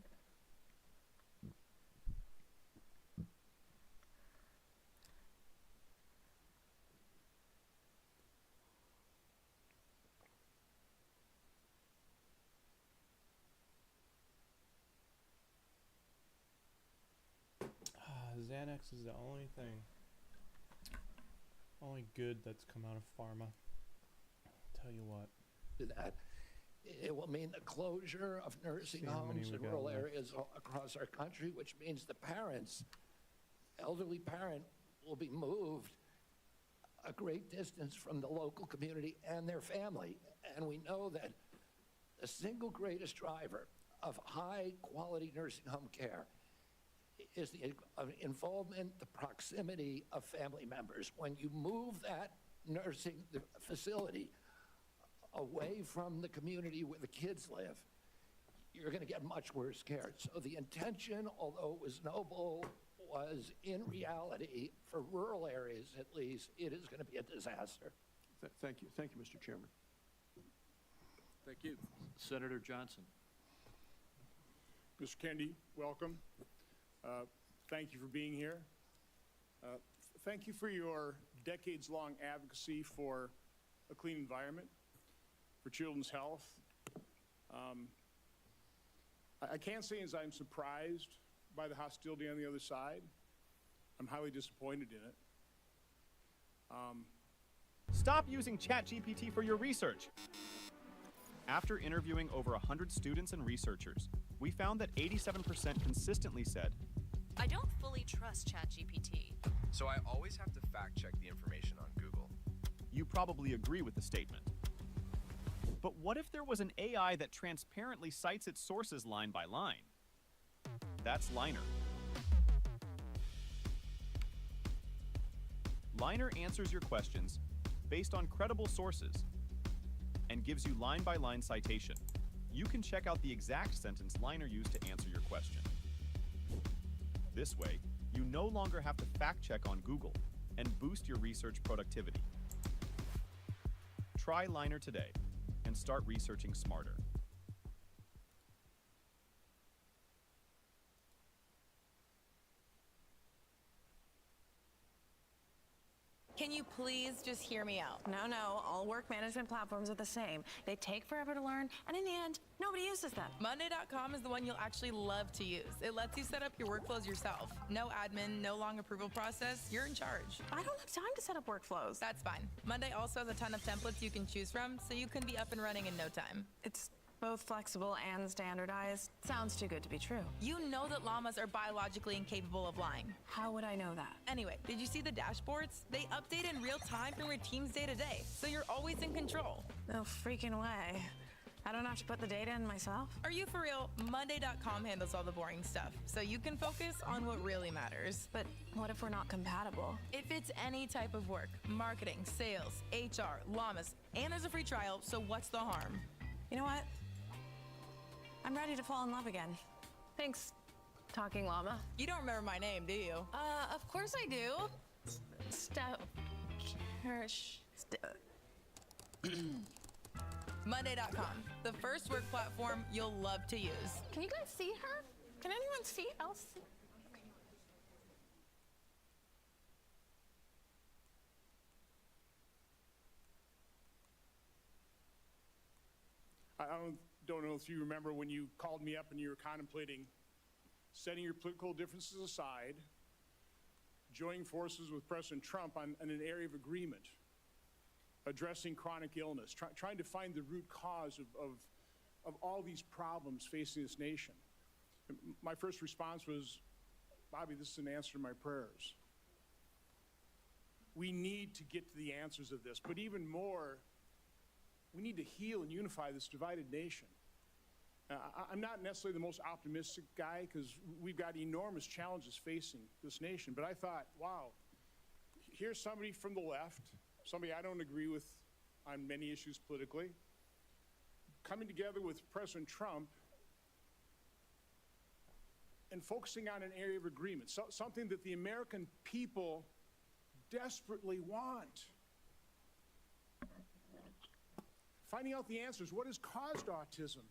Speaker 1: Xanax is the only good that's come out of pharma. Tell you what.
Speaker 7: That it will mean the closure of nursing
Speaker 1: See how many
Speaker 7: homes
Speaker 1: we
Speaker 7: in
Speaker 1: got
Speaker 7: rural
Speaker 1: left.
Speaker 7: areas all across our country, which means the parents, elderly parent, will be moved a great distance from the local community and their family. And we know that the single greatest driver of high quality nursing home care is the involvement, the proximity of family members. When you move that nursing facility away from the community where the kids live, you're going to get much worse care. So the intention, although it was noble, was in reality, for rural areas at least, it is going to be a disaster.
Speaker 22: Thank you. Thank you, Mr. Chairman.
Speaker 11: Thank you. Senator Johnson.
Speaker 2: Mr. Kennedy, welcome. Thank you for being here. Thank you for your decades-long advocacy for a clean environment, for children's health. I can't say as I'm surprised by the hostility on the other side. I'm highly disappointed in it.
Speaker 5: Stop using ChatGPT for your research. After interviewing over 100 students and researchers, we found that 87% consistently said,
Speaker 8: I don't fully trust ChatGPT. So I always have to fact-check the information on Google.
Speaker 5: You probably agree with the statement. But what if there was an AI that transparently cites its sources line by line? That's Liner. Liner answers your questions based on credible sources and gives you line-by-line citation. You can check out the exact sentence Liner used to answer your question. This way, you no longer have to fact-check on Google and boost your research productivity. Try Liner today and start researching smarter.
Speaker 8: Can you please just hear me out? No, all work management platforms are the same. They take forever to learn, and in the end, nobody uses them. Monday.com is the one you'll actually love to use. It lets you set up your workflows yourself. No admin, no long approval process. You're in charge. I don't have time to set up workflows. That's fine. Monday also has a ton of templates you can choose from, so you can be up and running in no time. It's both flexible and standardized. Sounds too good to be true. You know that llamas are biologically incapable of lying. How would I know that? Anyway, did you see the dashboards? They update in real time from your team's day to day, so you're always in control. No freaking way. I don't have to put the data in myself? Are you for real? Monday.com handles all the boring stuff, so you can focus on what really matters. But what if we're not compatible? It fits any type of work. Marketing, sales, HR, llamas, and there's a free trial, so what's the harm? You know what? I'm ready to fall in love again. Thanks, Talking Llama. You don't remember my name, do you? Of course I do. Monday.com, the first work platform you'll love to use. Can you guys see her? Can anyone see else?
Speaker 2: I don't know if you remember when you called me up and you were contemplating setting your political differences aside, joining forces with President Trump on an area of agreement, addressing chronic illness, trying to find the root cause of all these problems facing this nation. My first response was, Bobby, this is an answer to my prayers. We need to get to the answers of this, but even more, we need to heal and unify this divided nation. I'm not necessarily the most optimistic guy because we've got enormous challenges facing this nation, but I thought, wow, here's somebody from the left, somebody I don't agree with on many issues politically, coming together with President Trump and focusing on an area of agreement, something that the American people desperately want. Finding out the answers. What has caused autism?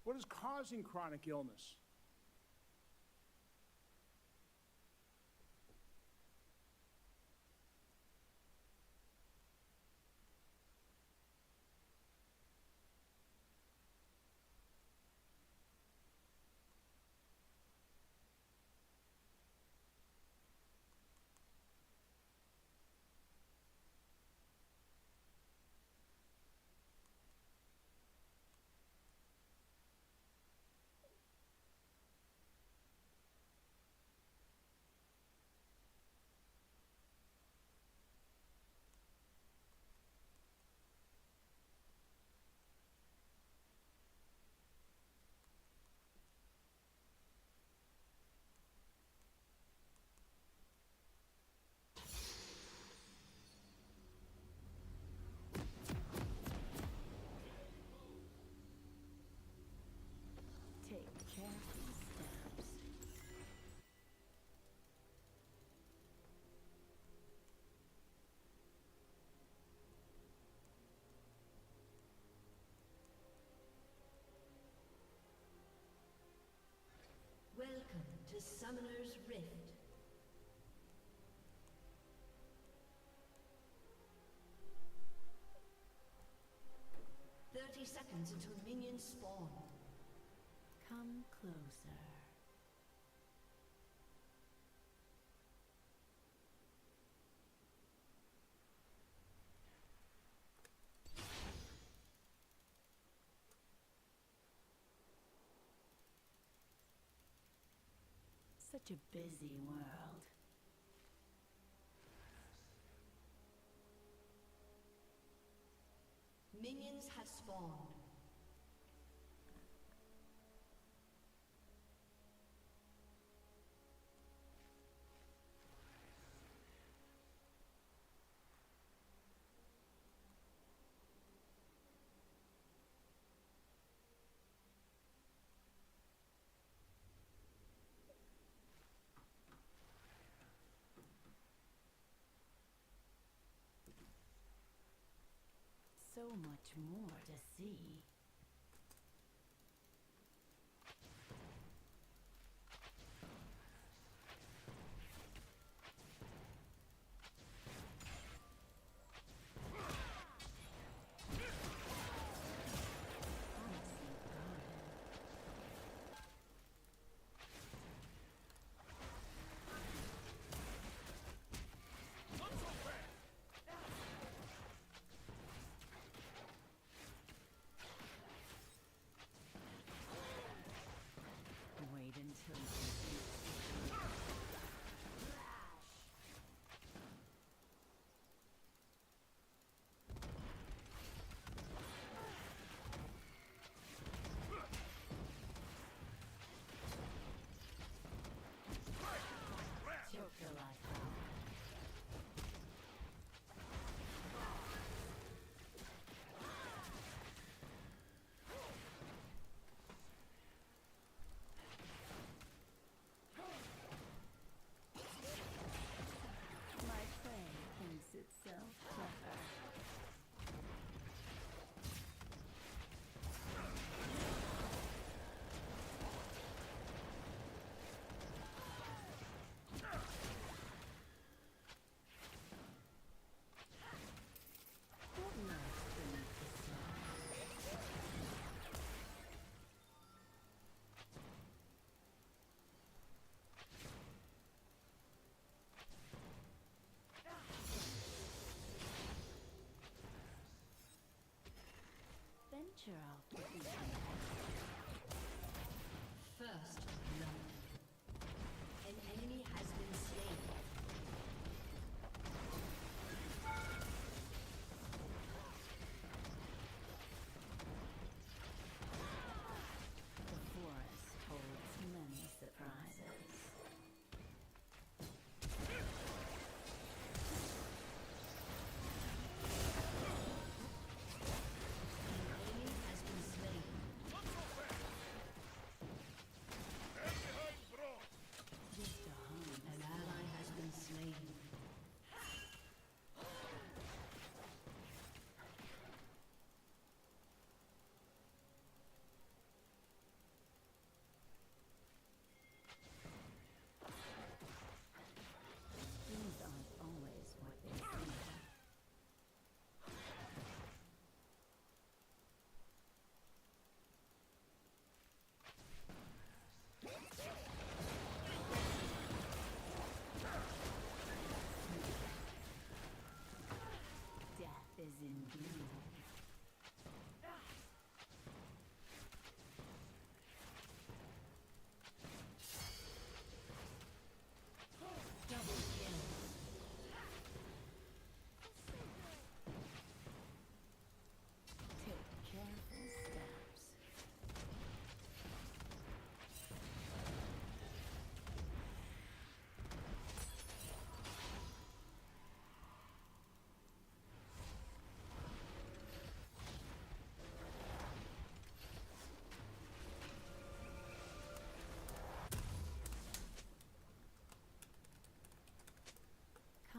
Speaker 2: What is causing chronic illness?
Speaker 13: Take careful steps. Welcome to Summoner's Rift. Seconds until minions spawn. Come closer. Such a busy world. Minions have spawned. So much more to see. Wait until you see. Choke your life out. My prey thinks itself clever. What lies beneath the sun? Venture out with the First blood. An enemy has been slain. The forest holds many surprises. An enemy has been slain.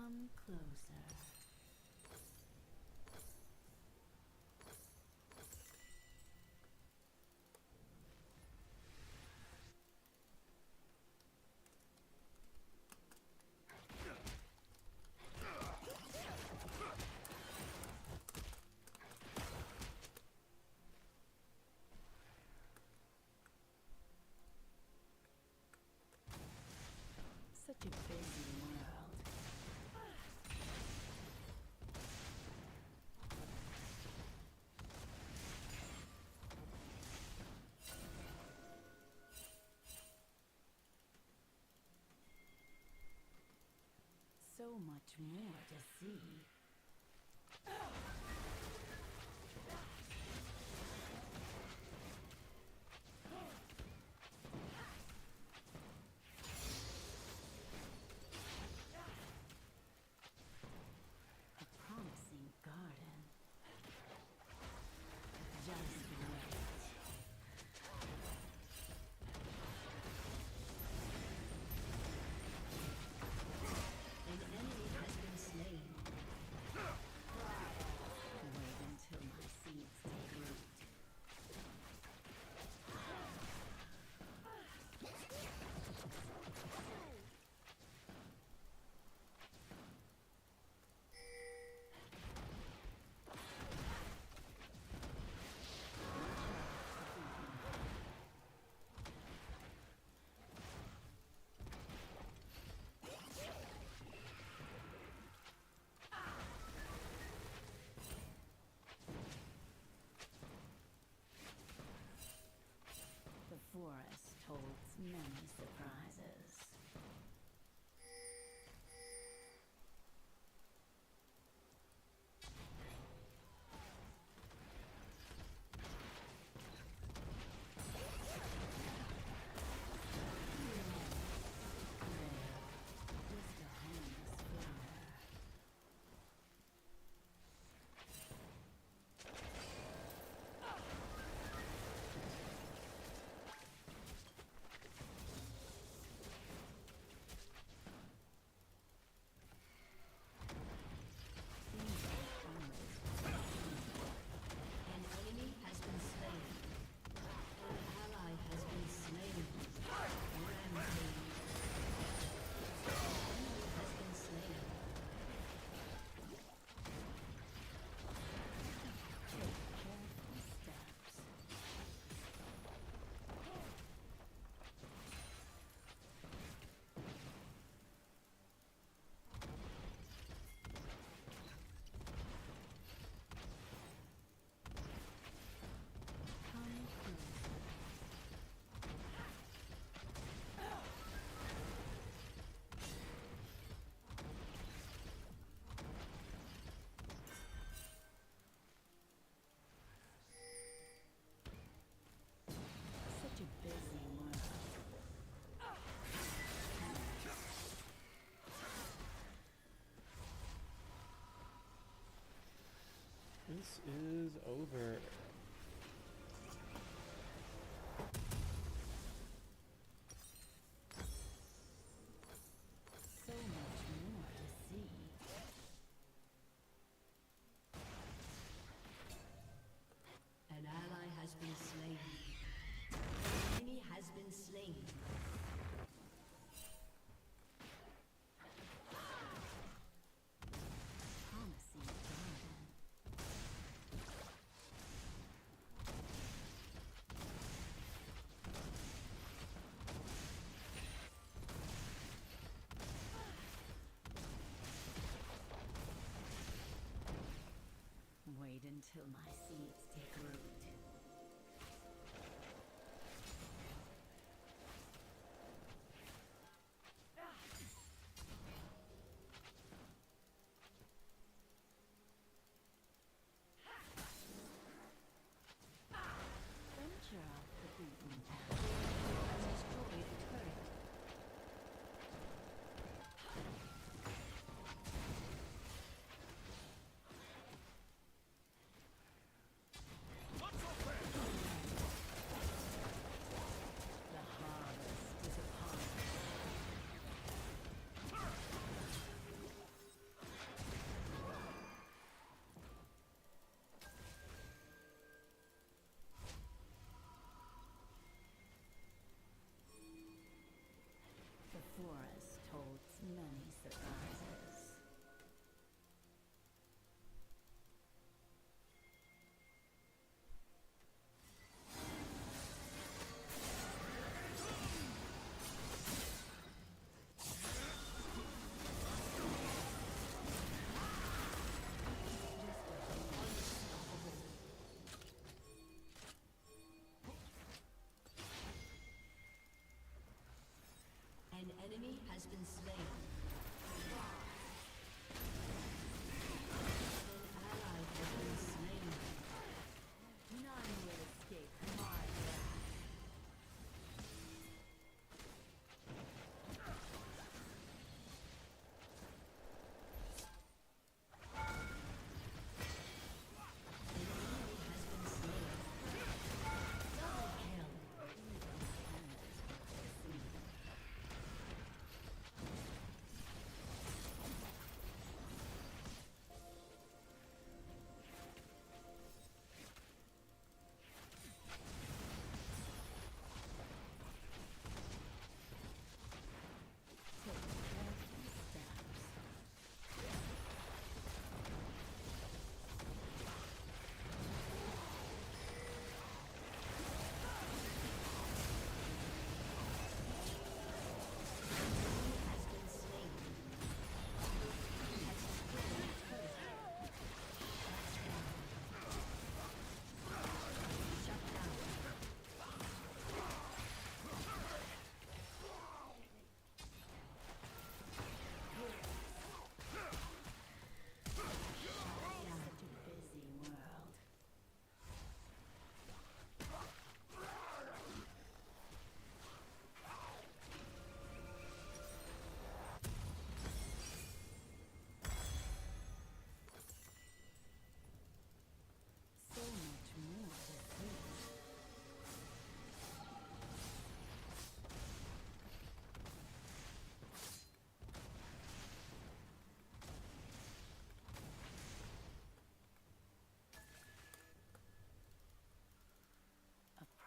Speaker 13: Come closer. Such a busy world. So much more to see. A promising garden. Just wait. An enemy has been slain. Wait until my seeds take root. The forest holds many surprises. Just a harmless flower. An enemy has been slain. An ally has been slain. Rampage. An enemy has been slain. Take careful steps. Come closer. Such a busy world.
Speaker 1: This is over.
Speaker 13: So much more to see. An ally has been slain. An enemy has been slain. Promising garden. Wait until my seeds take root. Venture off the beaten path. Destroy the turret. enemy has been slain. An ally has been slain. None will escape my wrath.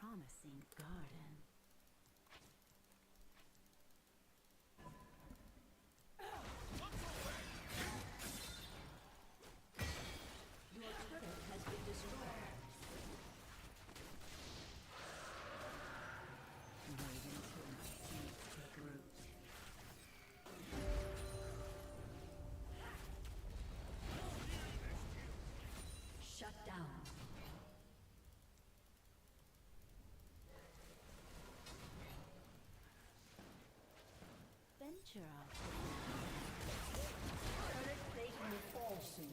Speaker 13: Promising garden. Your turret has been destroyed. Wait until my seeds take root. Shut down. Venture out. Turret plating will fall soon.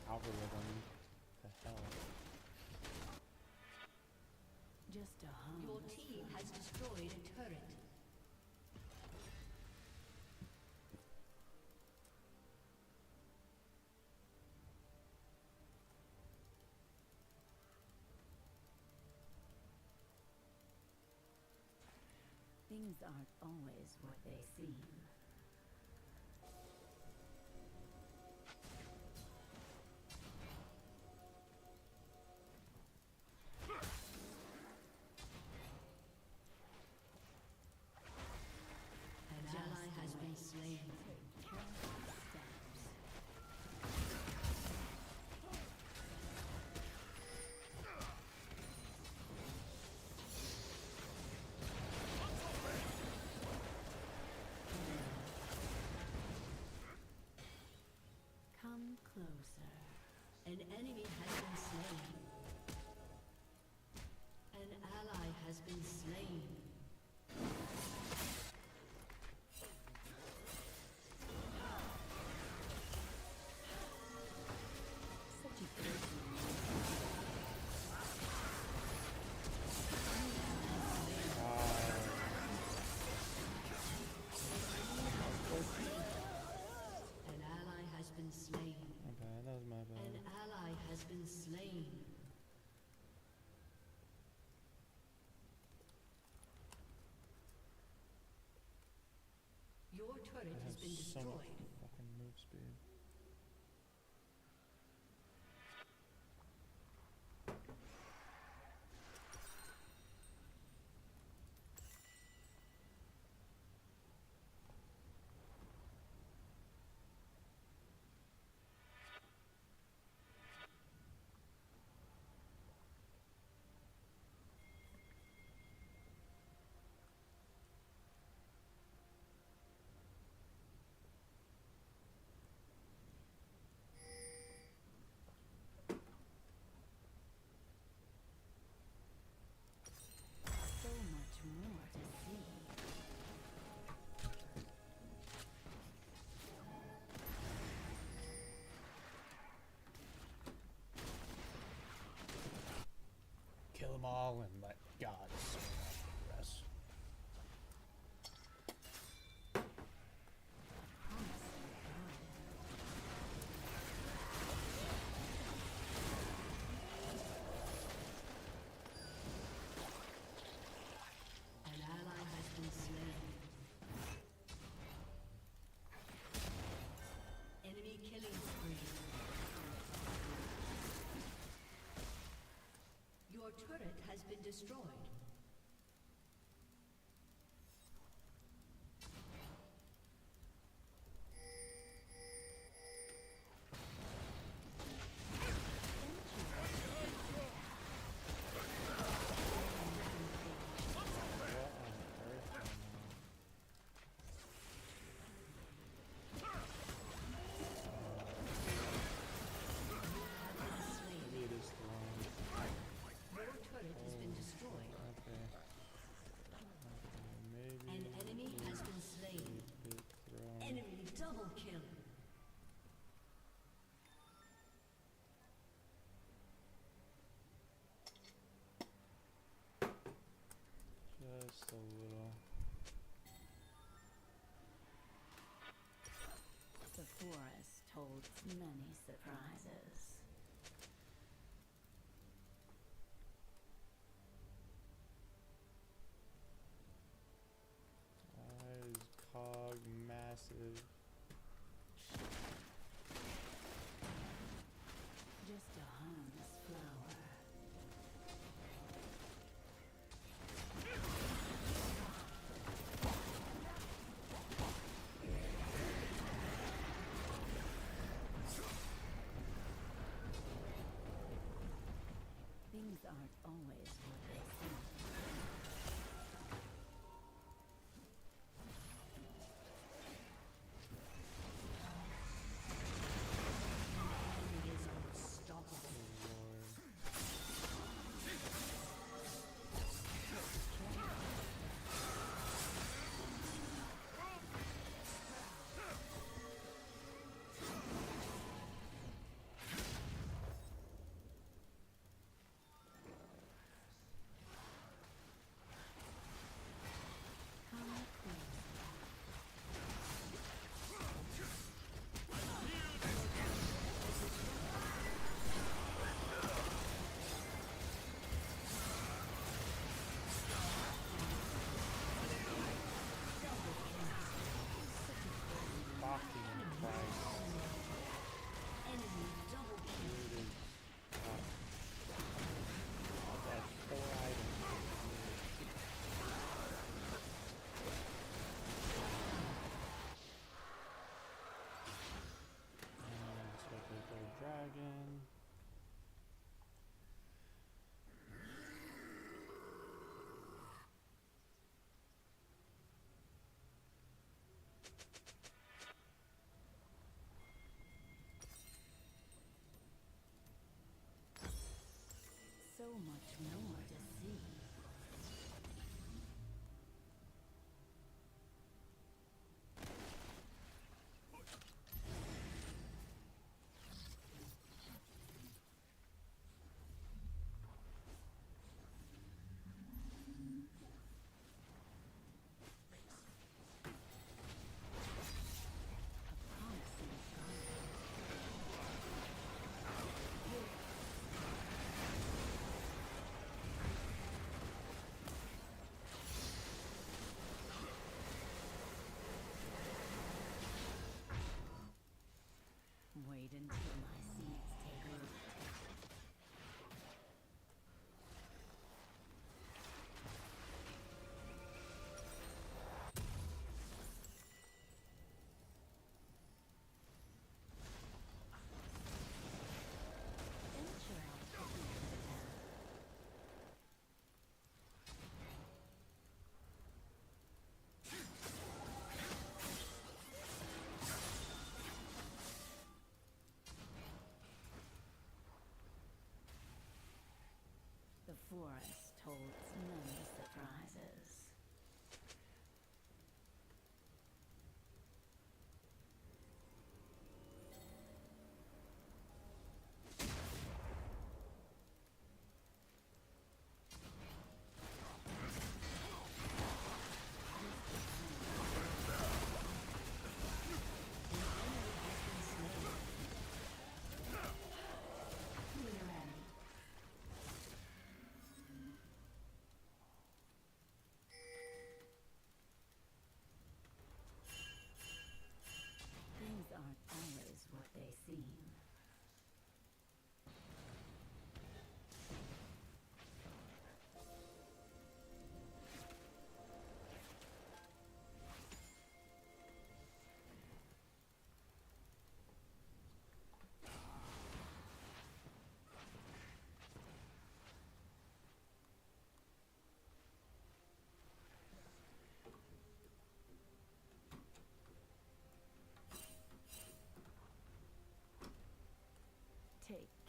Speaker 1: Algorithm. The hell?
Speaker 13: Just a hum. Your team has destroyed a turret. Things aren't always what they seem. An ally has been slain. Come closer. An enemy has been slain. An ally has been slain. Such a An ally has been slain.
Speaker 1: My bad, that was my bad.
Speaker 13: An ally has been slain. Your turret has been
Speaker 1: So much
Speaker 13: destroyed.
Speaker 1: fucking move speed. them all and let God sort out the rest.
Speaker 13: An ally has been slain. Enemy killing spree. Your turret has been destroyed.
Speaker 1: Maybe it is thrown.
Speaker 13: Your turret has been destroyed.
Speaker 1: Okay. Maybe
Speaker 13: An enemy has been slain.
Speaker 1: it thrown.
Speaker 13: Enemy double kill.
Speaker 1: Just a little.
Speaker 6: The forest holds many surprises.
Speaker 1: Eyes, cog, massive.
Speaker 6: Just a harmless flower. Things aren't always what they seem.
Speaker 13: Enemy is unstoppable.
Speaker 1: Fucking Christ.
Speaker 13: Enemy double kill.
Speaker 1: It is. That's 4 items. And Spectator Dragon.
Speaker 6: So much more to see. A promising Wait until my seeds take root. The forest holds many surprises.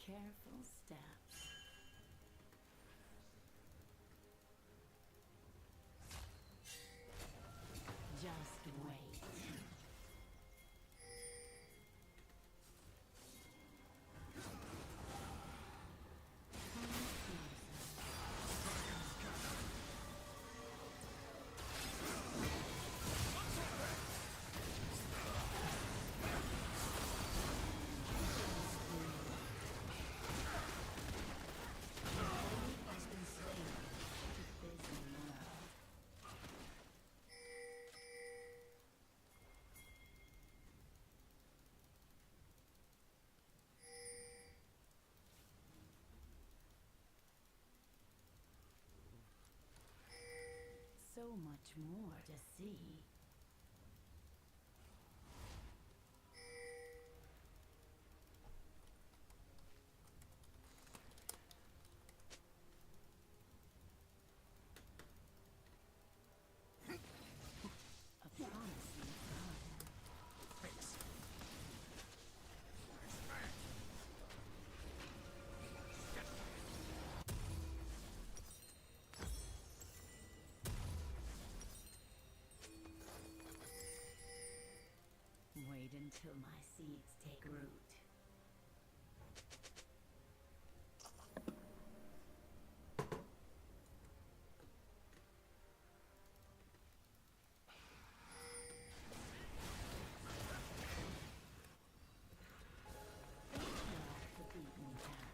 Speaker 6: careful steps. Just wait. So much more to see. A promising garden. Wait until my seeds take root. Off the beaten path.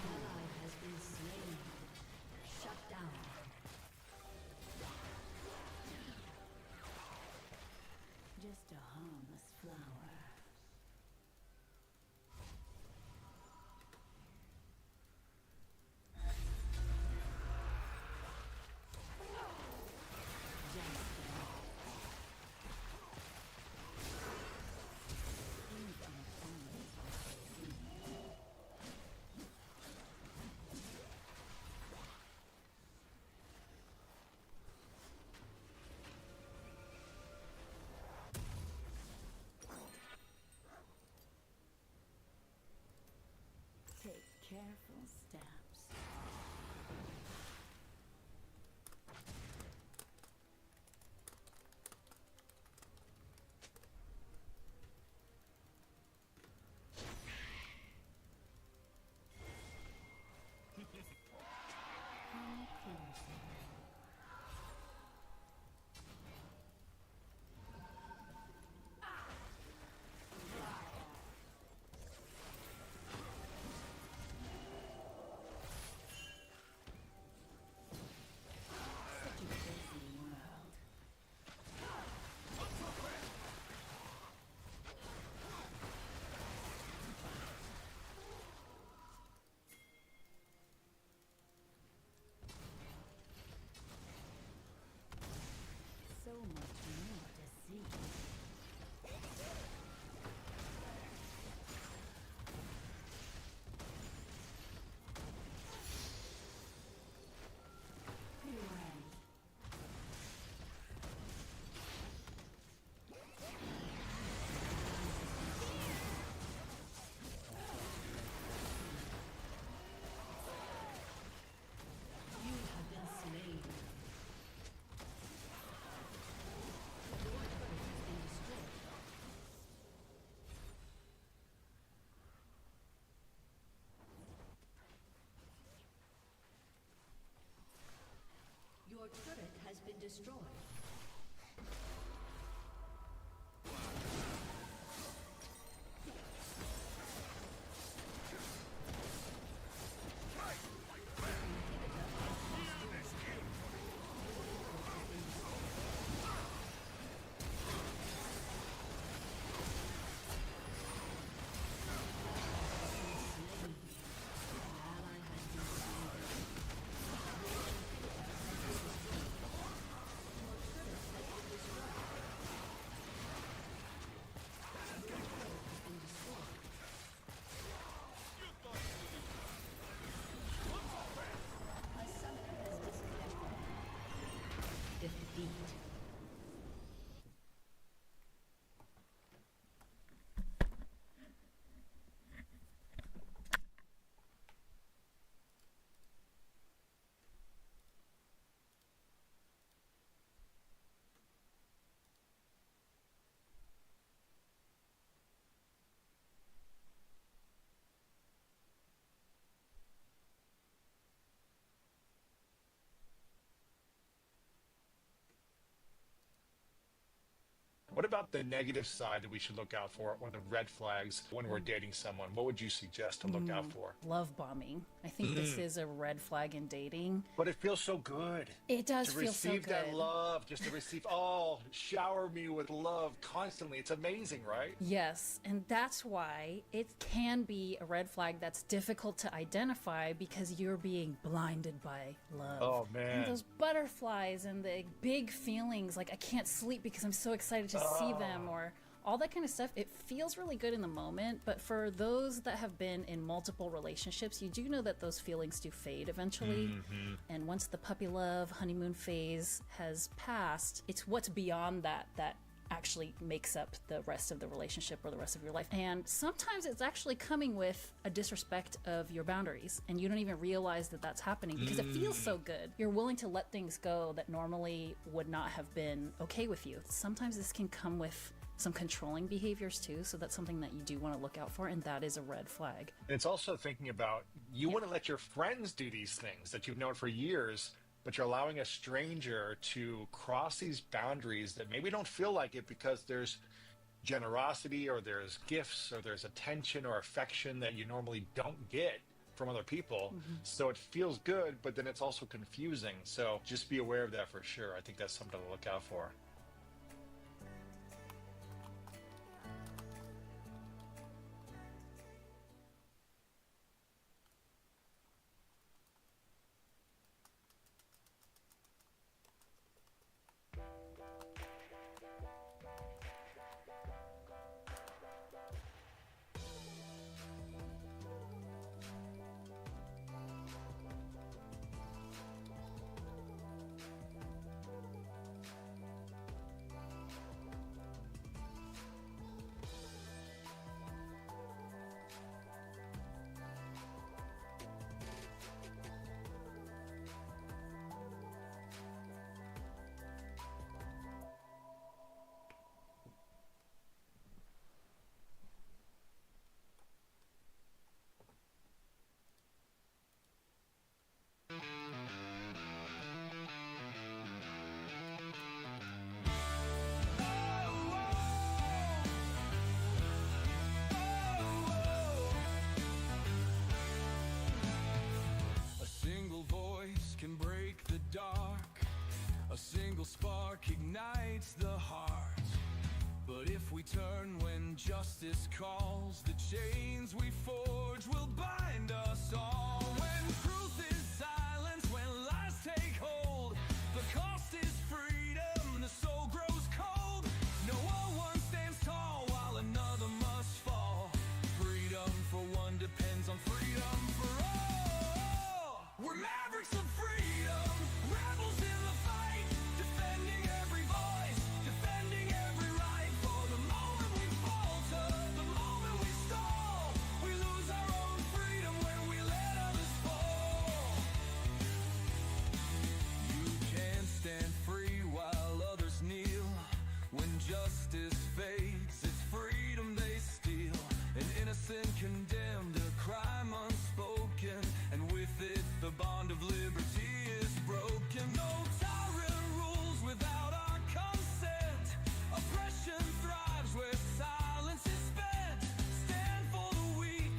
Speaker 6: Ally has been slain. Shut down. Just a harmless flower. Things aren't always what they seem. Take careful steps. Come closer. Such a busy world. So much more to see. Be ready. You have been slain. Your turret has been destroyed. Your turret has been destroyed. Ally has been slain.
Speaker 9: about the negative side that we should look out for, or the red flags when we're dating someone? What would you suggest to look out for?
Speaker 10: Love bombing. I think this is a red flag in dating.
Speaker 9: But it feels so good.
Speaker 10: It does
Speaker 9: to
Speaker 10: feel so
Speaker 9: receive that
Speaker 10: good.
Speaker 9: love, just to receive, shower me with love constantly. It's amazing, right?
Speaker 10: Yes, and that's why it can be a red flag that's difficult to identify because you're being blinded by love.
Speaker 9: Oh, man.
Speaker 10: And those butterflies and the big feelings, like I can't sleep because I'm so excited to see them, or all that kind of stuff. It feels really good in the moment, but for those that have been in multiple relationships, you do know that those feelings do fade eventually. And once the puppy love honeymoon phase has passed, it's what's beyond that actually makes up the rest of the relationship or the rest of your life. And sometimes it's actually coming with a disrespect of your boundaries, and you don't even realize that that's happening because it feels so good. You're willing to let things go that normally would not have been okay with you. Sometimes this can come with some controlling behaviors too, so that's something that you do want to look out for, and that is a red flag.
Speaker 9: And it's also thinking about, you want to let your friends do these things that you've known for years, but you're allowing a stranger to cross these boundaries that maybe don't feel like it because there's generosity or there's gifts or there's attention or affection that you normally don't get from other people. So it feels good, but then it's also confusing. So just be aware of that for sure. I think that's something to look out for.
Speaker 14: A single voice can break the dark. A single spark ignites the heart. But if we turn when justice calls, the chains we forge will bind us all. When truth is silence, when lies take hold, the cost is freedom, the soul grows cold. No one stands tall while another must fall. Freedom for one depends on freedom for all. We're mavericks of freedom, rebels in the fight, defending every voice, defending every right. For the moment we falter, the moment we stall, we lose our own freedom when we let others fall. You can't stand free while others kneel. When justice fades, it's freedom they steal. An innocent condemned, a crime unspoken, and with it the bond of liberty is broken. No tyrant rules without our consent. Oppression thrives where silence is spent. Stand for the weak,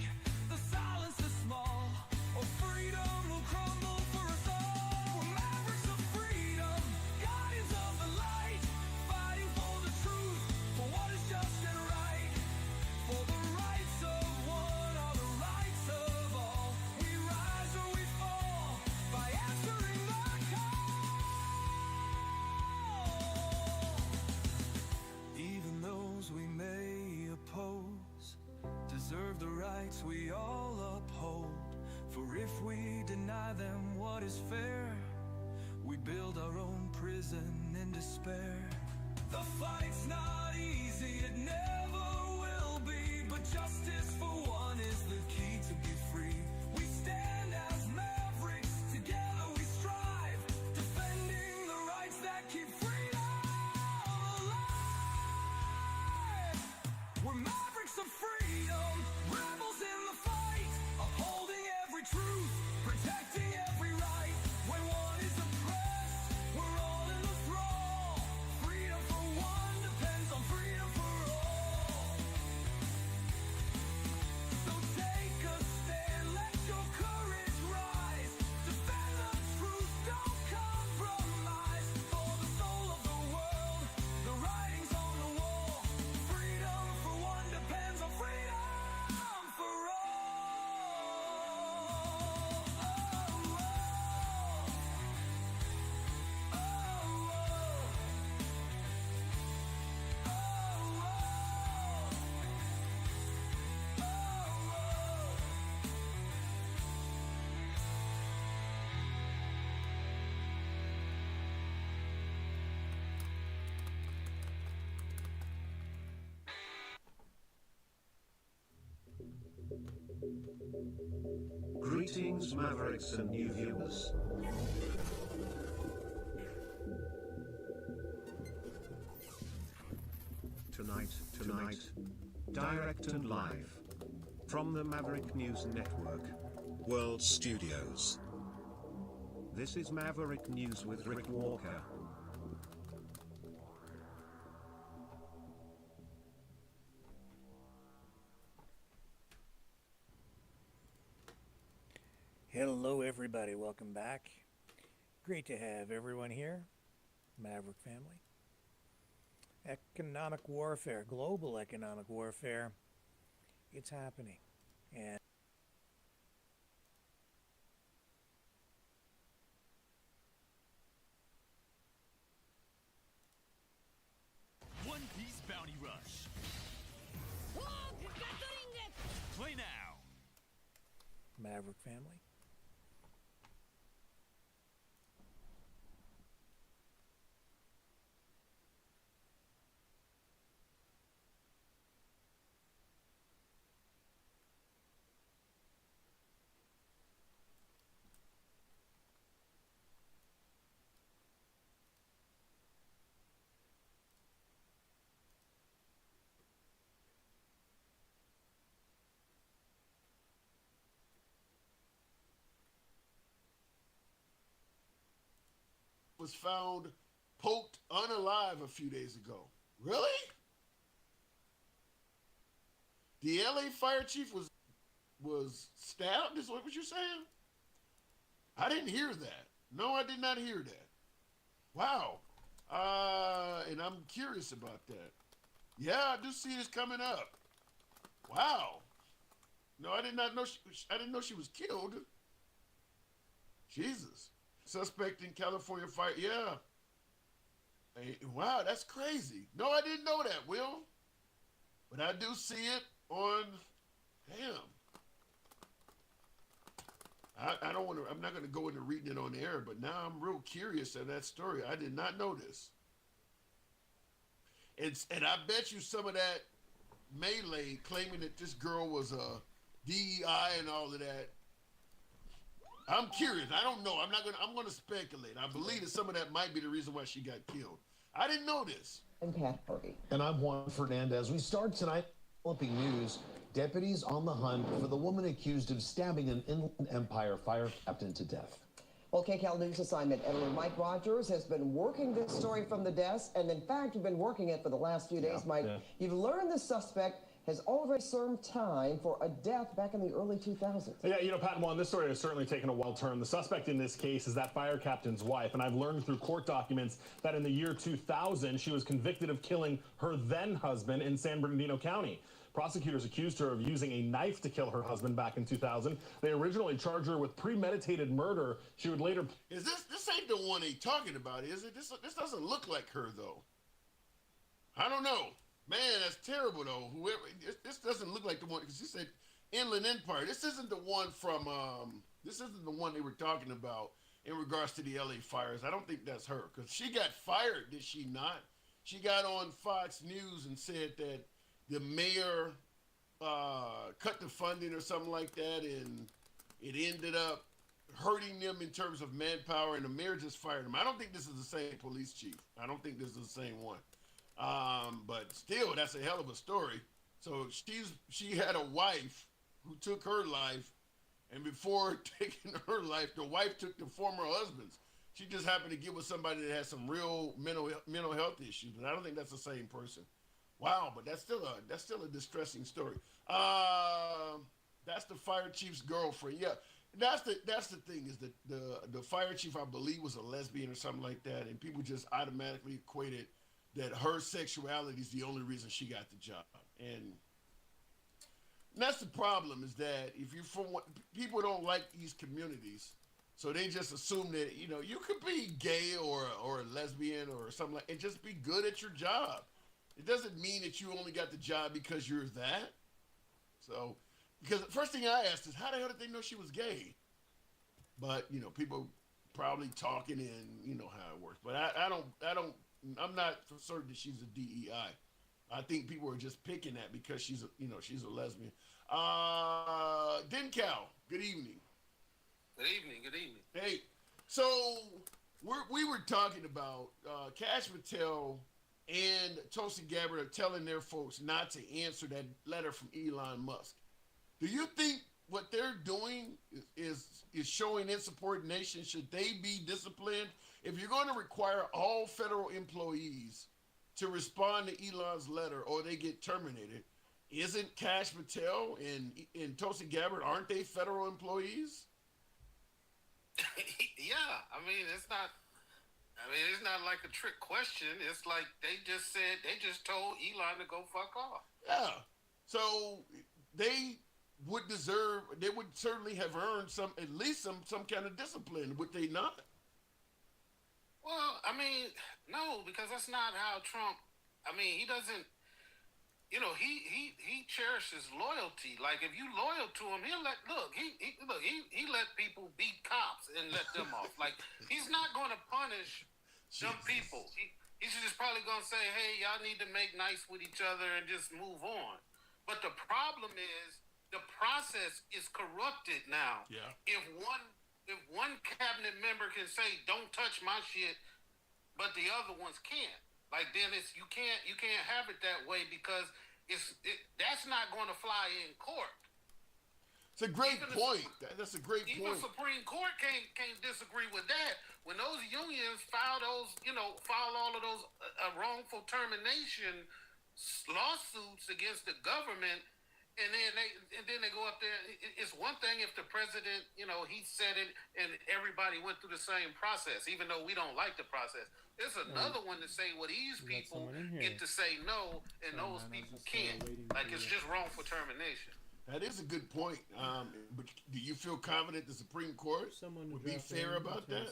Speaker 14: the silence is small, or freedom will crumble for us all. We're mavericks of freedom, guardians of the light, fighting for the truth, for what is just and right. For the rights of one are the rights of all. We rise or we fall by answering the call. Even those we may oppose deserve the rights we all uphold. For if we deny them what is fair, we build our own prison in despair. The fight's not easy, it never will be, but justice for one is the key to be free. We stand as mavericks, together we strive, defending the rights that keep freedom alive. We're mavericks of freedom, rebels in the fight, upholding every truth, protecting every right. When one is oppressed, we're all in the thrall. Freedom for one depends on freedom.
Speaker 12: Greetings, Mavericks and new viewers. Tonight, direct and live from the Maverick News Network World Studios. This is Maverick News with Rick Walker.
Speaker 15: Hello everybody, welcome back. Great to have everyone here, Maverick family. Economic warfare, global economic warfare, it's happening. And
Speaker 14: One Piece Bounty Rush. Play now.
Speaker 15: Maverick family.
Speaker 16: Was found poked unalive a few days ago. Really? The LA fire chief was stabbed, is what you're saying? I didn't hear that. No, I did not hear that. Wow. And I'm curious about that. Yeah, I do see this coming up. Wow. No, I did not know I didn't know she was killed. Jesus. Suspect in California fire. Yeah. Hey, wow, that's crazy. No, I didn't know that, Will. But I do see it on. Damn. I don't want to. I'm not going to go into reading it on the air, but now I'm real curious of that story. I did not know this. And I bet you some of that melee claiming that this girl was a DEI and all of that. I'm curious. I don't know. I'm gonna speculate. I believe that some of that might be the reason why she got killed. I didn't know this.
Speaker 24: And Pat Purdy.
Speaker 25: And I'm Juan Fernandez. We start tonight developing news. Deputies on the hunt for the woman accused of stabbing an Inland Empire fire captain to death.
Speaker 24: Well, KCAL News assignment editor Mike Rogers has been working this story from the desk, and in fact, we've been working it for the last few days. Mike, you've learned the suspect has already served time for a death back in the early 2000s.
Speaker 26: Yeah, you know, Pat and Juan, this story has certainly taken a wild turn. The suspect in this case is that fire captain's wife, and I've learned through court documents that in the year 2000, she was convicted of killing her then husband in San Bernardino County. Prosecutors accused her of using a knife to kill her husband back in 2000. They originally charged her with premeditated murder. She would later...
Speaker 16: Is this ain't the one they talking about, is it? This doesn't look like her, though. I don't know. Man, that's terrible, though. Whoever this doesn't look like the one, because he said Inland Empire. This isn't the one from, this isn't the one they were talking about in regards to the LA fires. I don't think that's her, because she got fired, did she not? She got on Fox News and said that the mayor cut the funding or something like that, and it ended up hurting them in terms of manpower, and the mayor just fired him. I don't think this is the same police chief. I don't think this is the same one. But still, that's a hell of a story. So she had a wife who took her life, and before taking her life, the wife took the former husband's. She just happened to get with somebody that had some real mental health issues, but I don't think that's the same person. Wow, but that's still a distressing story. That's the fire chief's girlfriend. Yeah, that's the thing is that the fire chief, I believe, was a lesbian or something like that, and people just automatically equated that her sexuality is the only reason she got the job. And that's the problem, is that if you're from people don't like these communities, so they just assume that, you know, you could be gay or a lesbian or something like, and just be good at your job. It doesn't mean that you only got the job because you're that. So, because the first thing I asked is, how the hell did they know she was gay? But, you know, people probably talking, and you know how it works. But I'm not for certain that she's a DEI. I think people are just picking that because she's a lesbian. Dencal, good evening.
Speaker 17: Good evening. Good evening.
Speaker 16: Hey, so we were talking about Cash Patel and Tulsi Gabbard are telling their folks not to answer that letter from Elon Musk. Do you think what they're doing is showing insubordination? Should they be disciplined? If you're going to require all federal employees to respond to Elon's letter or they get terminated, isn't Cash Patel and Tulsi Gabbard, aren't they federal employees?
Speaker 17: Yeah, I mean, it's not like a trick question. It's like they just told Elon to go fuck off.
Speaker 16: Yeah. So they would certainly have earned at least some kind of discipline, would they not?
Speaker 17: Well, I mean, no, because that's not how Trump. I mean, he doesn't. He cherishes loyalty. Like if you loyal to him, he let people beat cops and let them off. Like he's not going to punish some people. He's just probably going to say, hey, y'all need to make nice with each other and just move on. But the problem is the process is corrupted now.
Speaker 16: Yeah.
Speaker 17: If one cabinet member can say, don't touch my shit, but the other ones can't. Like then you can't have it that way because that's not going to fly in court.
Speaker 16: It's a great point. That's a great point.
Speaker 17: Even Supreme Court can't disagree with that. When those unions file all of those wrongful termination lawsuits against the government, and then they go up there. It's one thing if the president, he said it, and everybody went through the same process, even though we don't like the process. It's another one to say, well, these people get to say no, and those people can't. Like it's just wrongful termination.
Speaker 16: That is a good point. But do you feel confident the Supreme Court would be fair about that?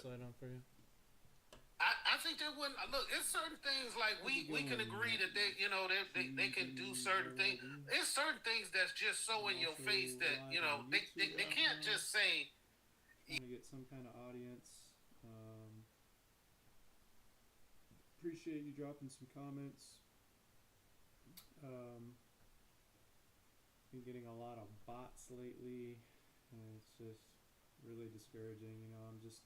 Speaker 17: I think they wouldn't. Look, it's certain things like we can agree that they can do certain things. It's certain things that's just so in your face that they can't just say.
Speaker 1: Want to get some kind of audience. Appreciate you dropping some comments. Been getting a lot of bots lately, and it's just really discouraging. I'm just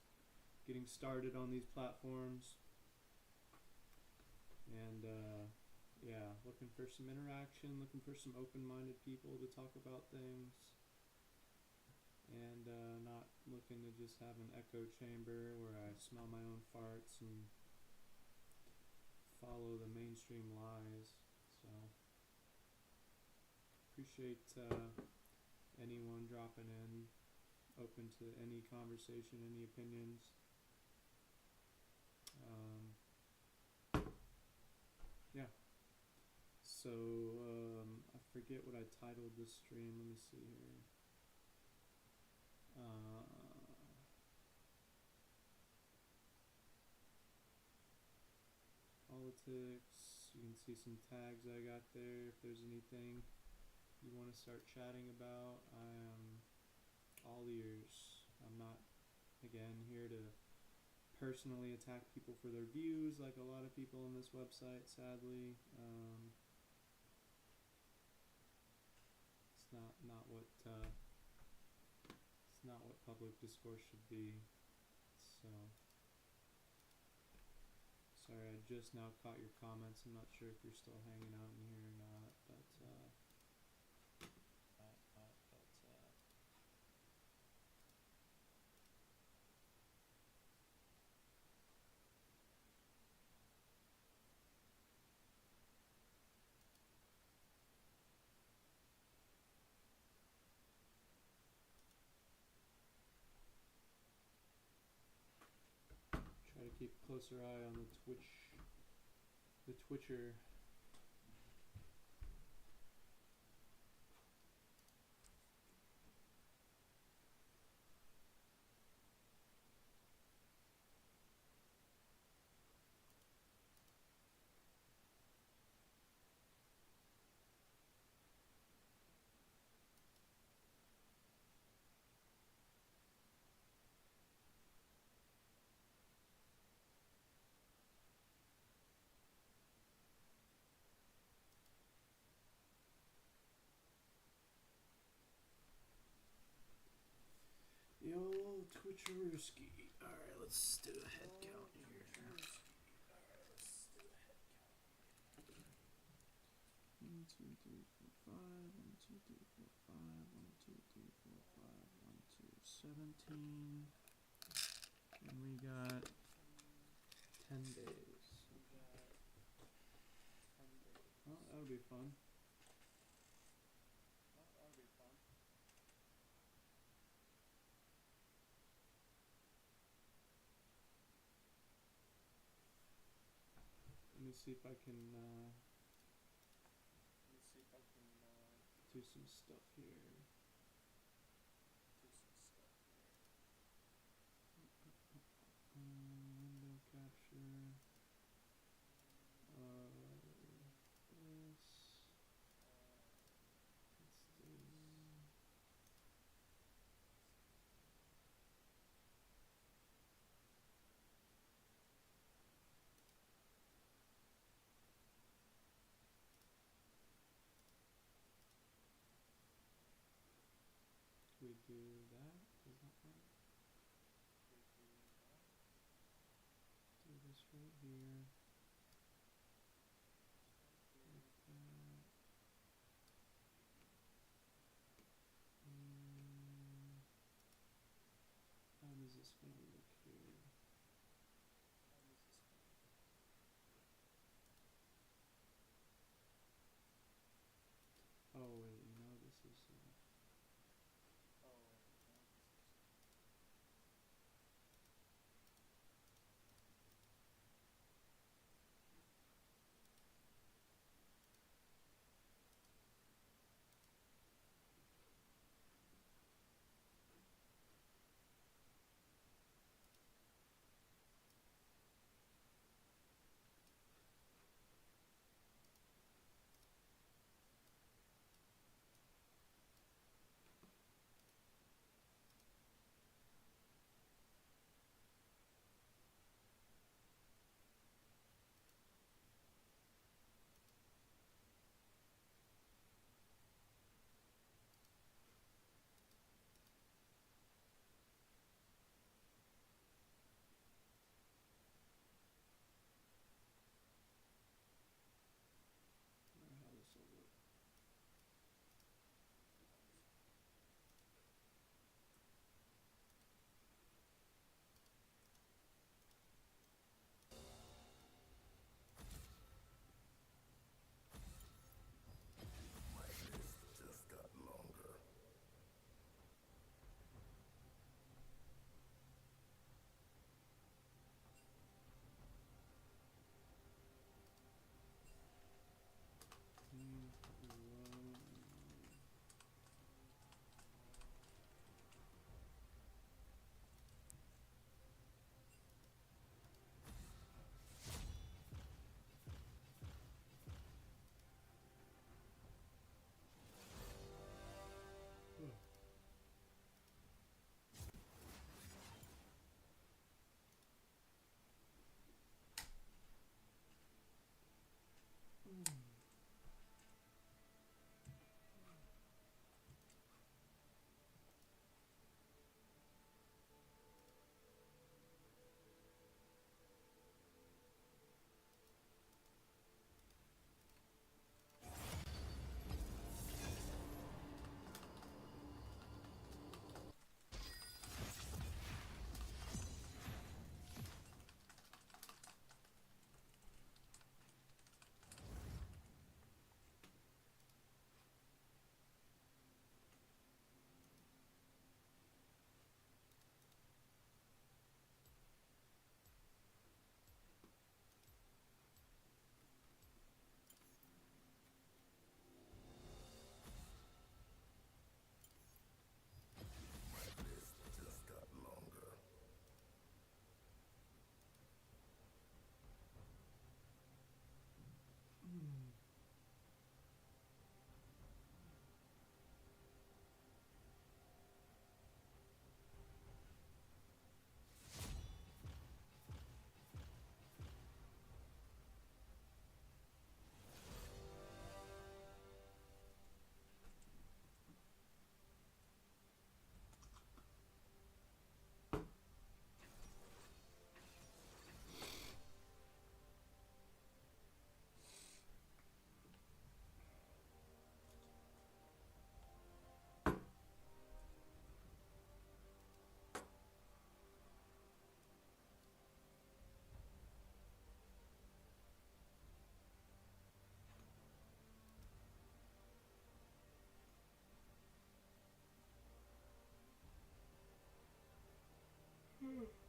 Speaker 1: getting started on these platforms, and looking for some interaction, looking for some open-minded people to talk about things, and not looking to just have an echo chamber where I smell my own farts and follow the mainstream lies. So appreciate anyone dropping in, open to any conversation, any opinions. So I forget what I titled this stream. Let me see here. Politics. You can see some tags I got there. If there's anything you want to start chatting about, I am all ears. I'm not, again, here to personally attack people for their views like a lot of people on this website, sadly. It's not what public discourse should be. So sorry, I just now caught your comments. I'm not sure if you're still hanging out in here or not, but try to keep a closer eye on the Twitcher. Drewski. Alright, let's do a head count here. 1, 2, 3, 4, 5. 1, 2, 3, 4, 5. 1, 2, 3, 4, 5. 1, 2, 17. And we got 10 days. Well, that'll be fun. Let me see if I can do some stuff here. Window capture. This. Let's do. We do that? Does that work? Do this right here. Like that. How does this gonna look here? Oh wait, you know this is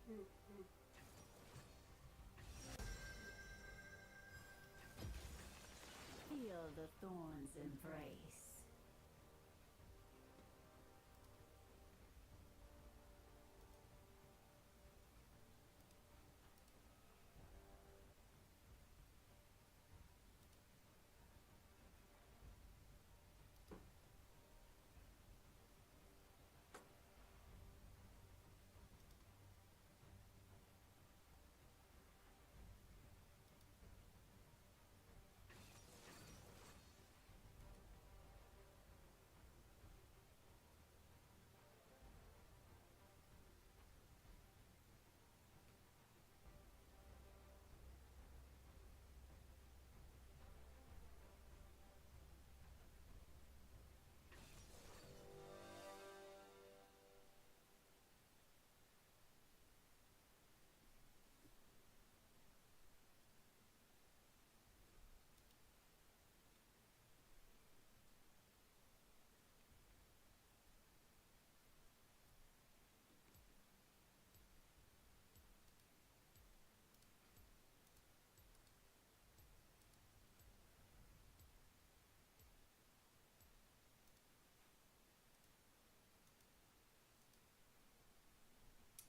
Speaker 6: Feel the thorns embrace.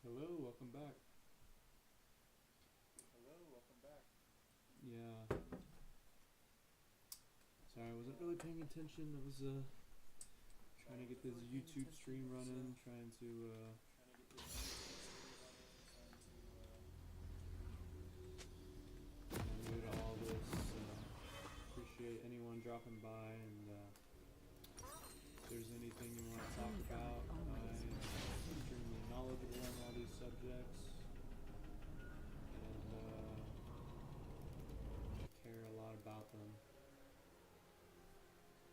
Speaker 1: Hello, welcome back.
Speaker 9: Hello, welcome back.
Speaker 1: Yeah. Sorry, I wasn't really paying attention. I was trying to get this YouTube stream running, trying to new to all this. Appreciate anyone dropping by, and if there's anything you want to talk about, I'm extremely knowledgeable on all these subjects, and care a lot about them.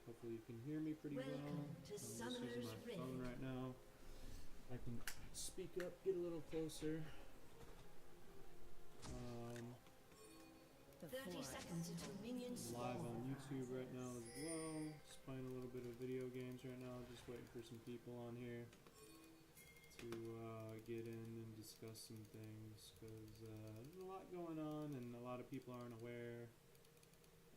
Speaker 1: Hopefully you can hear me pretty well. I'm just using my phone right now. I can speak up, get a little closer.
Speaker 13: 30 seconds until minions
Speaker 1: Live
Speaker 13: spawn.
Speaker 1: on YouTube right now as well. Just playing a little bit of video games right now. Just waiting for some people on here to get in and discuss some things, because there's a lot going on and a lot of people aren't aware.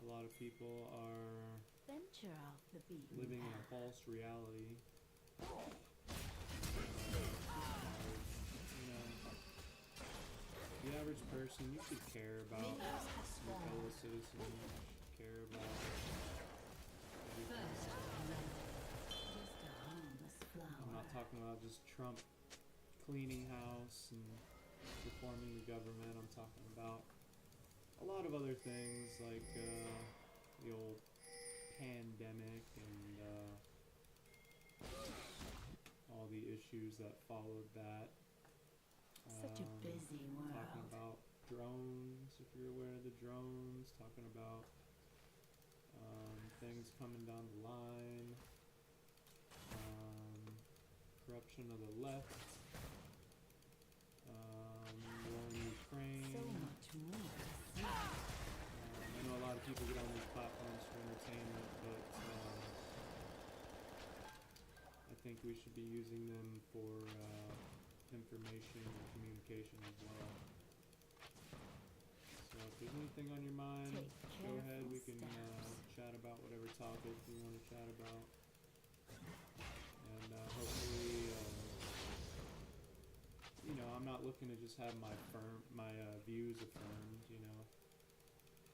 Speaker 1: A lot of people are
Speaker 6: Venture off the beaten
Speaker 1: living in a
Speaker 6: path.
Speaker 1: false reality. You know, the average person, you should care about your fellow citizens. You should care about everything.
Speaker 6: Just a harmless flower.
Speaker 1: I'm not talking about just Trump cleaning house and reforming the government. I'm talking about a lot of other things, like the old pandemic and all the issues that followed that.
Speaker 6: Such a busy world.
Speaker 1: Talking about drones, if you're aware of the drones. Talking about things coming down the line. Corruption of the left. War in Ukraine.
Speaker 6: So much more.
Speaker 1: I know a lot of people get on these platforms for entertainment, but I think we should be using them for information and communication as well. So if there's anything on your mind, go ahead. We can chat about whatever topic you want to chat about, and hopefully, you know, I'm not looking to just have my views affirmed, you know.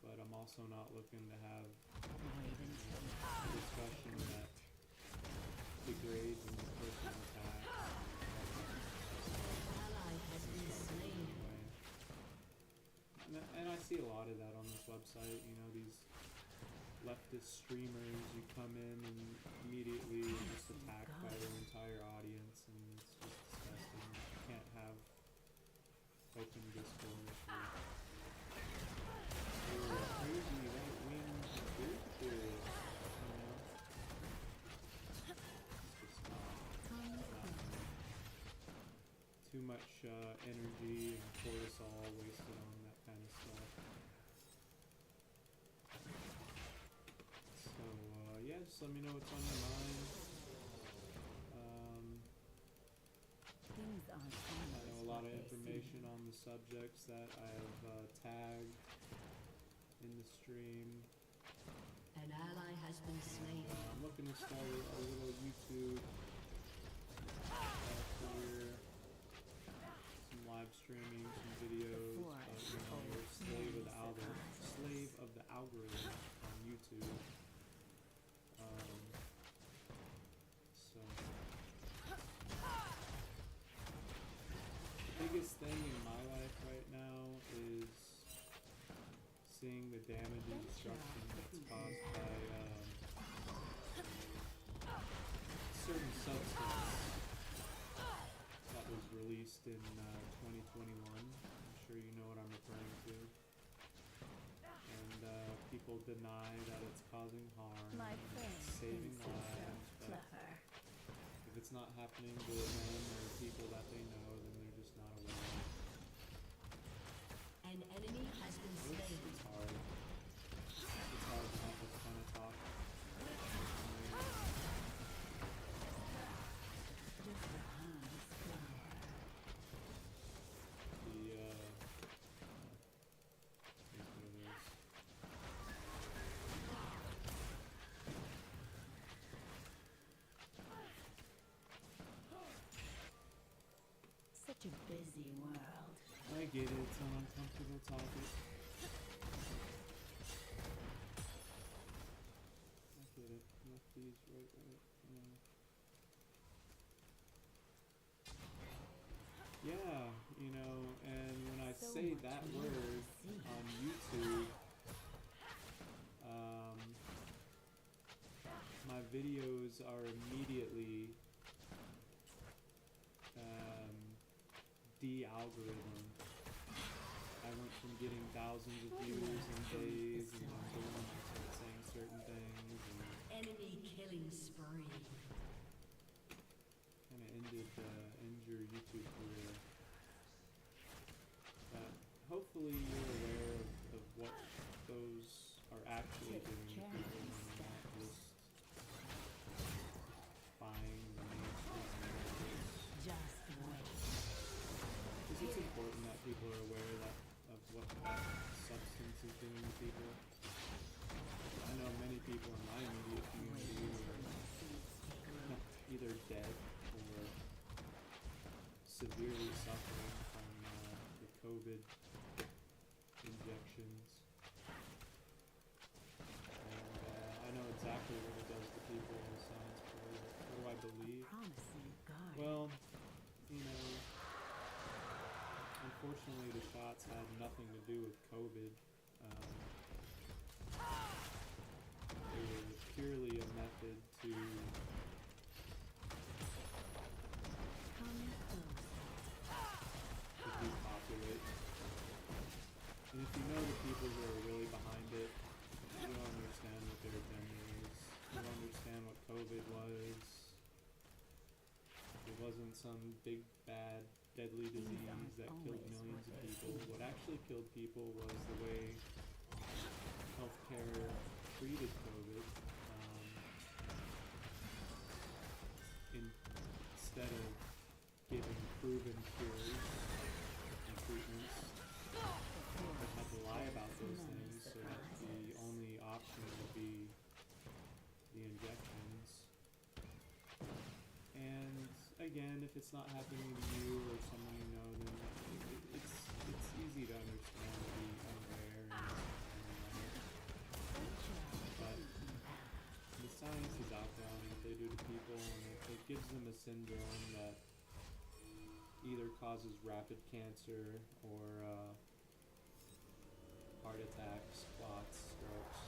Speaker 1: But I'm also not looking to have a discussion that degrades and personal attack.
Speaker 13: Ally has been slain.
Speaker 1: And I see a lot of that on this website, you know, these leftist streamers, you come in and immediately you're just attacked by their entire audience, and it's just disgusting. You can't have open discourse or crazy right-wing conspiracy theories, you know? It's just not too much energy and cortisol wasted on that kind of stuff. So, yeah, just let me know what's on your mind.
Speaker 6: Things aren't
Speaker 1: I know a lot of information information on the subjects that I've tagged in the stream.
Speaker 13: An ally has been slain.
Speaker 1: I'm looking to start a little YouTube career, some live streaming, some videos. We're slave of the algorithm on YouTube. So the biggest thing in my life right now is seeing the damage and destruction that's caused by certain substance that was released in 2021. I'm sure you know what I'm referring to. And people deny that it's causing harm,
Speaker 6: My friend
Speaker 1: it's saving
Speaker 6: thinks himself
Speaker 1: lives, but
Speaker 6: clever.
Speaker 1: if it's not happening to them or people that they know, then they're just not aware.
Speaker 13: An enemy has been slain.
Speaker 1: It's hard. It's hard to have this kind of talk.
Speaker 6: Such a busy world.
Speaker 1: I get it, it's an uncomfortable topic. I get it. Lefties, right. Yeah, you know, and when I
Speaker 6: So
Speaker 1: say
Speaker 6: much
Speaker 1: that
Speaker 6: more
Speaker 1: word
Speaker 6: to see.
Speaker 1: on YouTube, my videos are immediately de-algorithm. I went from getting thousands of views in days, and then boom, I started saying certain things, and
Speaker 13: Enemy killing spree.
Speaker 1: kind of end your YouTube career. But hopefully you're aware of what those are actually doing to people, and not just buying the mainstream narratives.
Speaker 13: Just wait.
Speaker 1: Because it's important that people are aware of what that substance is doing to people. I know many people in my immediate community are either dead or severely suffering from the COVID injections. And I know exactly what it does to people in science play. What do I believe?
Speaker 6: Promising guard.
Speaker 1: Well, you know, unfortunately the shots had nothing to do with COVID. They were purely a method to depopulate. And if you know the people who are really behind it, you'll understand what their agenda is. You'll understand what COVID was. It wasn't some big, bad, deadly disease that killed millions of people. What actually killed people was the way healthcare treated COVID. Instead of giving proven cures and treatments, they had to lie about those things so that the only option would be the injections. And again, if it's not happening to you or someone you know, then it's easy to understand to be unaware and but the science is out there on what they do to people, and it gives them a syndrome that either causes rapid cancer or heart attacks, clots, strokes,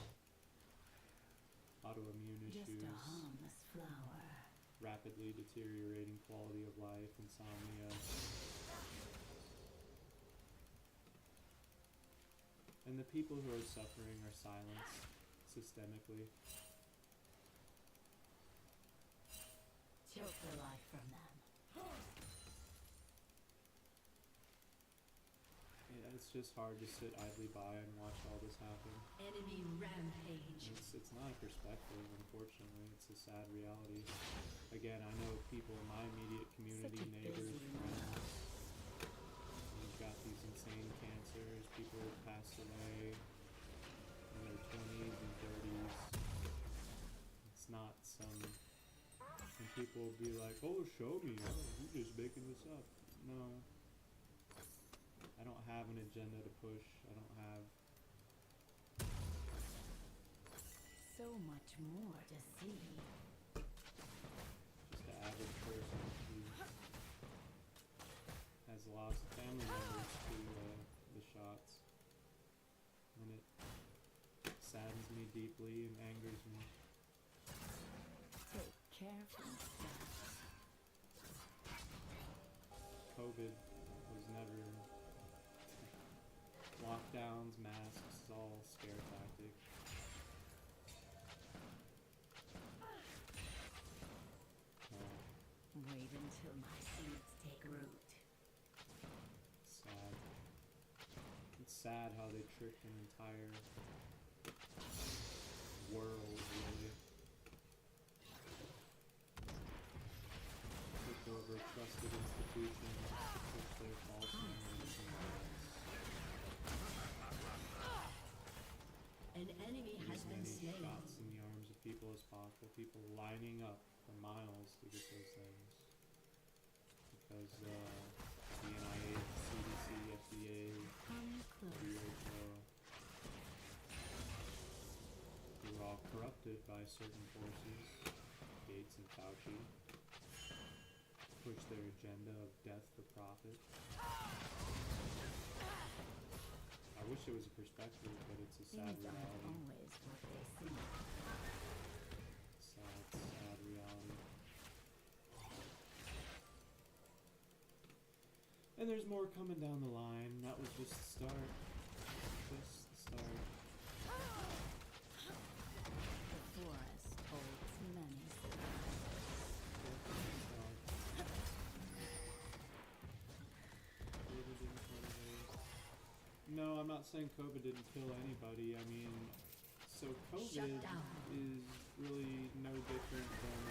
Speaker 1: autoimmune
Speaker 6: Just
Speaker 1: issues,
Speaker 6: a harmless flower.
Speaker 1: rapidly deteriorating quality of life, insomnia. And the people who are suffering are silenced systemically.
Speaker 6: Choke the life from them.
Speaker 1: Yeah, it's just hard to sit idly by and watch all this happen.
Speaker 13: Enemy rampage.
Speaker 1: It's not a perspective, unfortunately. It's a sad reality. Again, I know people in my immediate community,
Speaker 6: Such a
Speaker 1: neighbors,
Speaker 6: busy
Speaker 1: friends, got these insane cancers. People pass away in their 20s and 30s. It's not some... And people will be like, oh, show me. Oh, you're just making this up. No. I don't have an agenda to push. I don't have...
Speaker 6: So much more to see.
Speaker 1: Just an average person who has lost family members to the shots. And it saddens me deeply and angers me.
Speaker 6: Take care of yourself.
Speaker 1: COVID was never... Lockdowns, masks, all scare tactic.
Speaker 6: Wait until my seeds take root.
Speaker 1: Sad. It's sad how they tricked an entire world, really. Took over trusted institutions to push their false narratives and lies.
Speaker 13: An enemy has been
Speaker 1: As many
Speaker 13: slain.
Speaker 1: shots in the arms of people as possible. People lining up for miles to get those things. Because the NIH, CDC, FDA, WHO, who are all corrupted by certain forces, Gates and Fauci, push their agenda of death for profit. I wish it was a perspective, but it's a sad
Speaker 6: Things aren't
Speaker 1: reality.
Speaker 6: always what they seem.
Speaker 1: Sad reality. And there's more coming down the line. That was just the start. Just the start.
Speaker 6: The forest holds many
Speaker 1: No, I'm not saying COVID didn't kill anybody. I mean, so COVID is really no different than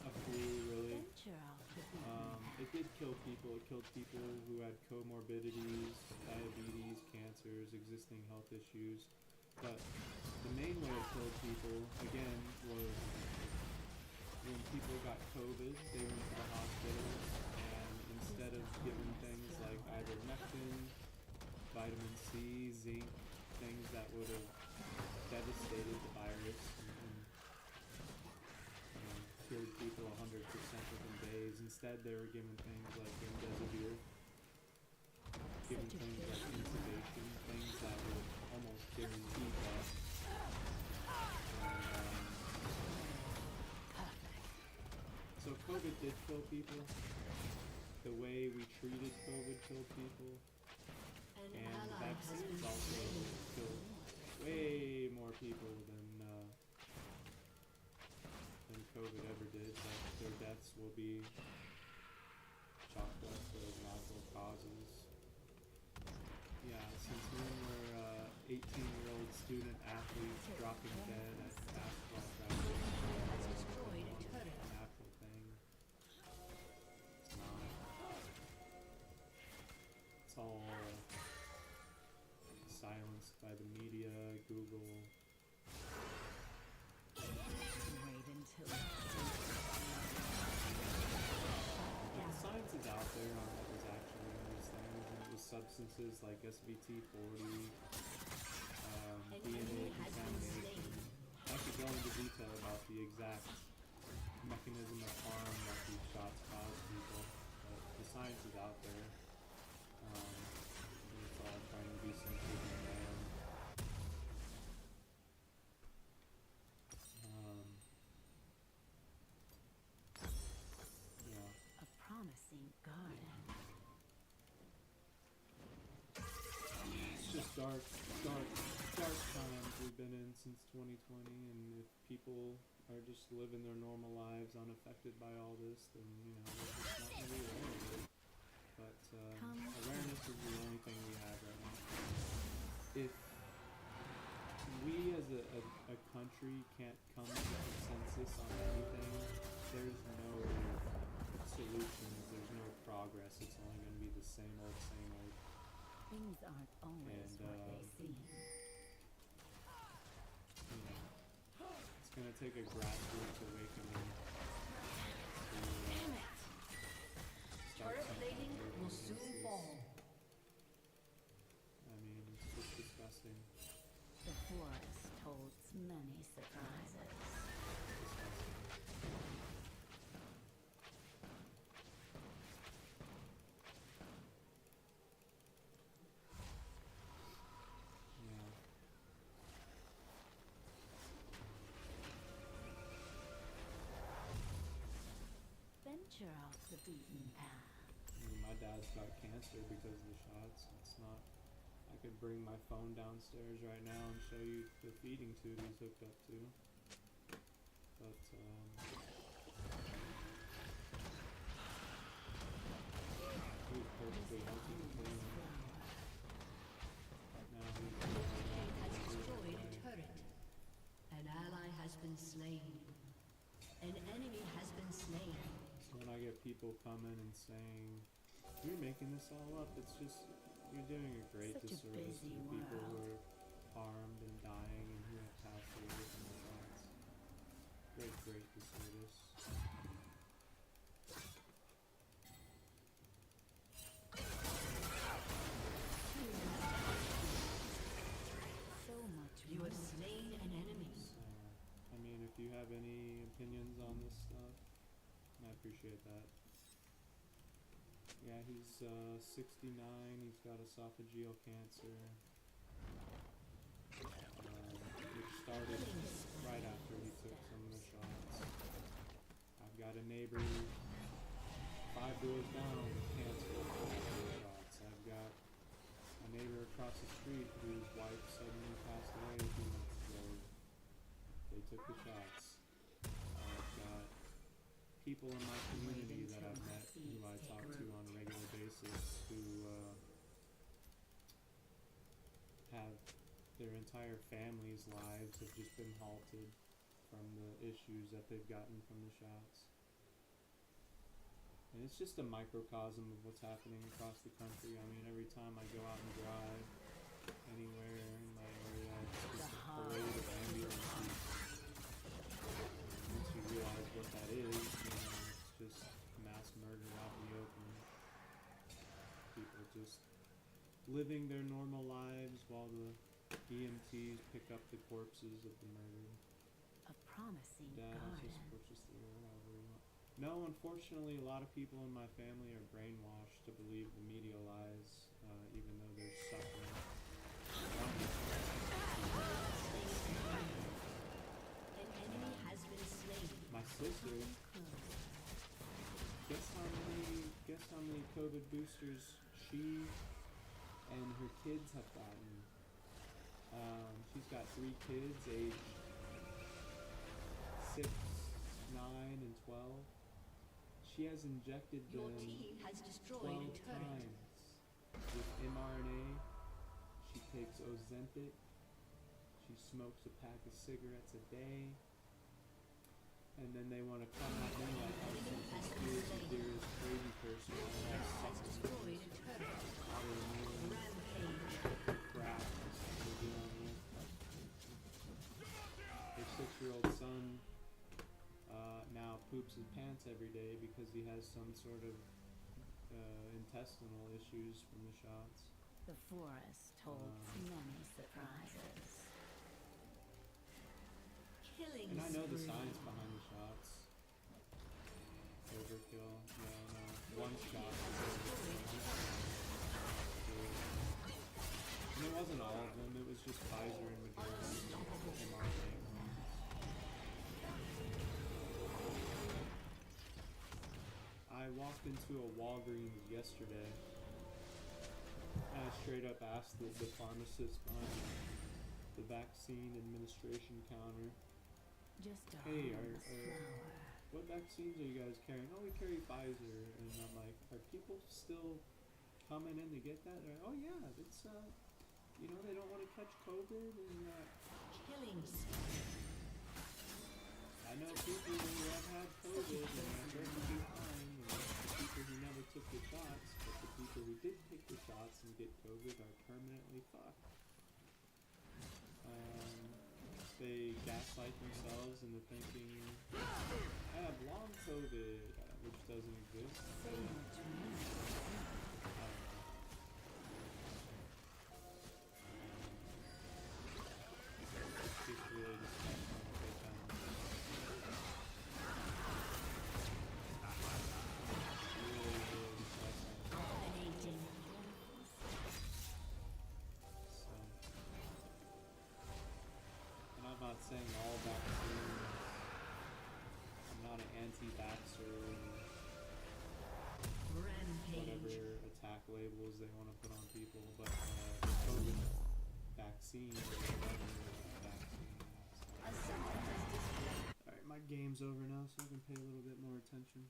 Speaker 1: a flu, really. It did kill people. It killed people who had comorbidities, diabetes, cancers, existing health issues. But the main way it killed people, again, was when people got COVID, they went to the hospitals, and instead of given things like ivermectin, vitamin C, zinc, things that would have devastated the virus and cured people 100% within days. Instead, they were given things like remdesivir, given things like intubation, things that would almost guarantee death. So COVID did kill people. The way we treated COVID killed people. And vaccines also killed way more people than COVID ever did. But their deaths will be chalked up to natural causes. Yeah, since when were 18-year-old student athletes dropping dead at basketball practice?
Speaker 13: Destroyed a turret.
Speaker 1: A natural thing. It's not. It's all silenced by the media, Google.
Speaker 6: Wait until
Speaker 1: But the science is out there on what was actually in these things, and it was substances like SVT40, DNA contamination. I could go into detail about the exact mechanism of harm that these shots cause people, but the science is out there. And it's all trying to be censored and banned. Yeah.
Speaker 6: a promising garden.
Speaker 1: It's just dark times we've been in since 2020, and if people are just living their normal lives unaffected by all this, then, you know, they're just not going to be aware of it. But awareness is the only thing we have right now. If we as a country can't come to consensus on anything, there's no solutions, there's no progress. It's only going to be the same old, same old.
Speaker 6: Things aren't always
Speaker 1: And,
Speaker 6: what they seem.
Speaker 1: You know, it's going to take a grassroots awakening to start
Speaker 13: Turret
Speaker 1: some
Speaker 13: plating
Speaker 1: kind of
Speaker 13: will
Speaker 1: movement
Speaker 13: soon
Speaker 1: against
Speaker 13: fall.
Speaker 1: this. I mean, it's just disgusting.
Speaker 6: The forest holds many surprises.
Speaker 1: Disgusting. Yeah.
Speaker 6: Venture off the beaten path.
Speaker 1: I mean, my dad's got cancer because of the shots. It's not. I could bring my phone downstairs right now and show you the feeding tube he's hooked up to. But he was perfectly healthy and clean. Now he's
Speaker 13: Has destroyed a turret. An ally has been slain. An enemy has been slain.
Speaker 1: So when I get people coming and saying, "You're making this all up," it's just, you're doing a great
Speaker 6: Such a
Speaker 1: disservice to
Speaker 6: busy
Speaker 1: the people who
Speaker 6: world.
Speaker 1: are harmed and dying and who have passed away from the shots. Great, great disservice.
Speaker 6: So much
Speaker 13: You
Speaker 6: more.
Speaker 13: have slain an enemy.
Speaker 1: So, I mean, if you have any opinions on this stuff, I appreciate that. Yeah, he's 69, he's got esophageal cancer, which started right after he took some of the shots. I've got a neighbor 5 doors down with cancer after the shots. I've got a neighbor across the street whose wife suddenly passed away a few months ago. They took the shots. I've got people in my community that I've met who I talk to on a regular basis who have their entire family's lives have just been halted from the issues that they've gotten from the shots. And it's just a microcosm of what's happening across the country. I mean, every time I go out and drive anywhere in my area, it's just a parade of ambulances. Once you realize what that is, you know, it's just mass murder out in the open. People just living their normal lives while the EMTs pick up the corpses of the murdered.
Speaker 6: A promising
Speaker 1: Dad also
Speaker 6: garden.
Speaker 1: supports this theory, however you want. No, unfortunately, a lot of people in my family are brainwashed to believe the media lies, even though they're suffering.
Speaker 13: An enemy has been slain.
Speaker 1: My sister, guess how many COVID boosters she and her kids have gotten? She's got 3 kids, aged 6, 9, and 12. She has injected
Speaker 13: Your
Speaker 1: them
Speaker 13: team has
Speaker 1: 12
Speaker 13: destroyed a turret.
Speaker 1: times with mRNA. She takes Ozempic. She smokes a pack of cigarettes a day. And then they want to come at me like I'm some conspiracy theorist crazy person.
Speaker 13: Has destroyed a turret.
Speaker 1: Autoimmune crap they're dealing with. Her 6-year-old son now poops his pants every day because he has some sort of intestinal issues from the shots.
Speaker 6: The forest holds many surprises.
Speaker 13: Killing
Speaker 1: And I know the
Speaker 13: spree.
Speaker 1: science behind the shots. Overkill, no. One shot is overkill. And it wasn't all of them, it was just Pfizer and Moderna and mRNA. I walked into a Walgreens yesterday and I straight up asked the pharmacist behind the vaccine administration counter,
Speaker 6: Just a
Speaker 1: "Hey,
Speaker 6: harmless flower.
Speaker 1: what vaccines are you guys carrying?" "Oh, we carry Pfizer." And I'm like, "Are people still coming in to get that?" They're like, "Oh yeah, it's they don't want to catch COVID and
Speaker 13: Killing spree.
Speaker 1: I know people who have had COVID and are perfectly fine and keep people who never took the shots, but the people who did take the shots and get COVID are permanently fucked. They gaslight themselves into thinking, I have long COVID, which doesn't exist. It's really disgusting what they've done. Really, really disgusting. So, and I'm not saying all vaccines. I'm not an anti-vaxxer. Whatever attack labels they want to put on people, but the COVID vaccine is another vaccine. So. Alright, my game's over now, so I can pay a little bit more attention.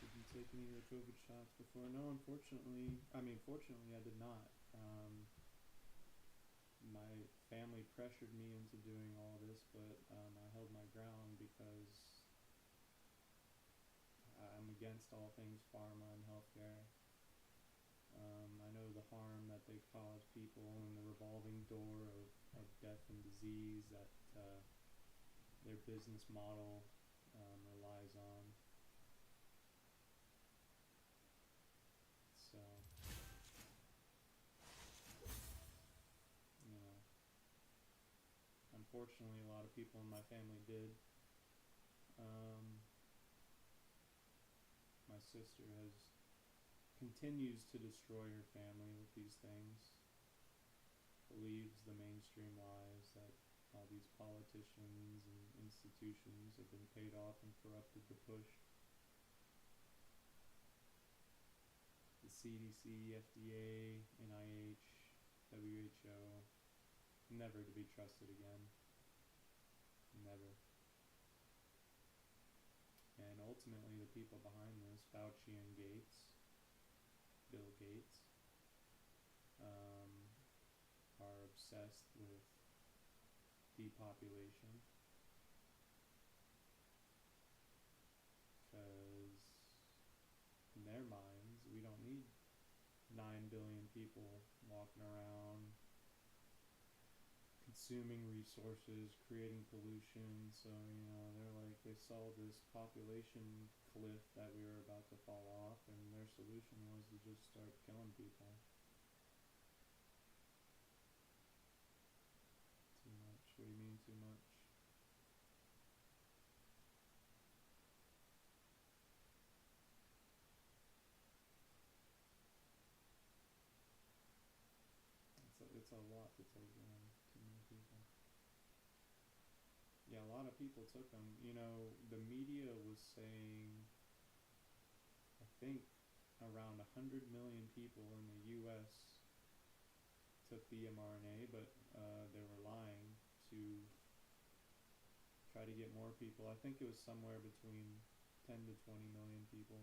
Speaker 1: Did you take any of the COVID shots before? No, unfortunately. Fortunately, I did not. My family pressured me into doing all this, but I held my ground because I'm against all things pharma and healthcare. I know the harm that they cause people and the revolving door of death and disease that their business model relies on. So, you know, unfortunately, a lot of people in my family did. My sister continues to destroy her family with these things. Believes the mainstream lies that all these politicians and institutions have been paid off and corrupted to push. The CDC, FDA, NIH, WHO, never to be trusted again. Never. And ultimately, the people behind this, Fauci and Gates, Bill Gates, are obsessed with depopulation. Because in their minds, we don't need 9 billion people walking around consuming resources, creating pollution. So, you know, they saw this population cliff that we were about to fall off, and their solution was to just start killing people. Too much. What do you mean too much? It's a lot to take in. Too many people. Yeah, a lot of people took them. You know, the media was saying, I think around 100 million people in the U.S. took the mRNA, but they were lying to try to get more people. I think it was somewhere between 10 to 20 million people.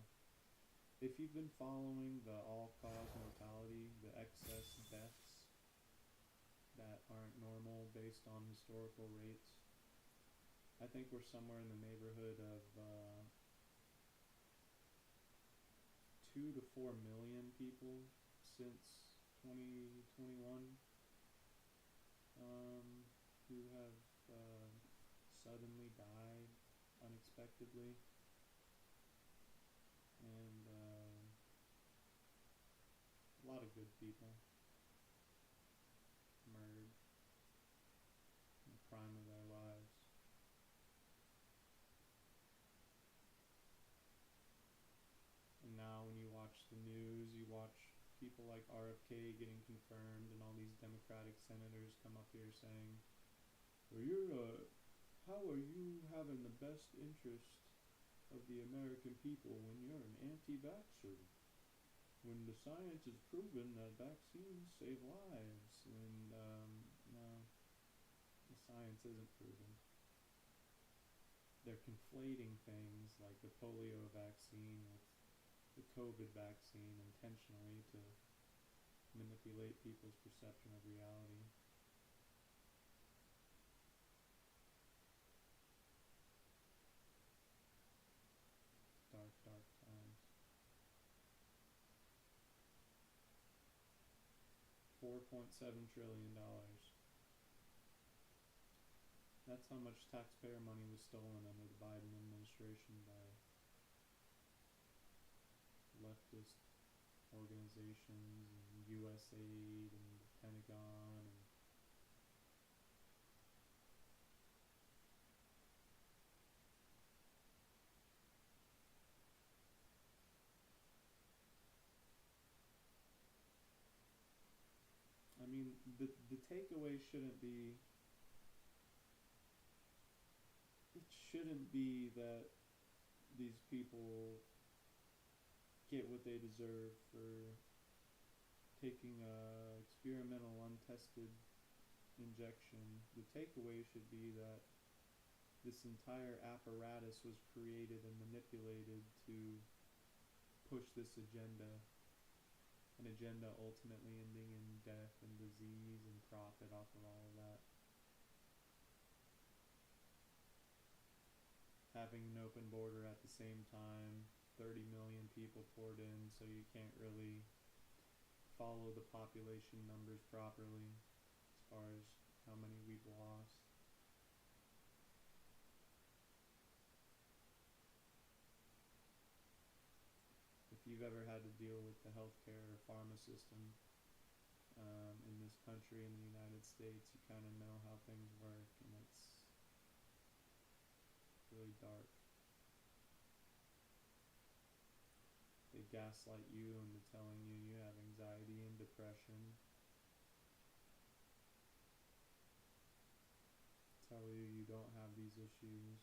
Speaker 1: If you've been following the all-cause mortality, the excess deaths that aren't normal based on historical rates, I think we're somewhere in the neighborhood of 2 to 4 million people since 2021 who have suddenly died unexpectedly. And a lot of good people murdered in the prime of their lives. And now when you watch the news, you watch people like RFK getting confirmed, and all these Democratic senators come up here saying, well, how are you having the best interest of the American people when you're an anti-vaxxer? When the science has proven that vaccines save lives. And no, the science isn't proven. They're conflating things like the polio vaccine with the COVID vaccine intentionally to manipulate people's perception of reality. $4.7 trillion. That's how much taxpayer money was stolen under the Biden administration by leftist organizations and USAID and the Pentagon and I mean, the takeaway shouldn't be, it shouldn't be that these people get what they deserve for taking a experimental untested injection. The takeaway should be that this entire apparatus was created and manipulated to push this agenda, an agenda ultimately ending in death and disease and profit off of all of that. Having an open border at the same time, 30 million people poured in, so you can't really follow the population numbers properly as far as how many we've lost. If you've ever had to deal with the healthcare or pharma system in this country, in the United States, you kind of know how things work, and it's really dark. They gaslight you into telling you you have anxiety and depression. Tell you you don't have these issues.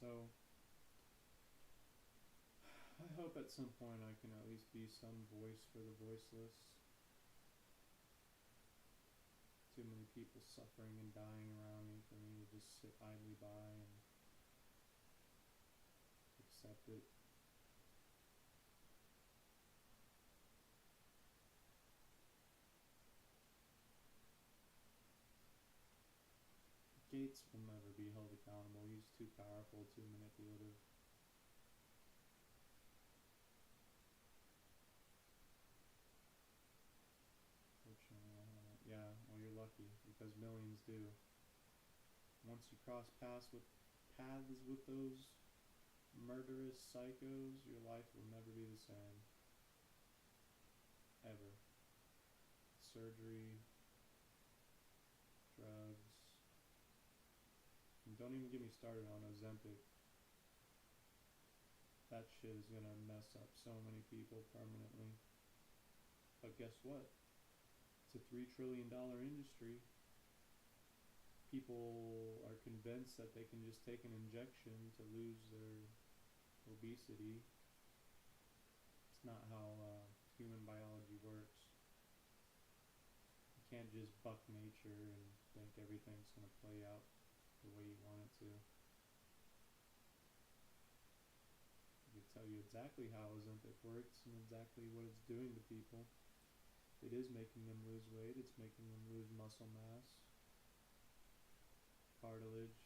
Speaker 1: So, I hope at some point I can at least be some voice for the voiceless. Too many people suffering and dying around me for me to just sit idly by and accept it. Gates will never be held accountable. He's too powerful, too manipulative. Fortunately, I haven't. Yeah, well, you're lucky, because millions do. Once you cross paths with those murderous psychos, your life will never be the same. Ever. Surgery, drugs. And don't even get me started on Ozempic. That shit is gonna mess up so many people permanently. But guess what? It's a $3 trillion industry. People are convinced that they can just take an injection to lose their obesity. It's not how human biology works. You can't just buck nature and think everything's gonna play out the way you want it to. I can tell you exactly how Ozempic works and exactly what it's doing to people. It is making them lose weight, it's making them lose muscle mass, cartilage.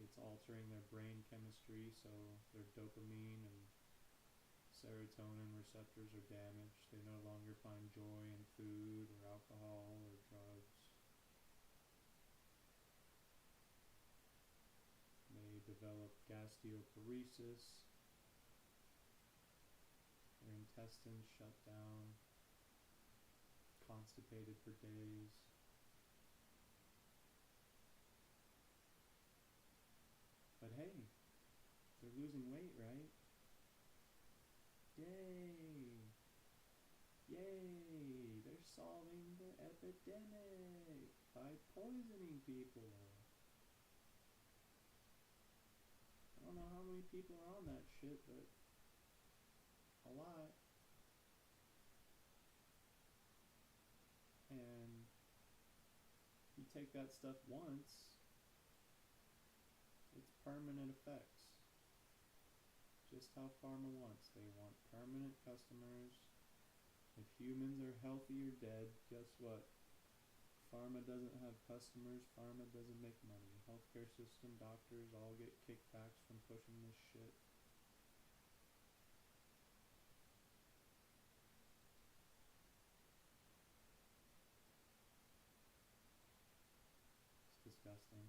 Speaker 1: It's altering their brain chemistry, so their dopamine and serotonin receptors are damaged. They no longer find joy in food or alcohol or drugs. They develop gastroparesis. Their intestines shut down, constipated for days. But hey, they're losing weight, right? Yay! Yay! They're solving the epidemic by poisoning people. I don't know how many people are on that shit, but a lot. And you take that stuff once, it's permanent effects. Just how pharma wants. They want permanent customers. If humans are healthy or dead, guess what? Pharma doesn't have customers, pharma doesn't make money. Healthcare system, doctors all get kickbacks from pushing this shit. It's disgusting.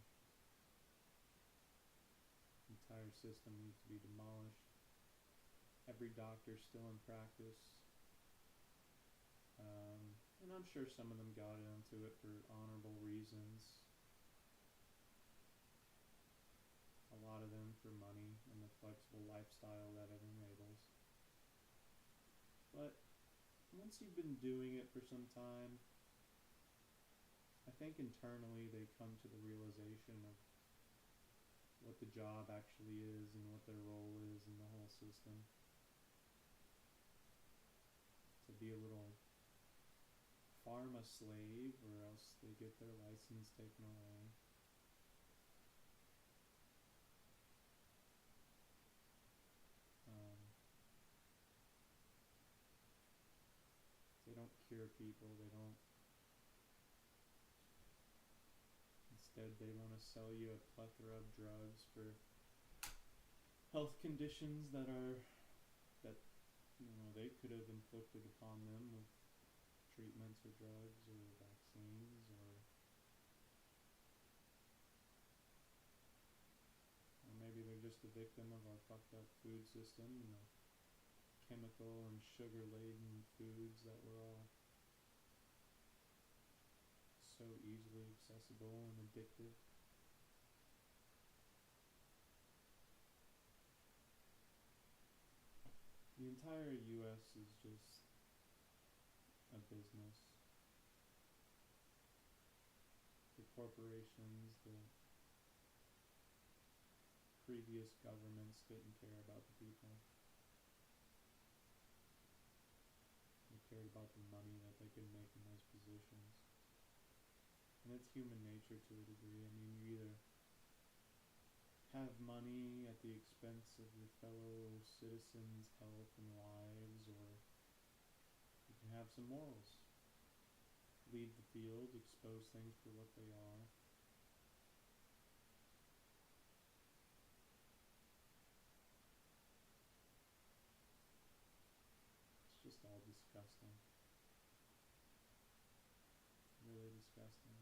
Speaker 1: The entire system needs to be demolished. Every doctor still in practice. And I'm sure some of them got into it for honorable reasons. A lot of them for money and the flexible lifestyle that it enables. But once you've been doing it for some time, I think internally they come to the realization of what the job actually is and what their role is in the whole system. To be a little pharma slave, or else they get their license taken away. They don't cure people, they don't. Instead, they want to sell you a plethora of drugs for health conditions that they could have inflicted upon them with treatments or drugs or vaccines, or maybe they're just a victim of our fucked up food system and the chemical and sugar laden foods that we're all so easily accessible and addictive. The entire US is just a business. The corporations, the previous governments didn't care about the people. They cared about the money that they could make in those positions. And it's human nature to a degree. I mean, you either have money at the expense of your fellow citizens' health and lives, or you can have some morals. Leave the field, expose things for what they are. It's just all disgusting. Really disgusting.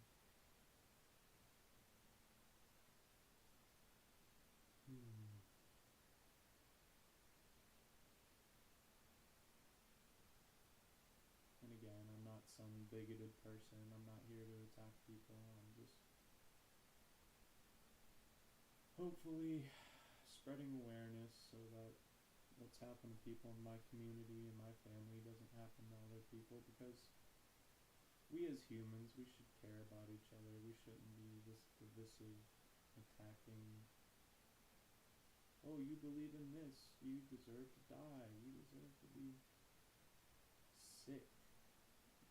Speaker 1: And again, I'm not some bigoted person. I'm not here to attack people. I'm just hopefully spreading awareness so that what's happened to people in my community and my family doesn't happen to other people, because we as humans, we should care about each other. We shouldn't be this divisive, attacking. Oh, you believe in this. You deserve to die. You deserve to be sick.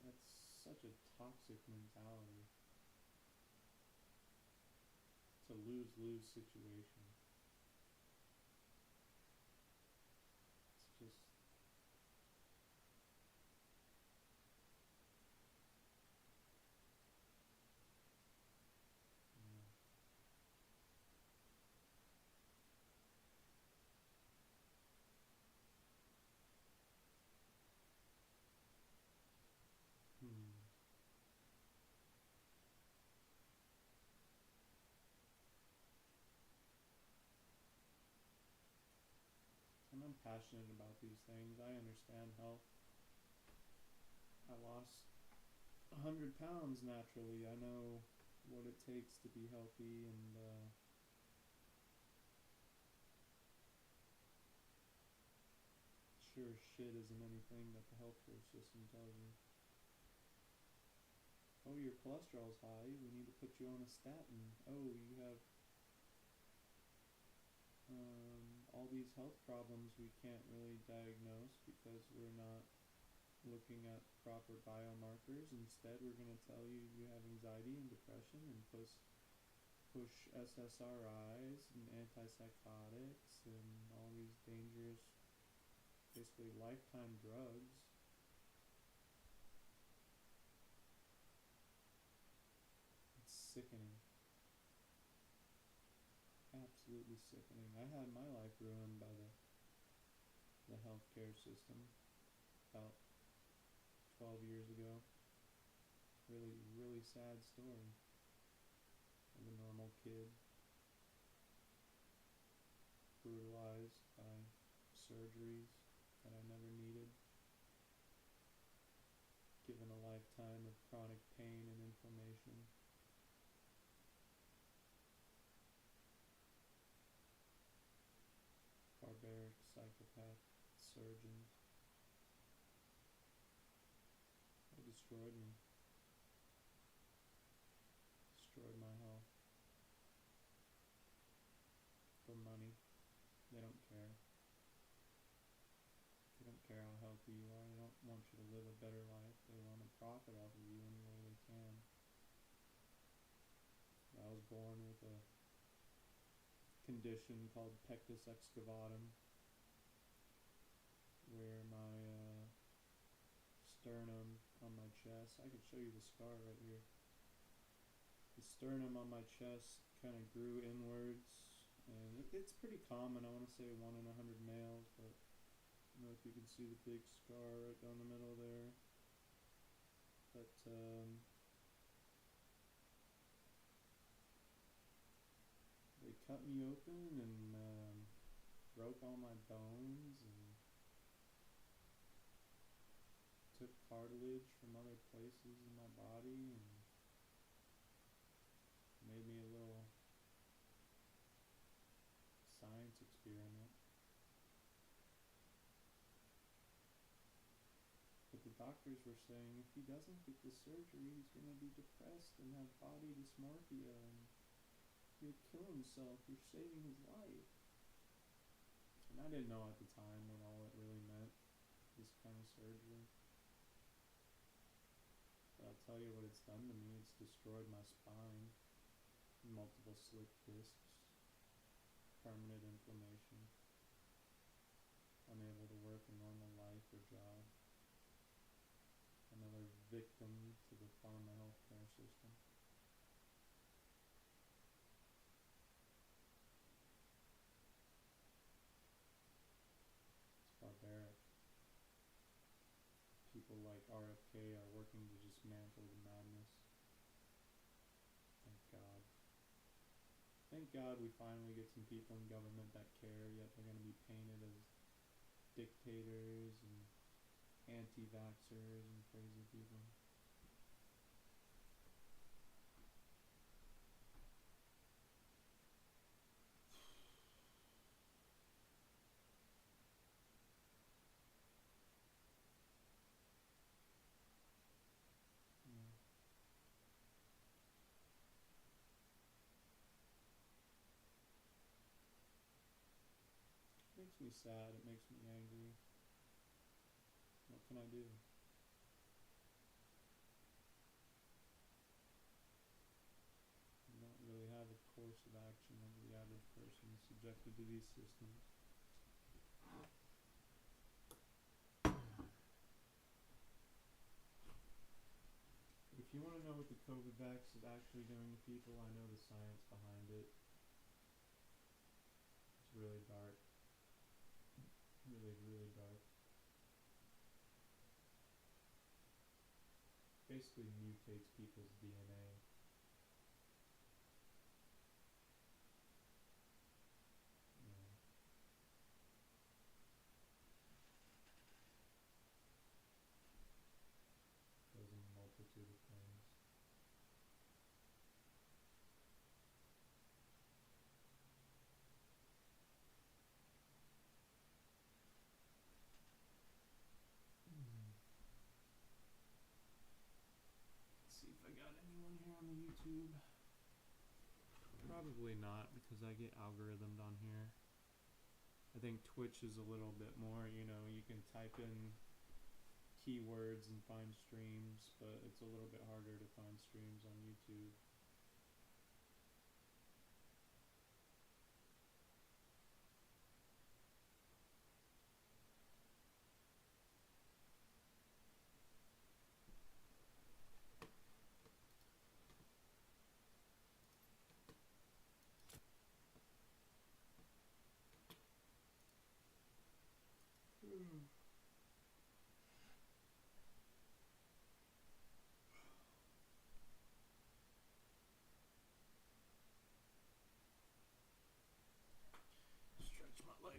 Speaker 1: That's such a toxic mentality. It's a lose-lose situation. It's just... And I'm passionate about these things. I understand health. I lost 100 pounds naturally. I know what it takes to be healthy, and sure shit isn't anything that the healthcare system tells you. Oh, your cholesterol's high, we need to put you on a statin. Oh, you have all these health problems we can't really diagnose because we're not looking at proper biomarkers. Instead, we're going to tell you you have anxiety and depression and push SSRIs and antipsychotics and all these dangerous, basically lifetime drugs. absolutely sickening. I had my life ruined by the healthcare system about 12 years ago. Really, really sad story of a normal kid brutalized by surgeries that I never needed, given a lifetime of chronic pain and inflammation. Barbaric psychopath surgeons. They destroyed me. Destroyed my health. For money. They don't care. They don't care how healthy you are. They don't want you to live a better life. They want to profit off of you any way they can. I was born with a condition called pectus excavatum, where my sternum on my chest, I could show you the scar right here. The sternum on my chest kind of grew inwards, and it's pretty common. I want to say 1 in 100 males, but I don't know if you can see the big scar right down the middle there. But they cut me open and broke all my bones and took cartilage from other places in my body and made me a little science experiment. But the doctors were saying if he doesn't get the surgery, he's going to be depressed and have body dysmorphia and he'll kill himself. You're saving his life. And I didn't know at the time what all it really meant, this kind of surgery. But I'll tell you what it's done to me. It's destroyed my spine, multiple slip discs, permanent inflammation, unable to work a normal life or job. Another victim to the pharma healthcare system. It's barbaric. People like RFK are working to dismantle the madness. Thank God. Thank God we finally get some people in government that care, yet they're going to be painted as dictators and anti-vaxxers and crazy people. It makes me sad, it makes me angry. What can I do? I don't really have a course of action of the average person subjected to these systems. If you want to know what the COVID vax is actually doing to people, I know the science behind it. It's really dark. Really, really dark. Basically mutates people's DNA. Yeah. Does a multitude of things. Let's see if I got anyone here on the YouTube. Probably not, because I get algorithmed on here. I think Twitch is a little bit more, you know, you can type in keywords and find streams, but it's a little bit harder to find streams on YouTube.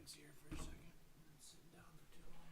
Speaker 3: hands here for a second. I've been sitting down for too long.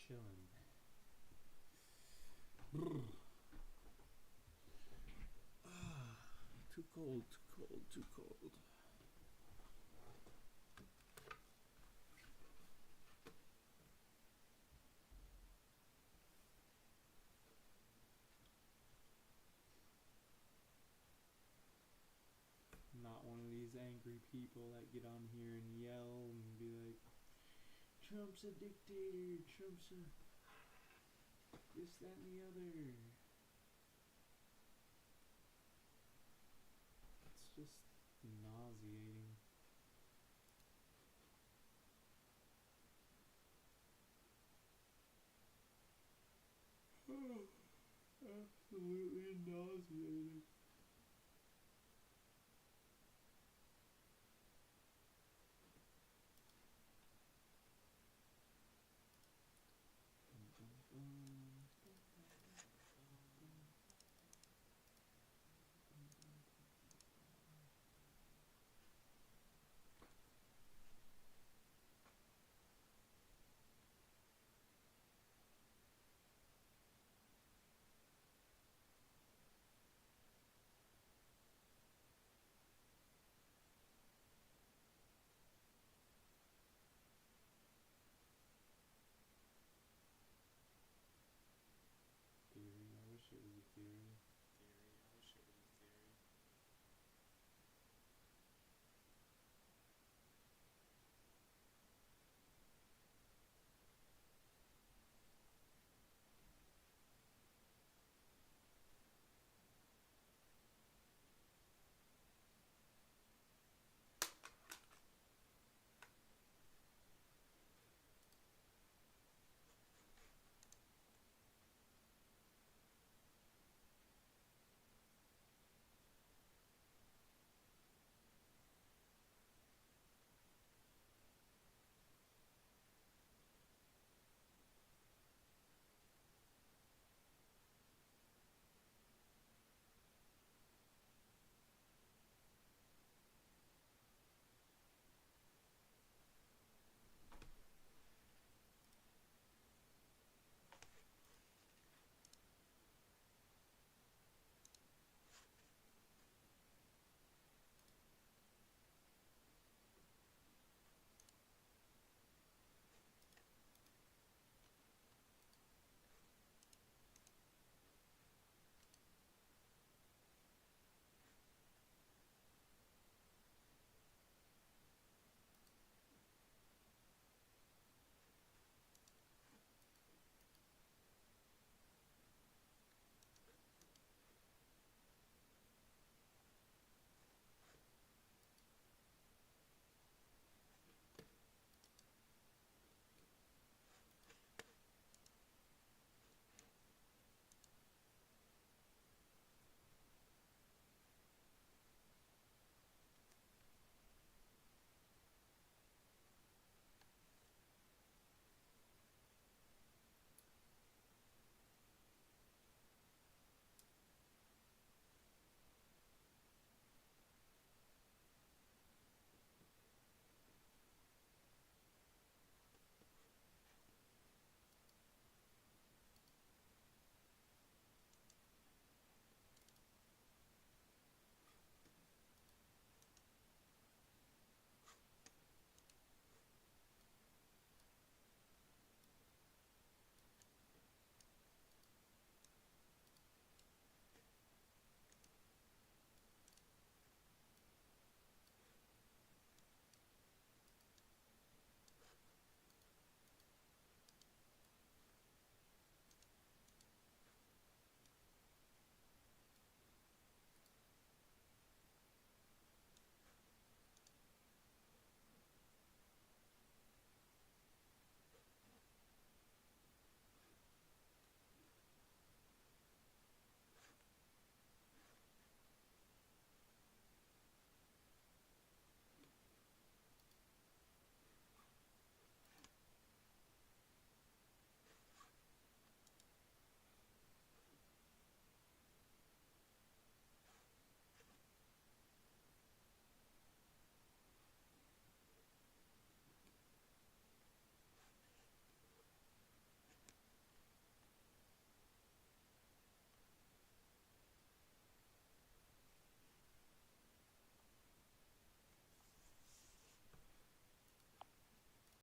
Speaker 1: chilling. Brr. Too cold, too cold, too cold. Not one of these angry people that get on here and yell and be like, Trump's a dictator, Trump's a this, that, and the other. It's just nauseating. Absolutely nauseating.